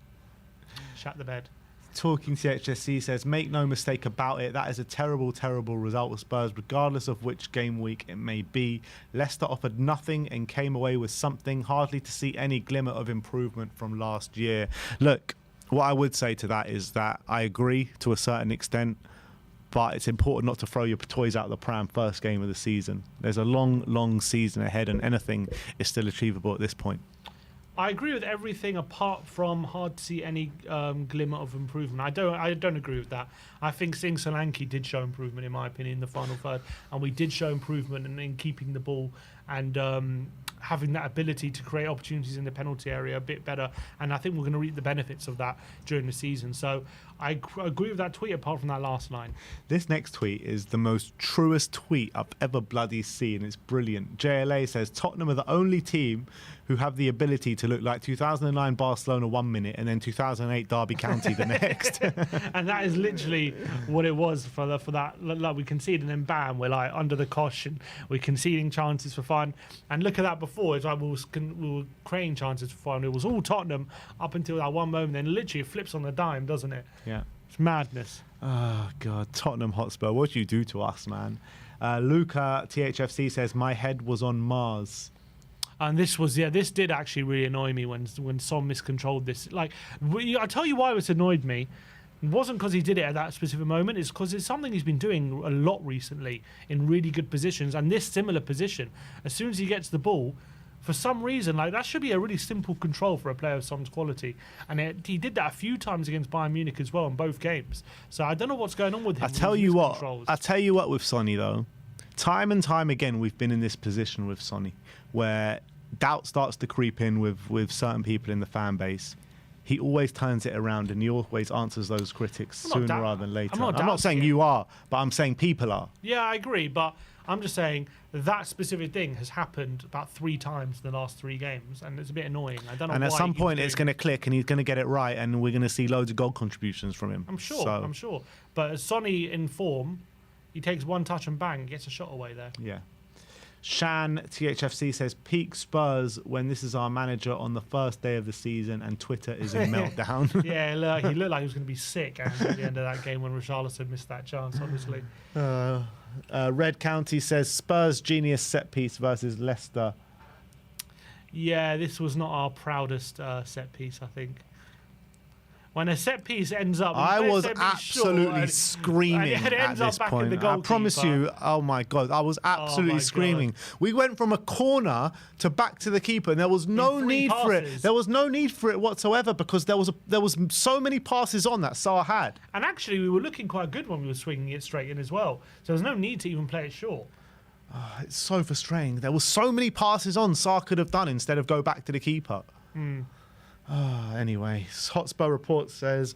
Shut the bed. Talking CHSC says, make no mistake about it, that is a terrible, terrible result with Spurs, regardless of which game week it may be. Leicester offered nothing and came away with something, hardly to see any glimmer of improvement from last year. Look, what I would say to that is that I agree to a certain extent, but it's important not to throw your toys out of the pram first game of the season. There's a long, long season ahead, and anything is still achievable at this point. I agree with everything apart from hard to see any glimmer of improvement. I don't agree with that. I think seeing Solanke did show improvement, in my opinion, in the final third, and we did show improvement in keeping the ball and having that ability to create opportunities in the penalty area a bit better. And I think we're going to reap the benefits of that during the season. So I agree with that tweet apart from that last line. This next tweet is the most truest tweet I've ever bloody seen. It's brilliant. JLA says, Tottenham are the only team who have the ability to look like 2009 Barcelona 1 minute and then 2008 Derby County the next. And that is literally what it was for that. Like we conceded and then bam, we're like under the cosh and we're conceding chances for fun. And look at that before. It's like we were creating chances for fun. It was all Tottenham up until that one moment. Then literally it flips on the dime, doesn't it? Yeah. It's madness. Oh, God. Tottenham Hotspur. What do you do to us, man? Luca THFC says, my head was on Mars. And this did actually really annoy me when Son miscontrolled this. Like, I tell you why it annoyed me. It wasn't because he did it at that specific moment. It's because it's something he's been doing a lot recently in really good positions. And this similar position, as soon as he gets the ball, for some reason, like that should be a really simple control for a player of Son's quality. And he did that a few times against Bayern Munich as well in both games. So I don't know what's going on with him. I tell you what with Sonny, though. Time and time again, we've been in this position with Sonny, where doubt starts to creep in with certain people in the fan base. He always turns it around and he always answers those critics sooner rather than later. I'm not saying you are, but I'm saying people are. Yeah, I agree, but I'm just saying that specific thing has happened about 3 times in the last 3 games, and it's a bit annoying. I don't know. And at some point, it's going to click, and he's going to get it right, and we're going to see loads of goal contributions from him. I'm sure. But as Sonny in form, he takes one touch and bang, gets a shot away there. Yeah. Shan THFC says, peak Spurs when this is our manager on the first day of the season and Twitter is in meltdown. Yeah, he looked like he was going to be sick at the end of that game when Richarlison missed that chance, obviously. Red County says, Spurs genius set piece versus Leicester. Yeah, this was not our proudest set piece, I think. When a set piece ends up, I was absolutely screaming at this point. I promise you, oh my God, I was absolutely screaming. We went from a corner to back to the keeper, and there was no need for it. There was no need for it whatsoever because there was so many passes on that Sarr had. And actually, we were looking quite good when we were swinging it straight in as well. So there's no need to even play it short. Oh, it's so frustrating. There were so many passes on Sarr could have done instead of go back to the keeper. Anyway, Hotspur Report says,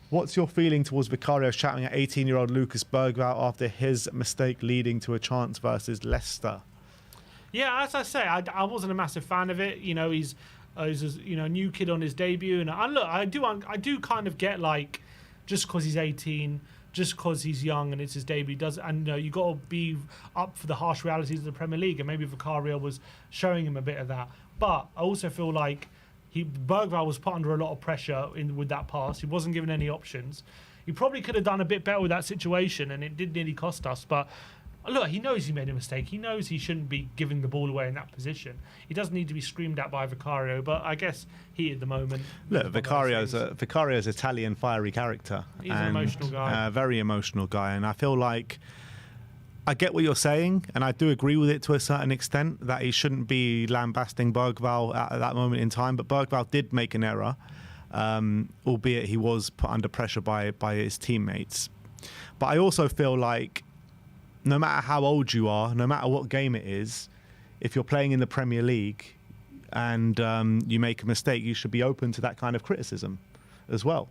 what's your feeling towards Vicario shouting at 18-year-old Lucas Bergvall after his mistake leading to a chance versus Leicester? Yeah, as I say, I wasn't a massive fan of it. You know, he's a new kid on his debut, and I do kind of get like, just because he's 18, just because he's young and it's his debut, you got to be up for the harsh realities of the Premier League, and maybe Vicario was showing him a bit of that. But I also feel like Bergvall was put under a lot of pressure with that pass. He wasn't given any options. He probably could have done a bit better with that situation, and it did nearly cost us. But look, he knows he made a mistake. He knows he shouldn't be giving the ball away in that position. He doesn't need to be screamed at by Vicario, but I guess he at the moment. Look, Vicario's Italian fiery character. He's an emotional guy. Very emotional guy, and I feel like I get what you're saying, and I do agree with it to a certain extent that he shouldn't be lambasting Bergvall at that moment in time. But Bergvall did make an error. albeit he was put under pressure by his teammates. But I also feel like no matter how old you are, no matter what game it is, if you're playing in the Premier League and you make a mistake, you should be open to that kind of criticism as well.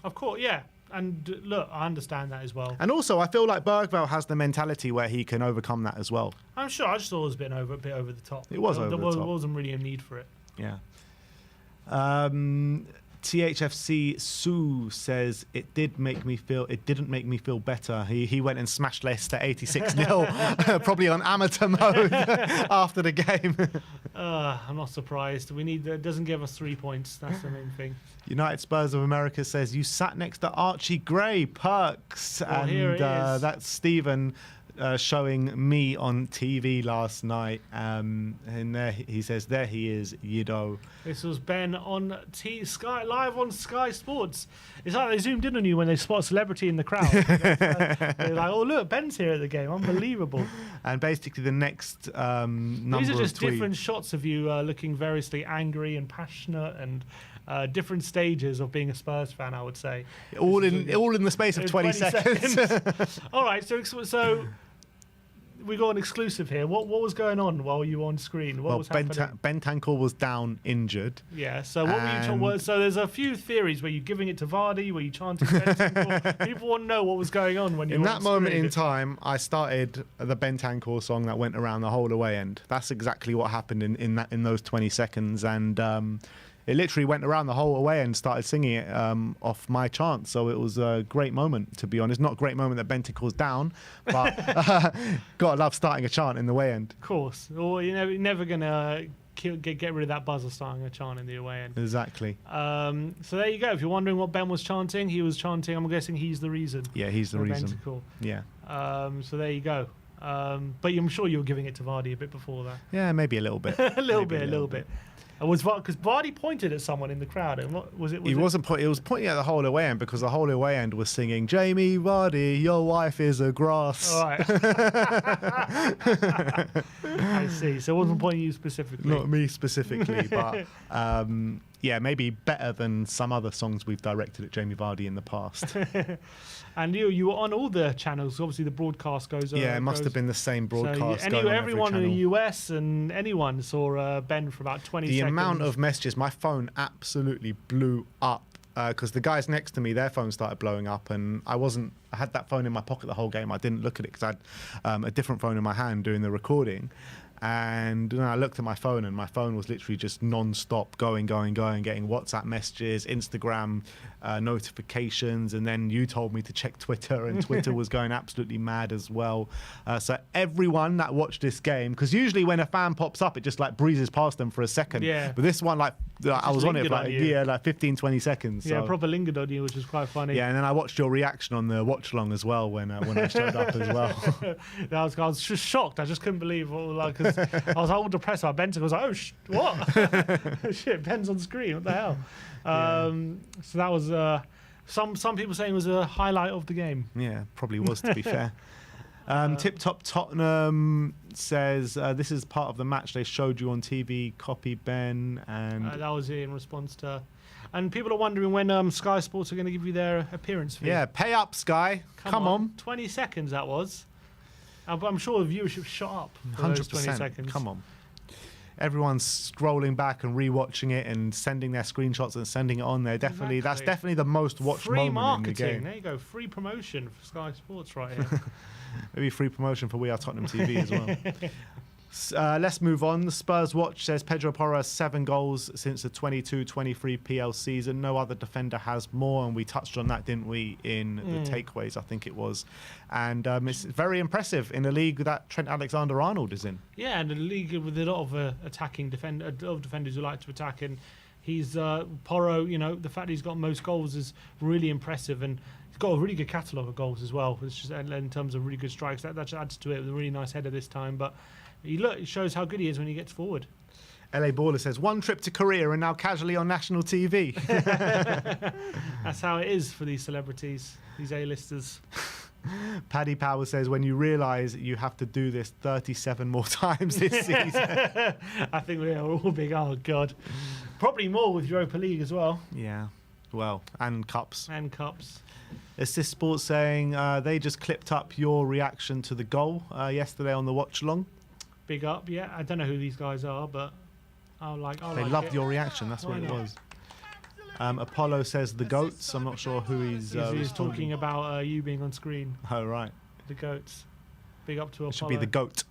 Of course, yeah. And look, I understand that as well. And also, I feel like Bergvall has the mentality where he can overcome that as well. I'm sure. I just thought it was a bit over the top. It was over the top. There wasn't really a need for it. Yeah. THFC Sue says it didn't make me feel better. He went and smashed Leicester 86-0, probably on amateur mode after the game. I'm not surprised. It doesn't give us 3 points. That's the main thing. United Spurs of America says you sat next to Archie Gray, perks, well, and here it is. That's Stephen. Showing me on TV last night, and there he says, there he is, Udo. This was Ben on Sky live on Sky Sports. It's like they zoomed in on you when they spot a celebrity in the crowd. They're like, oh look, Ben's here at the game, unbelievable. And basically the next number these are just of tweets. Different shots of you looking variously angry and passionate and. Different stages of being a Spurs fan, I would say. All in the space of 20 seconds. All right, so we got an exclusive here. What was going on while you were on screen? What was happening? Bentancur was down injured. Yeah. So what were you? So there's a few theories. Were you giving it to Vardy? Were you chanting? People want to know what was going on when you. In were that on moment screen. in time, I started the Bentancur song that went around the whole away end. That's exactly what happened in those 20 seconds, and. It literally went around the whole away and started singing it off my chant. So it was a great moment, to be honest. Not a great moment that Bentancur's down, but gotta love starting a chant in the away end. Of course. Or you're never going to get rid of that buzz of starting a chant in the away end. Exactly. So there you go. If you're wondering what Ben was chanting, he was chanting, I'm guessing he's the reason. Yeah, he's the reason. Bentancur. Yeah. So there you go. But I'm sure you were giving it to Vardy a bit before that. Yeah, maybe a little bit. a little bit. Because Vardy pointed at someone in the crowd, and what was it? He was pointing at the whole away end because the whole away end was singing, "Jamie Vardy, your wife is a grass." All right. I see. So it wasn't pointing at you specifically. Not me specifically, but yeah, maybe better than some other songs we've directed at Jamie Vardy in the past. And you were on all the channels. Obviously, the broadcast goes. Yeah, it must have been the same broadcast. So everyone in the US and anyone saw Ben for about 20 seconds. The amount of messages, my phone absolutely blew up because the guys next to me, their phone started blowing up, and I had that phone in my pocket the whole game. I didn't look at it because I had a different phone in my hand doing the recording. And I looked at my phone, and my phone was literally just non-stop going, getting WhatsApp messages, Instagram notifications, and then you told me to check Twitter, and Twitter was going absolutely mad as well. So everyone that watched this game, because usually when a fan pops up, it just like breezes past them for a second. Yeah. But this one, I was on it for like 15, 20 seconds. Yeah, so. proper lingered on you, which was quite funny. Yeah, and then I watched your reaction on the watch along as well when I showed up as well. I was just shocked. I just couldn't believe because I was all depressed about Bentancur. I was like, oh, what? Shit, Ben's on screen. What the hell? So that was some people saying it was a highlight of the game. Yeah, probably was, to be fair. Tip Top Tottenham says this is part of the match they showed you on TV. Copy Ben, and that was in response to. And people are wondering when Sky Sports are going to give you their appearance fee. Yeah, pay up, Sky. Come on. 20 seconds that was. I'm sure the viewership shot up for 100%. Those 20 seconds. Come on. Everyone's scrolling back and rewatching it and sending their screenshots and sending it on there. Definitely, exactly. That's definitely the most watched free moment in the marketing. game. There you go. Free promotion for Sky Sports right here. Maybe free promotion for WeAreTottenhamTV as well. Let's move on. The Spurs Watch says Pedro Porro has 7 goals since the 22-23 PL season. No other defender has more, and we touched on that, didn't we, in the takeaways, I think it was. And it's very impressive in a league that Trent Alexander-Arnold is in. Yeah, and a league with a lot of defenders who like to attack. And he's Porro, the fact he's got most goals is really impressive. And he's got a really good catalogue of goals as well. It's just in terms of really good strikes. That adds to it with a really nice header this time. But it shows how good he is when he gets forward. LA Baller says, 1 trip to Korea and now casually on national TV. That's how it is for these celebrities, these A-listers. Paddy Power says, when you realise you have to do this 37 more times this season. I think we are all big, oh God. Probably more with Europa League as well. Yeah. Well, and cups. And cups. Assist Sports saying they just clipped up your reaction to the goal yesterday on the watch along. Big up, yeah. I don't know who these guys are, but They loved your reaction. That's what it was. Apollo says the goats. I'm not sure who he's talking about you being on screen. Oh, right. The goats. Big up to Apollo. It should be the goat.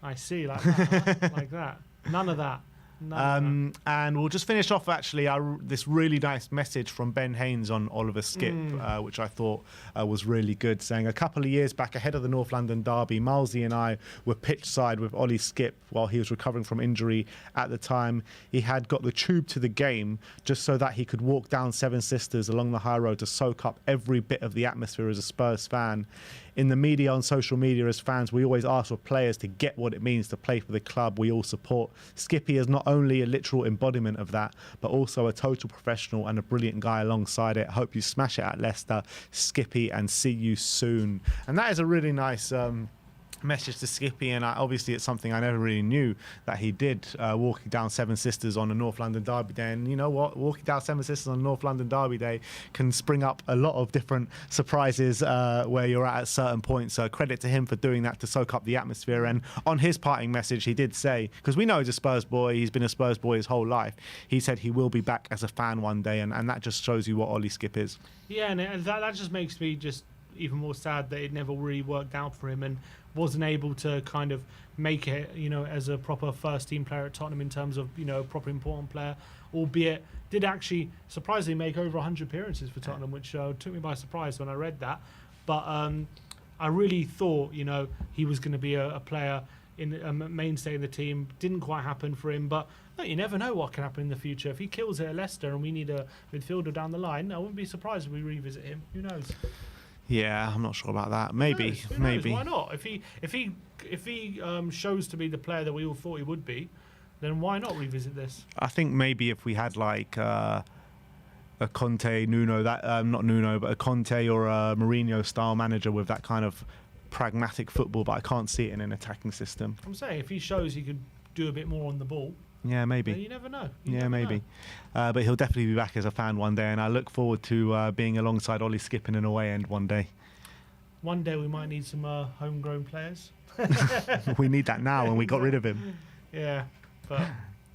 I see, like that. Huh? Like that. None of that. And we'll just finish off actually this really nice message from Ben Haynes on Oliver Skip, which I thought was really good, saying a couple of years back ahead of the North London derby, Milesy and I were pitch side with Ollie Skip while he was recovering from injury. At the time, he had got the tube to the game just so that he could walk down Seven Sisters along the high road to soak up every bit of the atmosphere as a Spurs fan. In the media, on social media, as fans, we always ask for players to get what it means to play for the club we all support. Skippy is not only a literal embodiment of that, but also a total professional and a brilliant guy alongside it. Hope you smash it at Leicester, Skippy, and see you soon. And that is a really nice message to Skippy, and obviously it's something I never really knew that he did, walking down Seven Sisters on a North London derby day. And you know what, walking down Seven Sisters on a North London derby day can spring up a lot of different surprises where you're at certain points, so credit to him for doing that to soak up the atmosphere. And on his parting message, he did say, because we know he's a Spurs boy, he's been a Spurs boy his whole life, he said he will be back as a fan one day, and that just shows you what Ollie Skip is. Yeah, and that just makes me just even more sad that it never really worked out for him and wasn't able to kind of make it, as a proper first team player at Tottenham in terms of, proper important player, albeit did actually surprisingly make over 100 appearances for Tottenham, which took me by surprise when I read that. But I really thought, he was going to be a player, in a mainstay in the team. Didn't quite happen for him, but look, you never know what can happen in the future. If he kills it at Leicester and we need a midfielder down the line, I wouldn't be surprised if we revisit him. Who knows? Yeah, I'm not sure about that. Maybe, Who knows? maybe. Why not? If he shows to be the player that we all thought he would be, then why not revisit this? I think maybe if we had like a Conte, Nuno, not Nuno, but a Conte or a Mourinho style manager with that kind of pragmatic football, but I can't see it in an attacking system. I'm saying if he shows he could do a bit more on the ball. Yeah, maybe. You never know. Maybe. But he'll definitely be back as a fan one day, and I look forward to being alongside Ollie Skip in an away end one day. One day we might need some homegrown players. We need that now, and we got rid of him. Yeah, but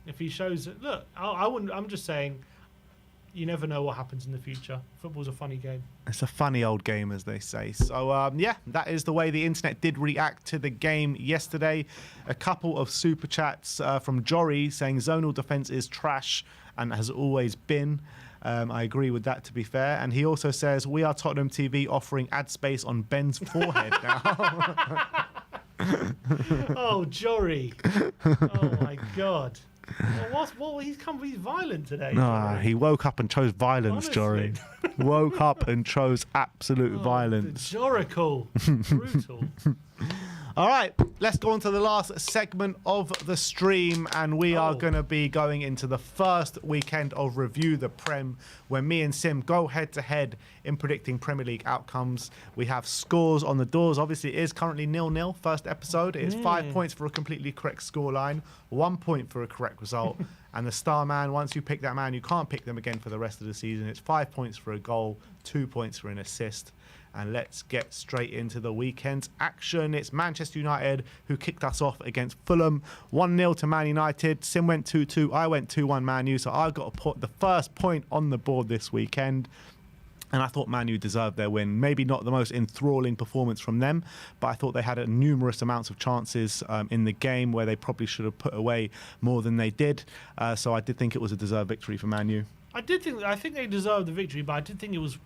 if he shows it, look, I wouldn't. I'm just saying, you never know what happens in the future. Football's a funny game. It's a funny old game, as they say. So, yeah, that is the way the internet did react to the game yesterday. A couple of super chats from Jory saying zonal defence is trash and has always been. I agree with that, to be fair. And he also says, we are Tottenham TV offering ad space on Ben's forehead now. Oh, Jory. Oh, my God. He's violent today. No, he woke up and chose violence, Jory. Woke up and chose absolute violence. Jorical. Brutal. All right, let's go on to the last segment of the stream, and we are going to be going into the first weekend of Review the Prem, where me and Sim go head-to-head in predicting Premier League outcomes. We have scores on the doors. Obviously, it is currently 0-0, first episode. It's 5 points for a completely correct scoreline, 1 point for a correct result, and the star man, once you pick that man, you can't pick them again for the rest of the season. It's 5 points for a goal, 2 points for an assist. And let's get straight into the weekend's action. It's Manchester United who kicked us off against Fulham. 1-0 to Man United. Sim went 2-2. I went 2-1 Man U. So I got to put the first point on the board this weekend. And I thought Man U deserved their win. Maybe not the most enthralling performance from them, but I thought they had numerous amounts of chances in the game where they probably should have put away more than they did. So I did think it was a deserved victory for Man U. I think they deserved the victory, but I did think it was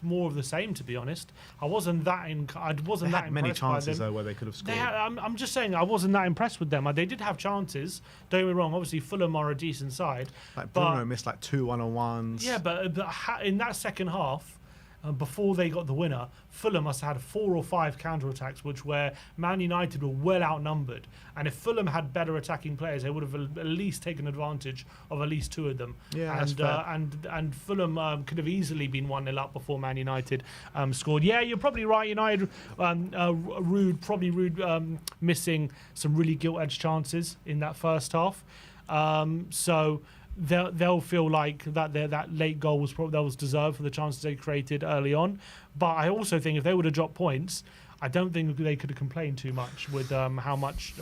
more of the same, to be honest. I wasn't that many chances though where they could have scored. I'm just saying I wasn't that impressed with them. They did have chances. Don't get me wrong. Obviously, Fulham are a decent side. Like Bruno missed like 2 1-on-1s. Yeah, but in that second half, before they got the winner, Fulham must have had 4 or 5 counter-attacks, where Man United were well outnumbered. And if Fulham had better attacking players, they would have at least taken advantage of at least 2 of them. Yeah, and that's fair. And Fulham could have easily been 1-0 up before Man United scored. Yeah, you're probably right. United, Rude missing some really gilt-edged chances in that first half. So they'll feel like that late goal was deserved for the chances they created early on. But I also think if they would have dropped points, I don't think they could have complained too much with how much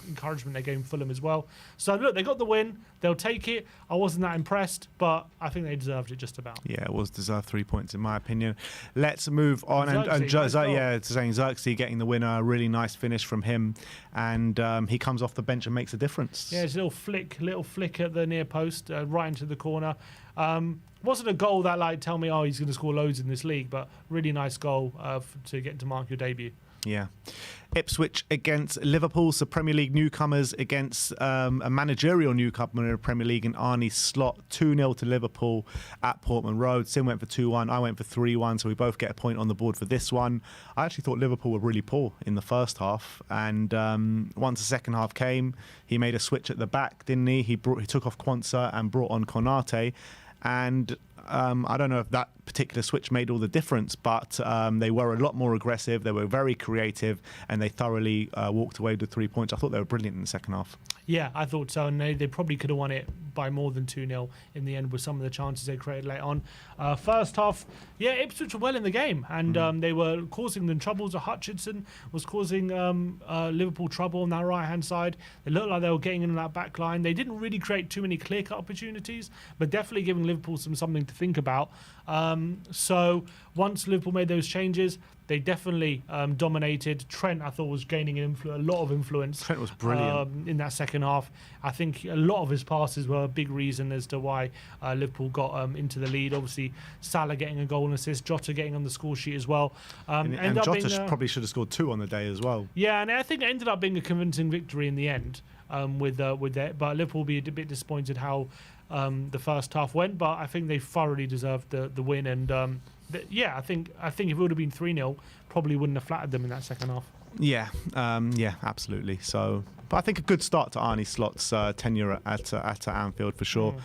encouragement they gave Fulham as well. So look, they got the win. They'll take it. I wasn't that impressed, but I think they deserved it just about. Yeah, it was deserved 3 points in my opinion. Let's move on. Saying Xerxes getting the winner, a really nice finish from him, and he comes off the bench and makes a difference. Yeah, it's a little flick at the near post, right into the corner. Wasn't a goal that tell me, he's going to score loads in this league, but really nice goal to get to mark your debut. Yeah. Ipswich against Liverpool, so Premier League newcomers against a managerial newcomer in the Premier League in Arnie Slot. 2-0 to Liverpool at Portman Road. Sim went for 2-1, I went for 3-1, so we both get a point on the board for this one. I actually thought Liverpool were really poor in the first half, and once the second half came, he made a switch at the back, didn't he? He took off Quansah and brought on Konate. And I don't know if that particular switch made all the difference, but they were a lot more aggressive, they were very creative, and they thoroughly walked away with 3 points. I thought they were brilliant in the second half. Yeah, I thought so, and they probably could have won it by more than 2-0 in the end with some of the chances they created late on. First half, yeah, Ipswich were well in the game, and they were causing them troubles. Hutchinson was causing Liverpool trouble on that right-hand side. They looked like they were getting in that back line. They didn't really create too many clear-cut opportunities, but definitely giving Liverpool something to think about. So once Liverpool made those changes, they definitely dominated. Trent, I thought, was gaining a lot of influence. Trent was brilliant in that second half. I think a lot of his passes were a big reason as to why Liverpool got into the lead. Obviously, Salah getting a goal and assist, Jota getting on the score sheet as well. And Jota probably should have scored 2 on the day as well. Yeah, and I think it ended up being a convincing victory in the end with that. But Liverpool will be a bit disappointed how the first half went, but I think they thoroughly deserved the win. And I think if it would have been 3-0, probably wouldn't have flattered them in that second half. Yeah, absolutely. So, but I think a good start to Arnie Slot's tenure at Anfield for sure.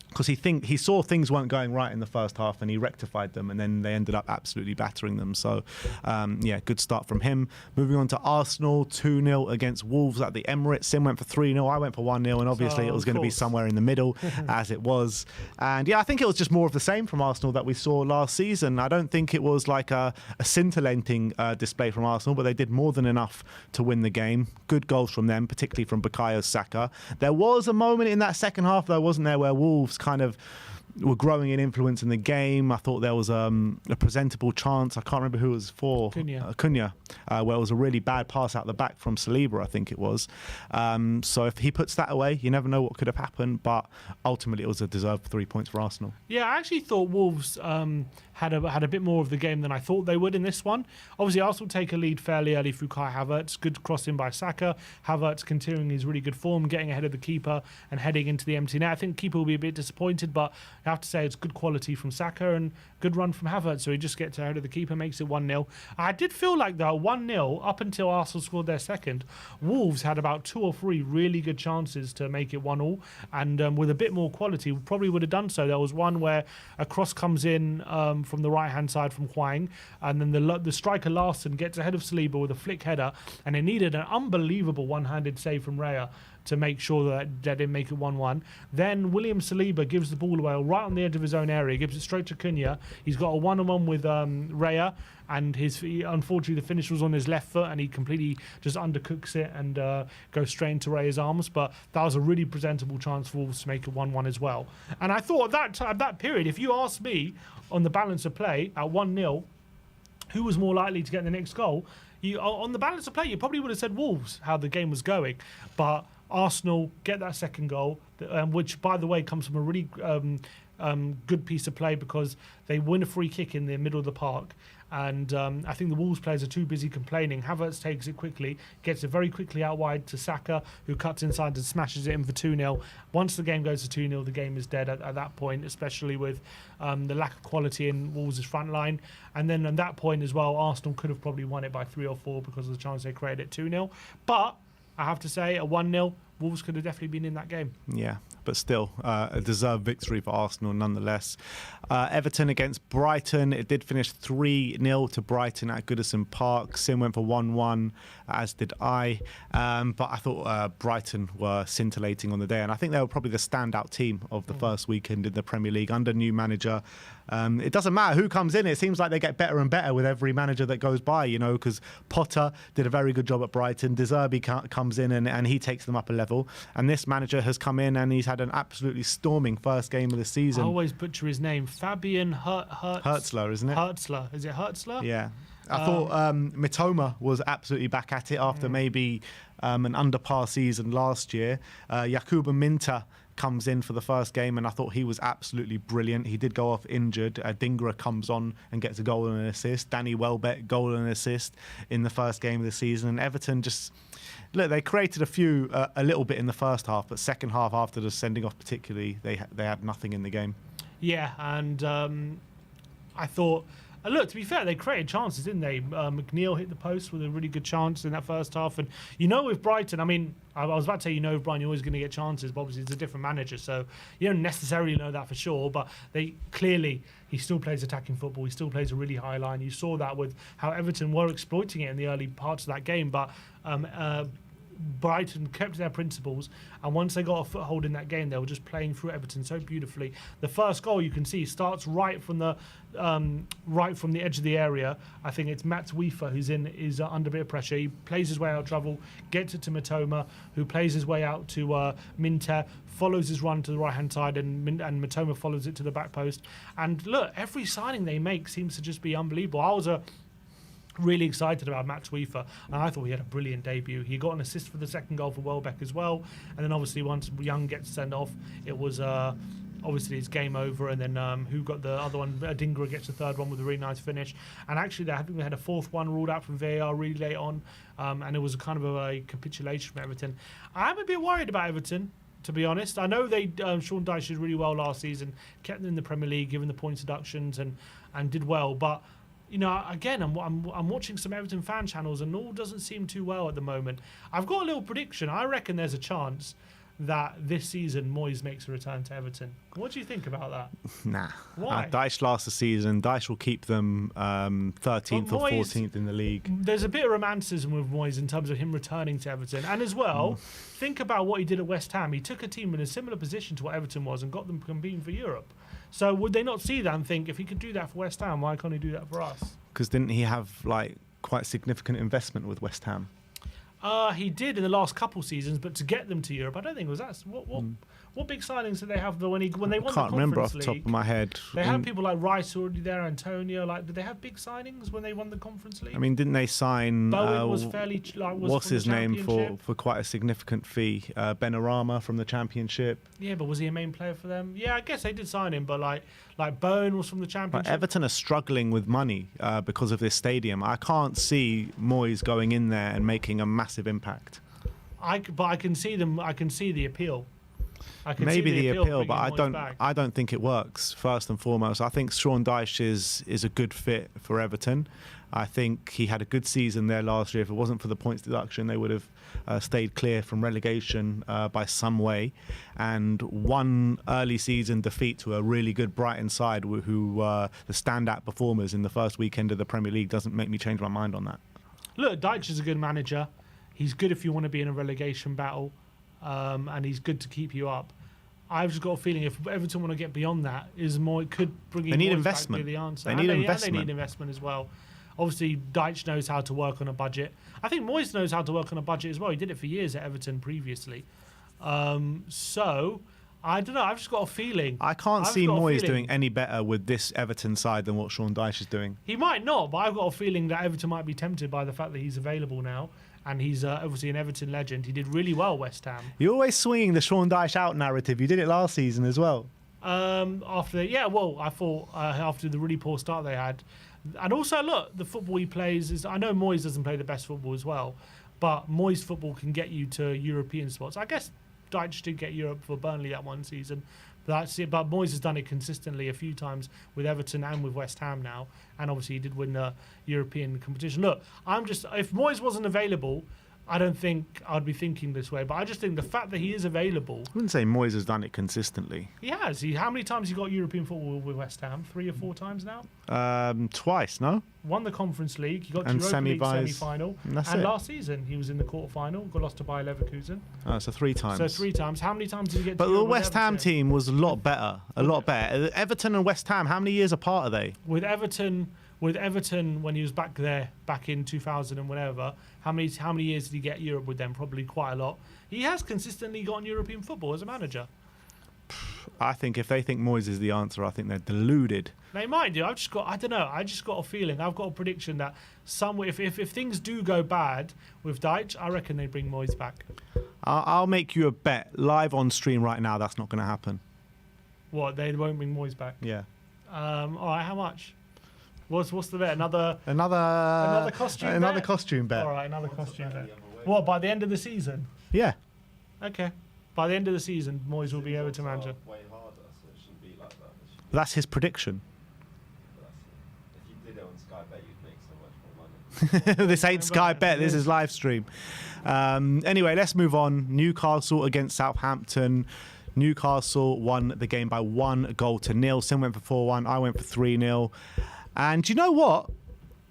Because he saw things weren't going right in the first half and he rectified them, and then they ended up absolutely battering them. So, good start from him. Moving on to Arsenal, 2-0 against Wolves at the Emirates. Sim went for 3-0, I went for 1-0, and obviously it was going to be somewhere in the middle, as it was. And I think it was just more of the same from Arsenal that we saw last season. I don't think it was like a scintillating display from Arsenal, but they did more than enough to win the game. Good goals from them, particularly from Bukayo Saka. There was a moment in that second half, though, wasn't there, where Wolves kind of were growing in influence in the game. I thought there was a presentable chance. I can't remember who it was for. Cunha, where it was a really bad pass out the back from Saliba, I think it was. So if he puts that away, you never know what could have happened. But ultimately, it was a deserved 3 points for Arsenal. Yeah, I actually thought Wolves had a bit more of the game than I thought they would in this one. Obviously, Arsenal take a lead fairly early through Kai Havertz. Good crossing by Saka. Havertz continuing his really good form, getting ahead of the keeper and heading into the empty net. I think the keeper will be a bit disappointed, but I have to say it's good quality from Saka and good run from Havertz. So he just gets ahead of the keeper, makes it 1-0. I did feel like, though, 1-0 up until Arsenal scored their second, Wolves had about 2 or 3 really good chances to make it 1-1, and with a bit more quality, probably would have done so. There was one where a cross comes in from the right-hand side from Hwang, and then the striker Larson gets ahead of Saliba with a flick header, and it needed an unbelievable one-handed save from Raya to make sure that they didn't make it 1-1. Then William Saliba gives the ball away right on the edge of his own area, gives it straight to Cunha. He's got a one-on-one with Raya, and unfortunately the finish was on his left foot, and he completely just undercooks it and goes straight into Raya's arms. But that was a really presentable chance for Wolves to make it 1-1 as well. And I thought at that period, if you asked me on the balance of play at 1-0, who was more likely to get the next goal, on the balance of play, you probably would have said Wolves, how the game was going. But Arsenal get that second goal, which, by the way, comes from a really good piece of play because they win a free kick in the middle of the park. And I think the Wolves players are too busy complaining. Havertz takes it quickly, gets it very quickly out wide to Saka, who cuts inside and smashes it in for 2-0. Once the game goes to 2-0, the game is dead at that point, especially with the lack of quality in Wolves' front line. And then at that point as well, Arsenal could have probably won it by 3 or 4 because of the chance they created at 2-0. But I have to say, at 1-0, Wolves could have definitely been in that game. Yeah, but still, a deserved victory for Arsenal nonetheless. Everton against Brighton. It did finish 3-0 to Brighton at Goodison Park. Sim went for 1-1, as did I. But I thought Brighton were scintillating on the day, and I think they were probably the standout team of the first weekend in the Premier League under new manager. It doesn't matter who comes in. It seems like they get better and better with every manager that goes by, you know, because Potter did a very good job at Brighton. De Zerbi comes in and he takes them up a level. And this manager has come in and he's had an absolutely storming first game of the season. I always butcher his name. Fabian Hertzler, isn't it? Hertzler. Is it Hertzler? Yeah. I thought Mitoma was absolutely back at it after maybe an under-par season last year. Yakuba Minta comes in for the first game, and I thought he was absolutely brilliant. He did go off injured. Dingra comes on and gets a goal and an assist. Danny Welbeck, goal and assist in the first game of the season. And Everton just... Look, they created a little bit in the first half, but second half, after the sending off particularly, they had nothing in the game. Yeah, and I thought... Look, to be fair, they created chances, didn't they? McNeil hit the post with a really good chance in that first half. And, you know, with Brighton, I mean, I was about to say, you know, with Brighton, you're always going to get chances, but obviously it's a different manager, so you don't necessarily know that for sure. But they clearly, he still plays attacking football. He still plays a really high line. You saw that with how Everton were exploiting it in the early parts of that game. But Brighton kept their principles, and once they got a foothold in that game, they were just playing through Everton so beautifully. The first goal, you can see, starts right from the edge of the area. I think it's Mats Wiefer who's under a bit of pressure. He plays his way out of trouble, gets it to Mitoma, who plays his way out to Minter, follows his run to the right hand side, and Mitoma follows it to the back post. And look, every signing they make seems to just be unbelievable. I was really excited about Max Wiefer, and I thought he had a brilliant debut. He got an assist for the second goal for Welbeck as well, and then obviously once Young gets sent off, it was obviously it's game over, and then who got the other one? Dingra gets the third one with a really nice finish. And actually, I think they had a fourth one ruled out from VAR really late on, and it was kind of a capitulation from Everton. I'm a bit worried about Everton, to be honest. I know they Sean Dyche did really well last season, kept them in the Premier League, given the points deductions, and did well, but you know, again, I'm watching some Everton fan channels, and all doesn't seem too well at the moment. I've got a little prediction. I reckon there's a chance that this season Moyes makes a return to Everton. What do you think about that? Nah. Why? Dyche lasts the season. Dyche will keep them 13th or 14th in the league. There's a bit of romanticism with Moyes in terms of him returning to Everton. And as well, think about what he did at West Ham. He took a team in a similar position to what Everton was and got them competing for Europe. So would they not see that and think, if he could do that for West Ham, why can't he do that for us? Because didn't he have quite significant investment with West Ham? He did in the last couple seasons, but to get them to Europe, I don't think it was that. What big signings did they have when they won the Conference League? I can't remember off the top of my head. They had people like Rice already there, Antonio. Did they have big signings when they won the Conference League? I mean, didn't they sign? Bowen was fairly. What's his name for quite a significant fee? Benarama from the Championship. Yeah, but was he a main player for them? Yeah, I guess they did sign him, but like Bowen was from the Championship. But Everton are struggling with money because of this stadium. I can't see Moyes going in there and making a massive impact. But I can see them. I can see the appeal. Maybe the appeal, but I don't think it works. First and foremost, I think Sean Dyche is a good fit for Everton. I think he had a good season there last year. If it wasn't for the points deduction, they would have stayed clear from relegation by some way. And one early season defeat to a really good Brighton side, who were the standout performers in the first weekend of the Premier League, doesn't make me change my mind on that. Look, Dyche is a good manager. He's good if you want to be in a relegation battle, and he's good to keep you up. I've just got a feeling if Everton want to get beyond that, it could bring in. They need Moyes investment. Back to the answer. They need investment. They need investment as well. Obviously, Dyche knows how to work on a budget. I think Moyes knows how to work on a budget as well. He did it for years at Everton previously. So, I don't know. I've just got a feeling. I can't see Moyes doing any better with this Everton side than what Sean Dyche is doing. He might not, but I've got a feeling that Everton might be tempted by the fact that he's available now. And he's obviously an Everton legend. He did really well, West Ham. You're always swinging the Sean Dyche out narrative. You did it last season as well. I thought after the really poor start they had. And also, look, the football he plays is... I know Moyes doesn't play the best football as well, but Moyes' football can get you to European spots. I guess Dyche did get Europe for Burnley that one season. That's it. But Moyes has done it consistently a few times with Everton and with West Ham now. And obviously he did win the European competition. Look, if Moyes wasn't available, I don't think I'd be thinking this way. But I just think the fact that he is available. I wouldn't say Moyes has done it consistently. He has. How many times he got European football with West Ham? 3 or 4 times now? Twice, no? Won the Conference League. He got to And Europa League semi-buys. semi-final. And last season, he was in the quarter-final. Got lost to Bayer Leverkusen. Oh, so 3 times. So 3 times. How many times did he get But to the Europe with West Ham Everton? team was a lot better. A lot better. Everton and West Ham, how many years apart are they? With Everton, when he was back in 2000 and whatever, how many years did he get Europe with them? Probably quite a lot. He has consistently gotten European football as a manager. I think if they think Moyes is the answer, I think they're deluded. They might do. I don't know. I just got a feeling. I've got a prediction that if things do go bad with Deitch, I reckon they bring Moyes back. I'll make you a bet live on stream right now. That's not going to happen. What? They won't bring Moyes back? Yeah. All right. How much? What's the bet? Another costume. Another bet? costume bet. All right. Another costume bet. What? By the end of the season? Yeah. Okay. By the end of the season, Moyes will be Everton manager. Way harder, so it shouldn't be like that. That's his prediction. If you did it on Sky Bet, you'd make so much more money. This ain't Sky Bet. This is live stream. Anyway, let's move on. Newcastle against Southampton. Newcastle won the game by 1-0. Sim went for 4-1. I went for 3-0. And do you know what?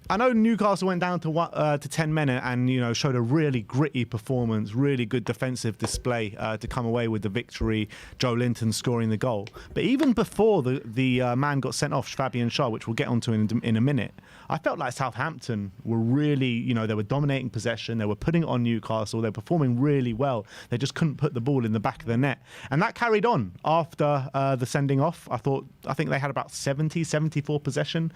I know Newcastle went down to 10 men and showed a really gritty performance, really good defensive display to come away with the victory. Joe Linton scoring the goal. But even before the man got sent off, Fabian Sarr, which we'll get onto in a minute, I felt like Southampton were really, they were dominating possession. They were putting it on Newcastle. They were performing really well. They just couldn't put the ball in the back of the net. And that carried on after the sending off. I think they had about 74%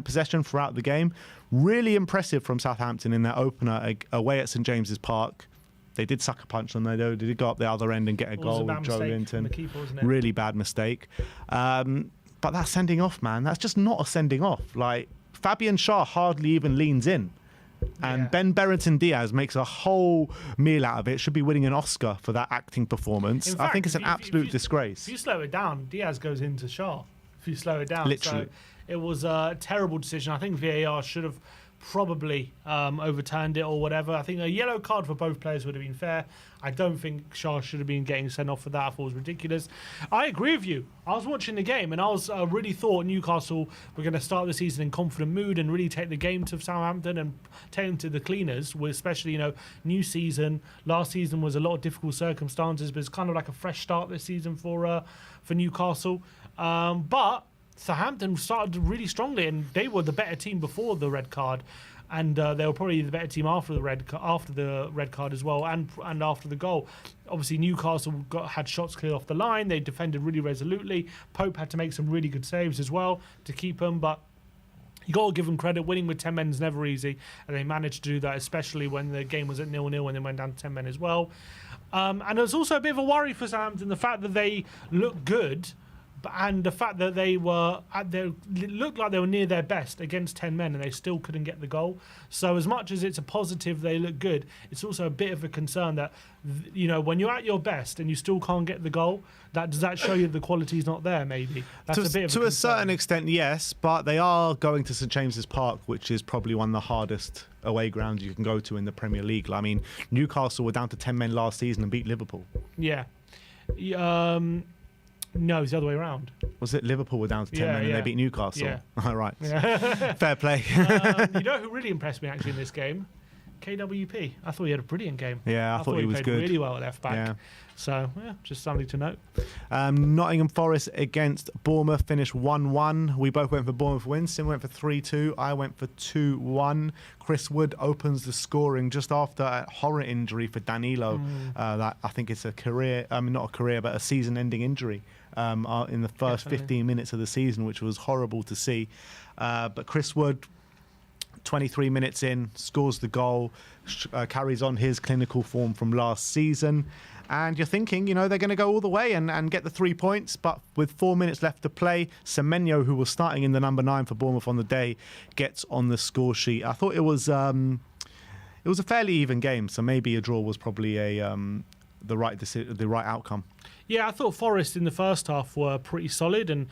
possession throughout the game. Really impressive from Southampton in their opener away at St James's Park. They did sucker punch them, though. They did go up the other end and get a goal with Joe Linton. Really bad mistake. But that sending off, man, that's just not a sending off. Like, Fabian Sarr hardly even leans in. And Ben Berrington Diaz makes a whole meal out of it. Should be winning an Oscar for that acting performance. In fact, I think it's an absolute disgrace. If you slow it down, Diaz goes into Sarr. If you slow it down. Literally. So it was a terrible decision. I think VAR should have probably overturned it or whatever. I think a yellow card for both players would have been fair. I don't think Sarr should have been getting sent off for that. I thought it was ridiculous. I agree with you. I was watching the game and I was really thought Newcastle were going to start the season in confident mood and really take the game to Southampton and take them to the cleaners, especially, new season. Last season was a lot of difficult circumstances, but it's kind of like a fresh start this season for Newcastle. But Southampton started really strongly, and they were the better team before the red card, and they were probably the better team after the red card as well, and after the goal. Obviously, Newcastle had shots cleared off the line. They defended really resolutely. Pope had to make some really good saves as well to keep them, but you got to give them credit. Winning with 10 men is never easy, and they managed to do that, especially when the game was at 0-0 and they went down to 10 men as well. And there's also a bit of a worry for Southampton, the fact that they look good, and the fact that they looked like they were near their best against 10 men and they still couldn't get the goal. So as much as it's a positive they look good, it's also a bit of a concern that, when you're at your best and you still can't get the goal, does that show you the quality's not there, maybe? That's a bit of to a certain extent, yes, but they are going to St James's Park, which is probably one of the hardest away grounds you can go to in the Premier League. I mean, Newcastle were down to 10 men last season and beat Liverpool. Yeah. No, it's the other way around. Was it Liverpool were down to 10 men and they beat Newcastle? Yeah. All right. Yeah. Fair play. You know who really impressed me actually in this game? KWP. I thought he had a brilliant game. Yeah, I thought he was played good. really well at left back. Yeah. So, just something to note. Nottingham Forest against Bournemouth finished 1-1. We both went for Bournemouth win. Sim went for 3-2. I went for 2-1. Chris Wood opens the scoring just after a horror injury for Danilo. That I think it's a season-ending injury in the first 15 minutes of the season, which was horrible to see. But Chris Wood, 23 minutes in, scores the goal, carries on his clinical form from last season. And you're thinking, they're going to go all the way and get the 3 points. But with 4 minutes left to play, Semenyo, who was starting in the number 9 for Bournemouth on the day, gets on the score sheet. I thought it was a fairly even game, so maybe a draw was probably the right outcome. Yeah, I thought Forest in the first half were pretty solid and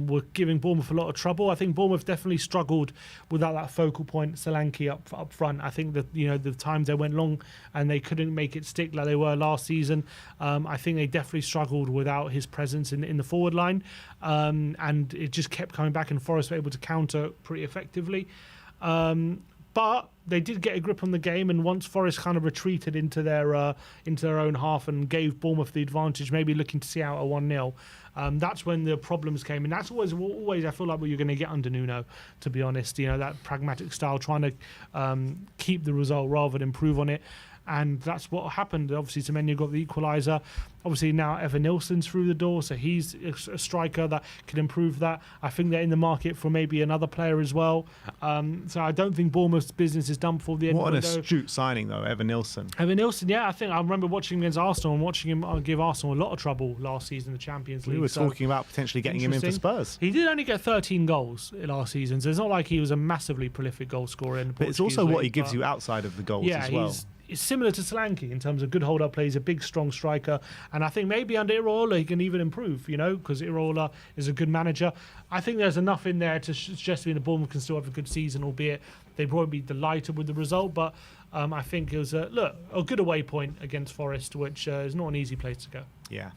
were giving Bournemouth a lot of trouble. I think Bournemouth definitely struggled without that focal point, Solanke up front. I think that the times they went long and they couldn't make it stick like they were last season. I think they definitely struggled without his presence in the forward line, and it just kept coming back. And Forest were able to counter pretty effectively. But they did get a grip on the game, and once Forest kind of retreated into their own half and gave Bournemouth the advantage, maybe looking to see out a 1-0, that's when the problems came. And that's always I feel like what you're going to get under Nuno, to be honest. That pragmatic style, trying to keep the result rather than improve on it. And that's what happened. Obviously, Semenyo got the equaliser. Obviously, now Evan Nilsson's through the door, so he's a striker that can improve that. I think they're in the market for maybe another player as well. So I don't think Bournemouth's business is done before the end of the window. What an astute signing, though, Evan Nilsson. Evan Nilsson, yeah, I remember watching him against Arsenal and watching him give Arsenal a lot of trouble last season in the Champions League. We were talking about potentially getting him in for Spurs. He did only get 13 goals last season, so it's not like he was a massively prolific goal scorer in the But it's also what he gives you outside of the goals as well. It's similar to Solanke in terms of good hold-up plays, a big, strong striker. And I think maybe under Iraola he can even improve, because Iraola is a good manager. I think there's enough in there to suggest that Bournemouth can still have a good season, albeit they'd probably be delighted with the result. But I think it was, a good away point against Forest, which is not an easy place to go. Yeah.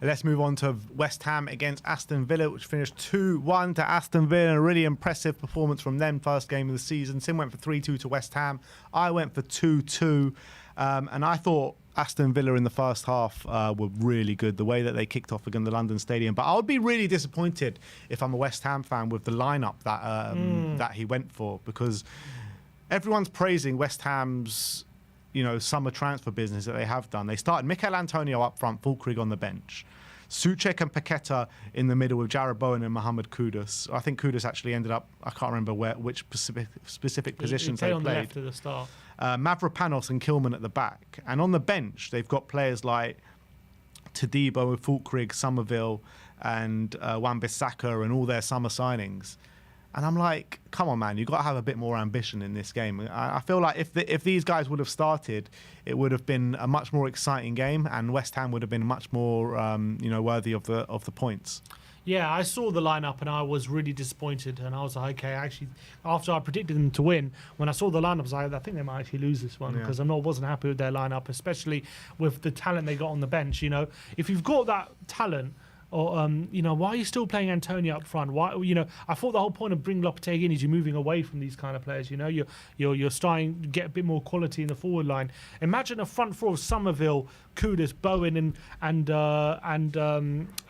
Let's move on to West Ham against Aston Villa, which finished 2-1 to Aston Villa. A really impressive performance from them, first game of the season. Sim went for 3-2 to West Ham. I went for 2-2. And I thought Aston Villa in the first half were really good, the way that they kicked off against the London Stadium. But I would be really disappointed if I'm a West Ham fan with the lineup that he went for, because everyone's praising West Ham's summer transfer business that they have done. They started Mikel Antonio up front, Fulkrug on the bench. Souček and Paqueta in the middle with Jared Bowen and Mohamed Kudus. I think Kudus actually ended up, I can't remember which specific positions they on played. The left at the start. Mavropanos and Kilman at the back. And on the bench, they've got players like Todibo, Fulkrug, Somerville, and Wan-Bissaka and all their summer signings. And I'm like, come on, man, you've got to have a bit more ambition in this game. I feel like if these guys would have started, it would have been a much more exciting game, and West Ham would have been much more, worthy of the points. Yeah, I saw the lineup and I was really disappointed. And I was like, okay, actually, after I predicted them to win, when I saw the lineup, I was like, I think they might actually lose this one, because wasn't happy with their lineup, especially with the talent they got on the bench. If you've got that talent, or why are you still playing Antonio up front? Why, I thought the whole point of bringing Lopetegui in is you're moving away from these kind of players. You're starting to get a bit more quality in the forward line. Imagine a front four of Somerville, Kudus, Bowen, and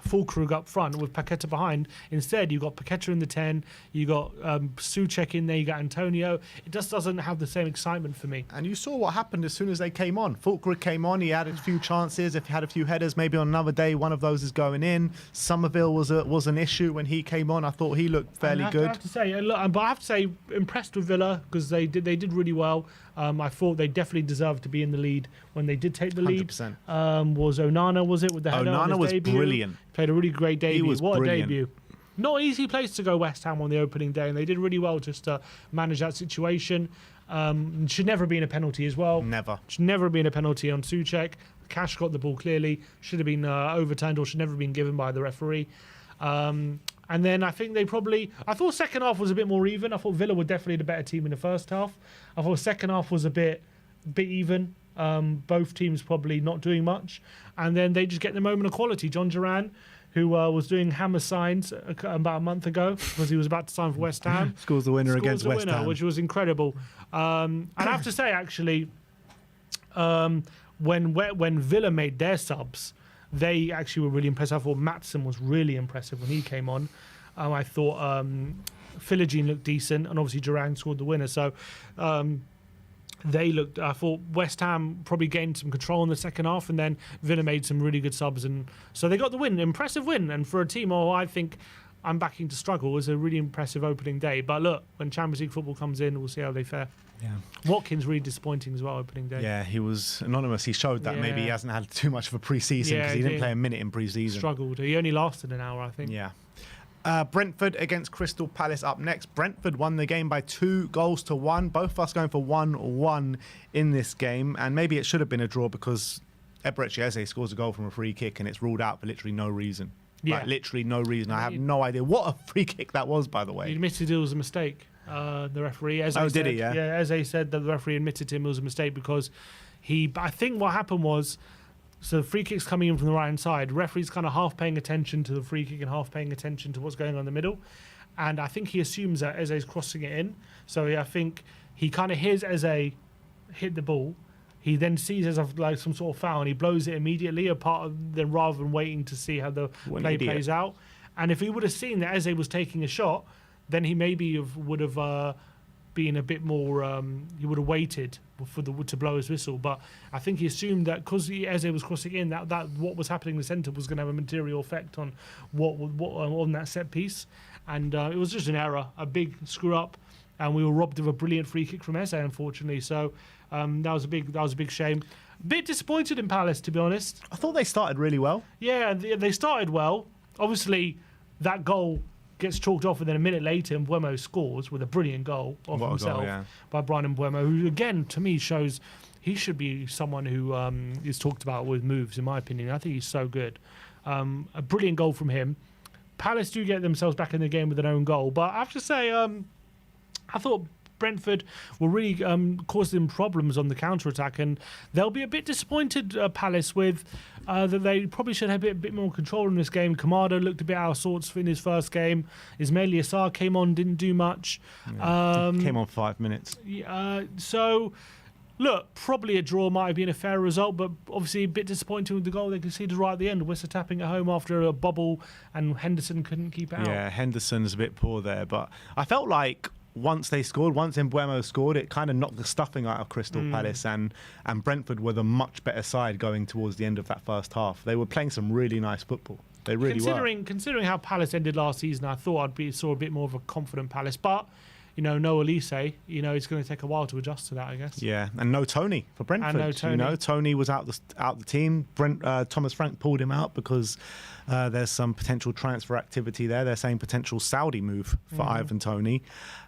Fulkrug up front with Paqueta behind. Instead, you've got Paqueta in the 10, you got Souček in there, you got Antonio. It just doesn't have the same excitement for me. And you saw what happened as soon as they came on. Fulkrug came on, he had a few chances. If he had a few headers, maybe on another day, one of those is going in. Somerville was an issue when he came on. I thought he looked fairly good. I have to say, impressed with Villa, because they did really well. I thought they definitely deserved to be in the lead when they did take the lead. 100%. Was Onana, was it, with the header? Onana was debut? brilliant. Played a really great debut. What brilliant. A debut. Not easy place to go, West Ham, on the opening day, and they did really well just to manage that situation. Should never have been a penalty as well. Never. Should never have been a penalty on Souček. Cash got the ball clearly. Should have been overturned or should never have been given by the referee. And then I think I thought second half was a bit more even. I thought Villa were definitely the better team in the first half. I thought second half was a bit even. Both teams probably not doing much. And then they just get the moment of quality. John Duran, who was doing hammer signs about a month ago because he was about to sign for West Ham. Scores the winner against West Ham. Which was incredible. And I have to say, actually, when Villa made their subs, they actually were really impressive. I thought Maddison was really impressive when he came on. I thought Philogene looked decent, and obviously Duran scored the winner. So I thought West Ham probably gained some control in the second half, and then Villa made some really good subs, and so they got the win. Impressive win, and for a team I think I'm backing to struggle, it was a really impressive opening day. But look, when Champions League football comes in, we'll see how they fare. Yeah. Watkins really disappointing as well opening day. Yeah, he was anonymous. He showed that maybe he hasn't had too much of a pre-season because he didn't play a minute in pre-season. Struggled. He only lasted an hour, I think. Yeah. Brentford against Crystal Palace up next. Brentford won the game by 2-1. Both of us going for 1-1 in this game. And maybe it should have been a draw because Eberechi Eze scores a goal from a free kick and it's ruled out for literally no reason. Yeah. Like, literally no reason. I have no idea what a free kick that was, by the way. He admitted it was a mistake. The referee. Eze did said, he? Yeah. Yeah, Eze said that the referee admitted to him it was a mistake because I think what happened was, so the free kick's coming in from the right hand side. Referee's kind of half paying attention to the free kick and half paying attention to what's going on in the middle. And I think he assumes that Eze's crossing it in. So I think he kind of hears Eze hit the ball. He then sees it as like some sort of foul and he blows it immediately then rather than waiting to see how the play plays out. And if he would have seen that Eze was taking a shot, then he maybe would have been a bit more. He would have waited to blow his whistle. But I think he assumed that because Eze was crossing in, that what was happening in the centre was going to have a material effect on what on that set piece. And it was just an error, a big screw up, and we were robbed of a brilliant free kick from Eze, unfortunately. So that was a big shame. A bit disappointed in Palace, to be honest. I thought they started really well. Yeah, they started well. Obviously, that goal gets chalked off, and then a minute later, Mbeumo scores with a brilliant goal of himself by Brian Mbeumo, who again to me shows he should be someone who is talked about with moves. In my opinion, I think he's so good. A brilliant goal from him. Palace do get themselves back in the game with an own goal, but I have to say, I thought Brentford were really causing them problems on the counter-attack, and they'll be a bit disappointed, Palace, with that they probably should have a bit more control in this game. Kamado looked a bit out of sorts in his first game. Ismaili Sarr came on, didn't do much. Yeah, came on 5 minutes. So, look, probably a draw might have been a fair result, but obviously a bit disappointing with the goal they conceded right at the end. Worcester tapping at home after a bobble, and Henderson couldn't keep it out. Yeah, Henderson's a bit poor there, but I felt like once Mbeumo scored, it kind of knocked the stuffing out of Crystal Palace, and Brentford were the much better side going towards the end of that first half. They were playing some really nice football. They really were. Considering how Palace ended last season, I thought saw a bit more of a confident Palace, but no Elise, it's going to take a while to adjust to that, I guess. Yeah, and no Tony for Brentford. And no Tony. Tony was out the team. Thomas Frank pulled him out because there's some potential transfer activity there. They're saying potential Saudi move for Ivan Toney.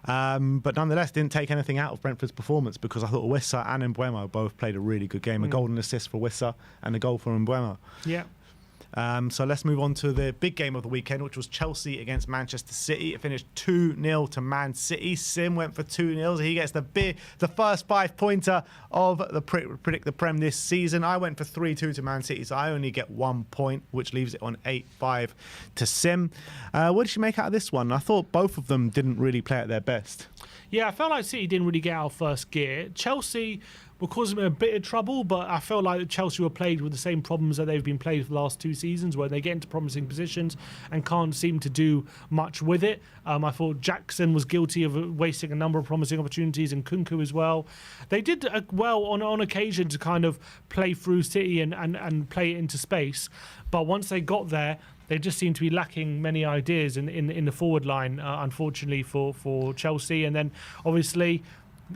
But nonetheless, didn't take anything out of Brentford's performance because I thought Wissa and Mbeumo both played a really good game. A golden assist for Wissa and a goal for Mbeumo. Yeah. So let's move on to the big game of the weekend, which was Chelsea against Manchester City. It finished 2-0 to Man City. Sim went for 2-0. He gets the first 5-pointer of the Predict the Prem this season. I went for 3-2 to Man City, so I only get 1 point, which leaves it on 8-5 to Sim. What did you make out of this one? I thought both of them didn't really play at their best. Yeah, I felt like City didn't really get out of first gear. Chelsea were causing them a bit of trouble, but I felt like Chelsea were played with the same problems that they've been played for the last 2 seasons, where they get into promising positions and can't seem to do much with it. I thought Jackson was guilty of wasting a number of promising opportunities, and Kunku as well. They did well on occasion to kind of play through City and play it into space, but once they got there, they just seem to be lacking many ideas in the forward line, unfortunately for Chelsea. And then obviously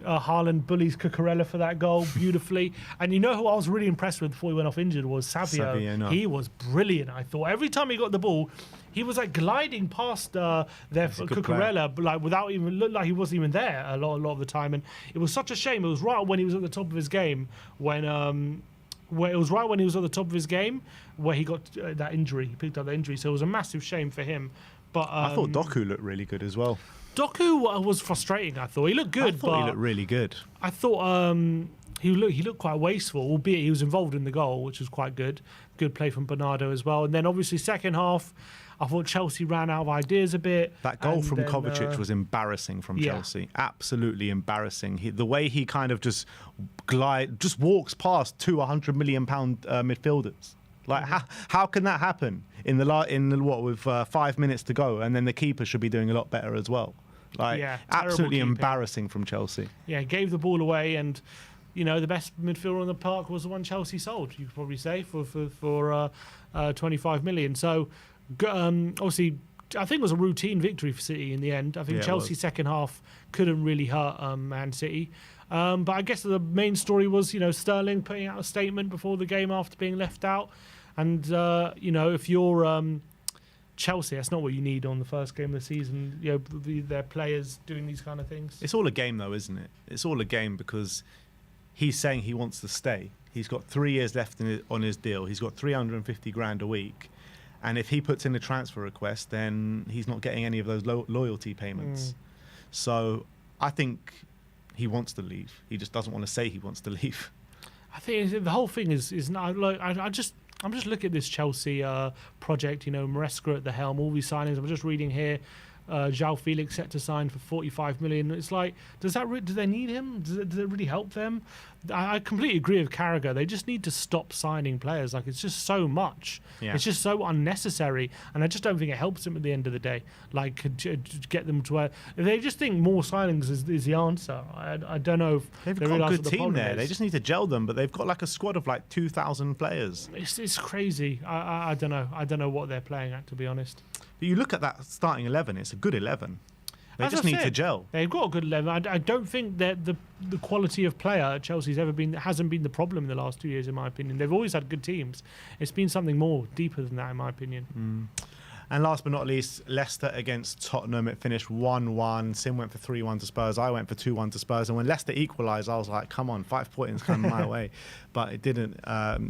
Haaland bullies Cucurella for that goal beautifully. And you know who I was really impressed with before he went off injured was Savio. He was brilliant, I thought. Every time he got the ball, he was like gliding past Cucurella, but like without even look like he wasn't even there a lot of the time. And it was such a shame. It was right when he was at the top of his game where he was at the top of his game where he got that injury. He picked up that injury, so it was a massive shame for him. But I thought Doku looked really good as well. Doku was frustrating. I thought he looked good. He looked really good. I thought he looked quite wasteful, albeit he was involved in the goal, which was quite good. Good play from Bernardo as well. And then obviously second half, I thought Chelsea ran out of ideas a bit. That goal from Kovacic was embarrassing from Chelsea. Absolutely embarrassing. The way he kind of just walks past 200 million pound midfielders. Like how can that happen with 5 minutes to go, and then the keeper should be doing a lot better as well. Like absolutely embarrassing from Chelsea. Yeah, gave the ball away, and the best midfielder on the park was the one Chelsea sold. You could probably say for 25 million. So obviously, I think it was a routine victory for City in the end. I think Chelsea's second half couldn't really hurt Man City. But I guess the main story was, Sterling putting out a statement before the game after being left out. And, if you're Chelsea, that's not what you need on the first game of the season. Their players doing these kind of things. It's all a game, though, isn't it? It's all a game because he's saying he wants to stay. He's got 3 years left on his deal. He's got 350 grand a week. And if he puts in a transfer request, then he's not getting any of those loyalty payments. So I think he wants to leave. He just doesn't want to say he wants to leave. I think the whole thing is not like I'm just looking at this Chelsea project. You know, Maresca at the helm, all these signings. I'm just reading here. João Felix set to sign for 45 million. It's like, do they need him? Does it really help them? I completely agree with Carragher. They just need to stop signing players. Like, it's just so much. Yeah. It's just so unnecessary, and I just don't think it helps them at the end of the day. Like, to get them to where if they just think more signings is the answer. I don't know if They've they got a realise good what the team problem there. is. They just need to gel them, but they've got like a squad of like 2,000 players. It's crazy. I don't know. I don't know what they're playing at, to be honest. But you look at that starting 11, it's a good 11. They As just I need to said, gel. They've got a good level. I don't think that the quality of player at Chelsea's hasn't been the problem in the last 2 years, in my opinion. They've always had good teams. It's been something more deeper than that, in my opinion. And last but not least, Leicester against Tottenham. It finished 1-1. Sim went for 3-1 to Spurs. I went for 2-1 to Spurs. And when Leicester equalised, I was like, come on, 5 points coming my way. But it didn't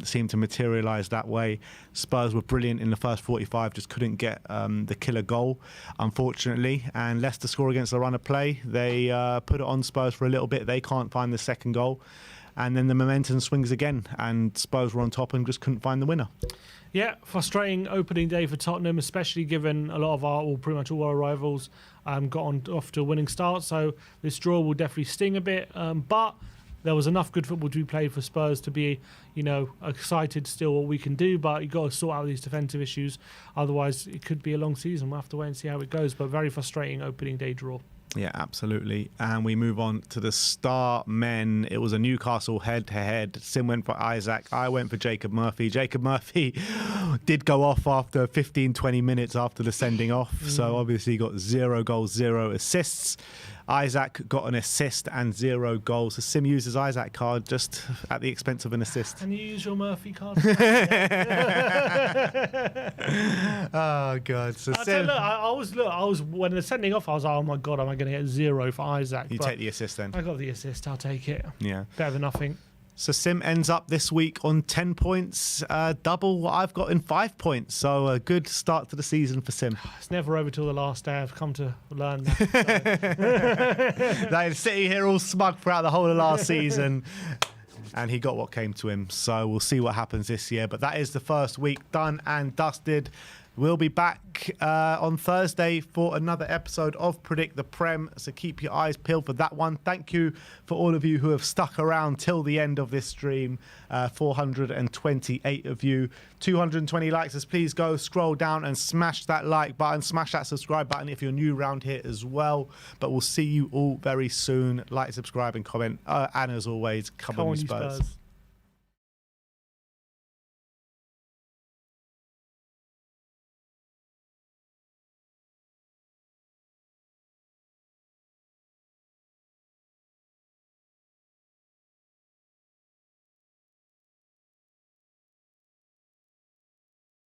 seem to materialise that way. Spurs were brilliant in the first 45, just couldn't get the killer goal, unfortunately. And Leicester score against the run of play. They put it on Spurs for a little bit. They can't find the second goal. And then the momentum swings again. And Spurs were on top and just couldn't find the winner. Yeah, frustrating opening day for Tottenham, especially given a lot of pretty much all our rivals got off to a winning start. So this draw will definitely sting a bit. But there was enough good football to be played for Spurs to be, excited still what we can do. But you've got to sort out these defensive issues. Otherwise, it could be a long season. We'll have to wait and see how it goes. But very frustrating opening day draw. Yeah, absolutely. And we move on to the star men. It was a Newcastle head-to-head. Sim went for Isaac. I went for Jacob Murphy. Jacob Murphy did go off after 15, 20 minutes after the sending off. So obviously he got 0 goals, 0 assists. Isaac got an assist and 0 goals. So Sim used his Isaac card just at the expense of an assist. Can you use your Murphy card? Oh, God. So Sim, I was when the sending off, I was like, oh my God, am I going to get 0 for Isaac? You take the assist then? I got the assist. I'll take it. Yeah. Better than nothing. So Sim ends up this week on 10 points, double what I've got in 5 points. So a good start to the season for Sim. It's never over till the last day. I've come to learn that. So. They're sitting here all smug throughout the whole of last season. And he got what came to him. So we'll see what happens this year. But that is the first week done and dusted. We'll be back on Thursday for another episode of Predict the Prem. So keep your eyes peeled for that one. Thank you for all of you who have stuck around till the end of this stream. 428 of you. 220 likes. So please go scroll down and smash that like button. Smash that subscribe button if you're new around here as well. But we'll see you all very soon. Like, subscribe and comment. And as always, come on, you Spurs.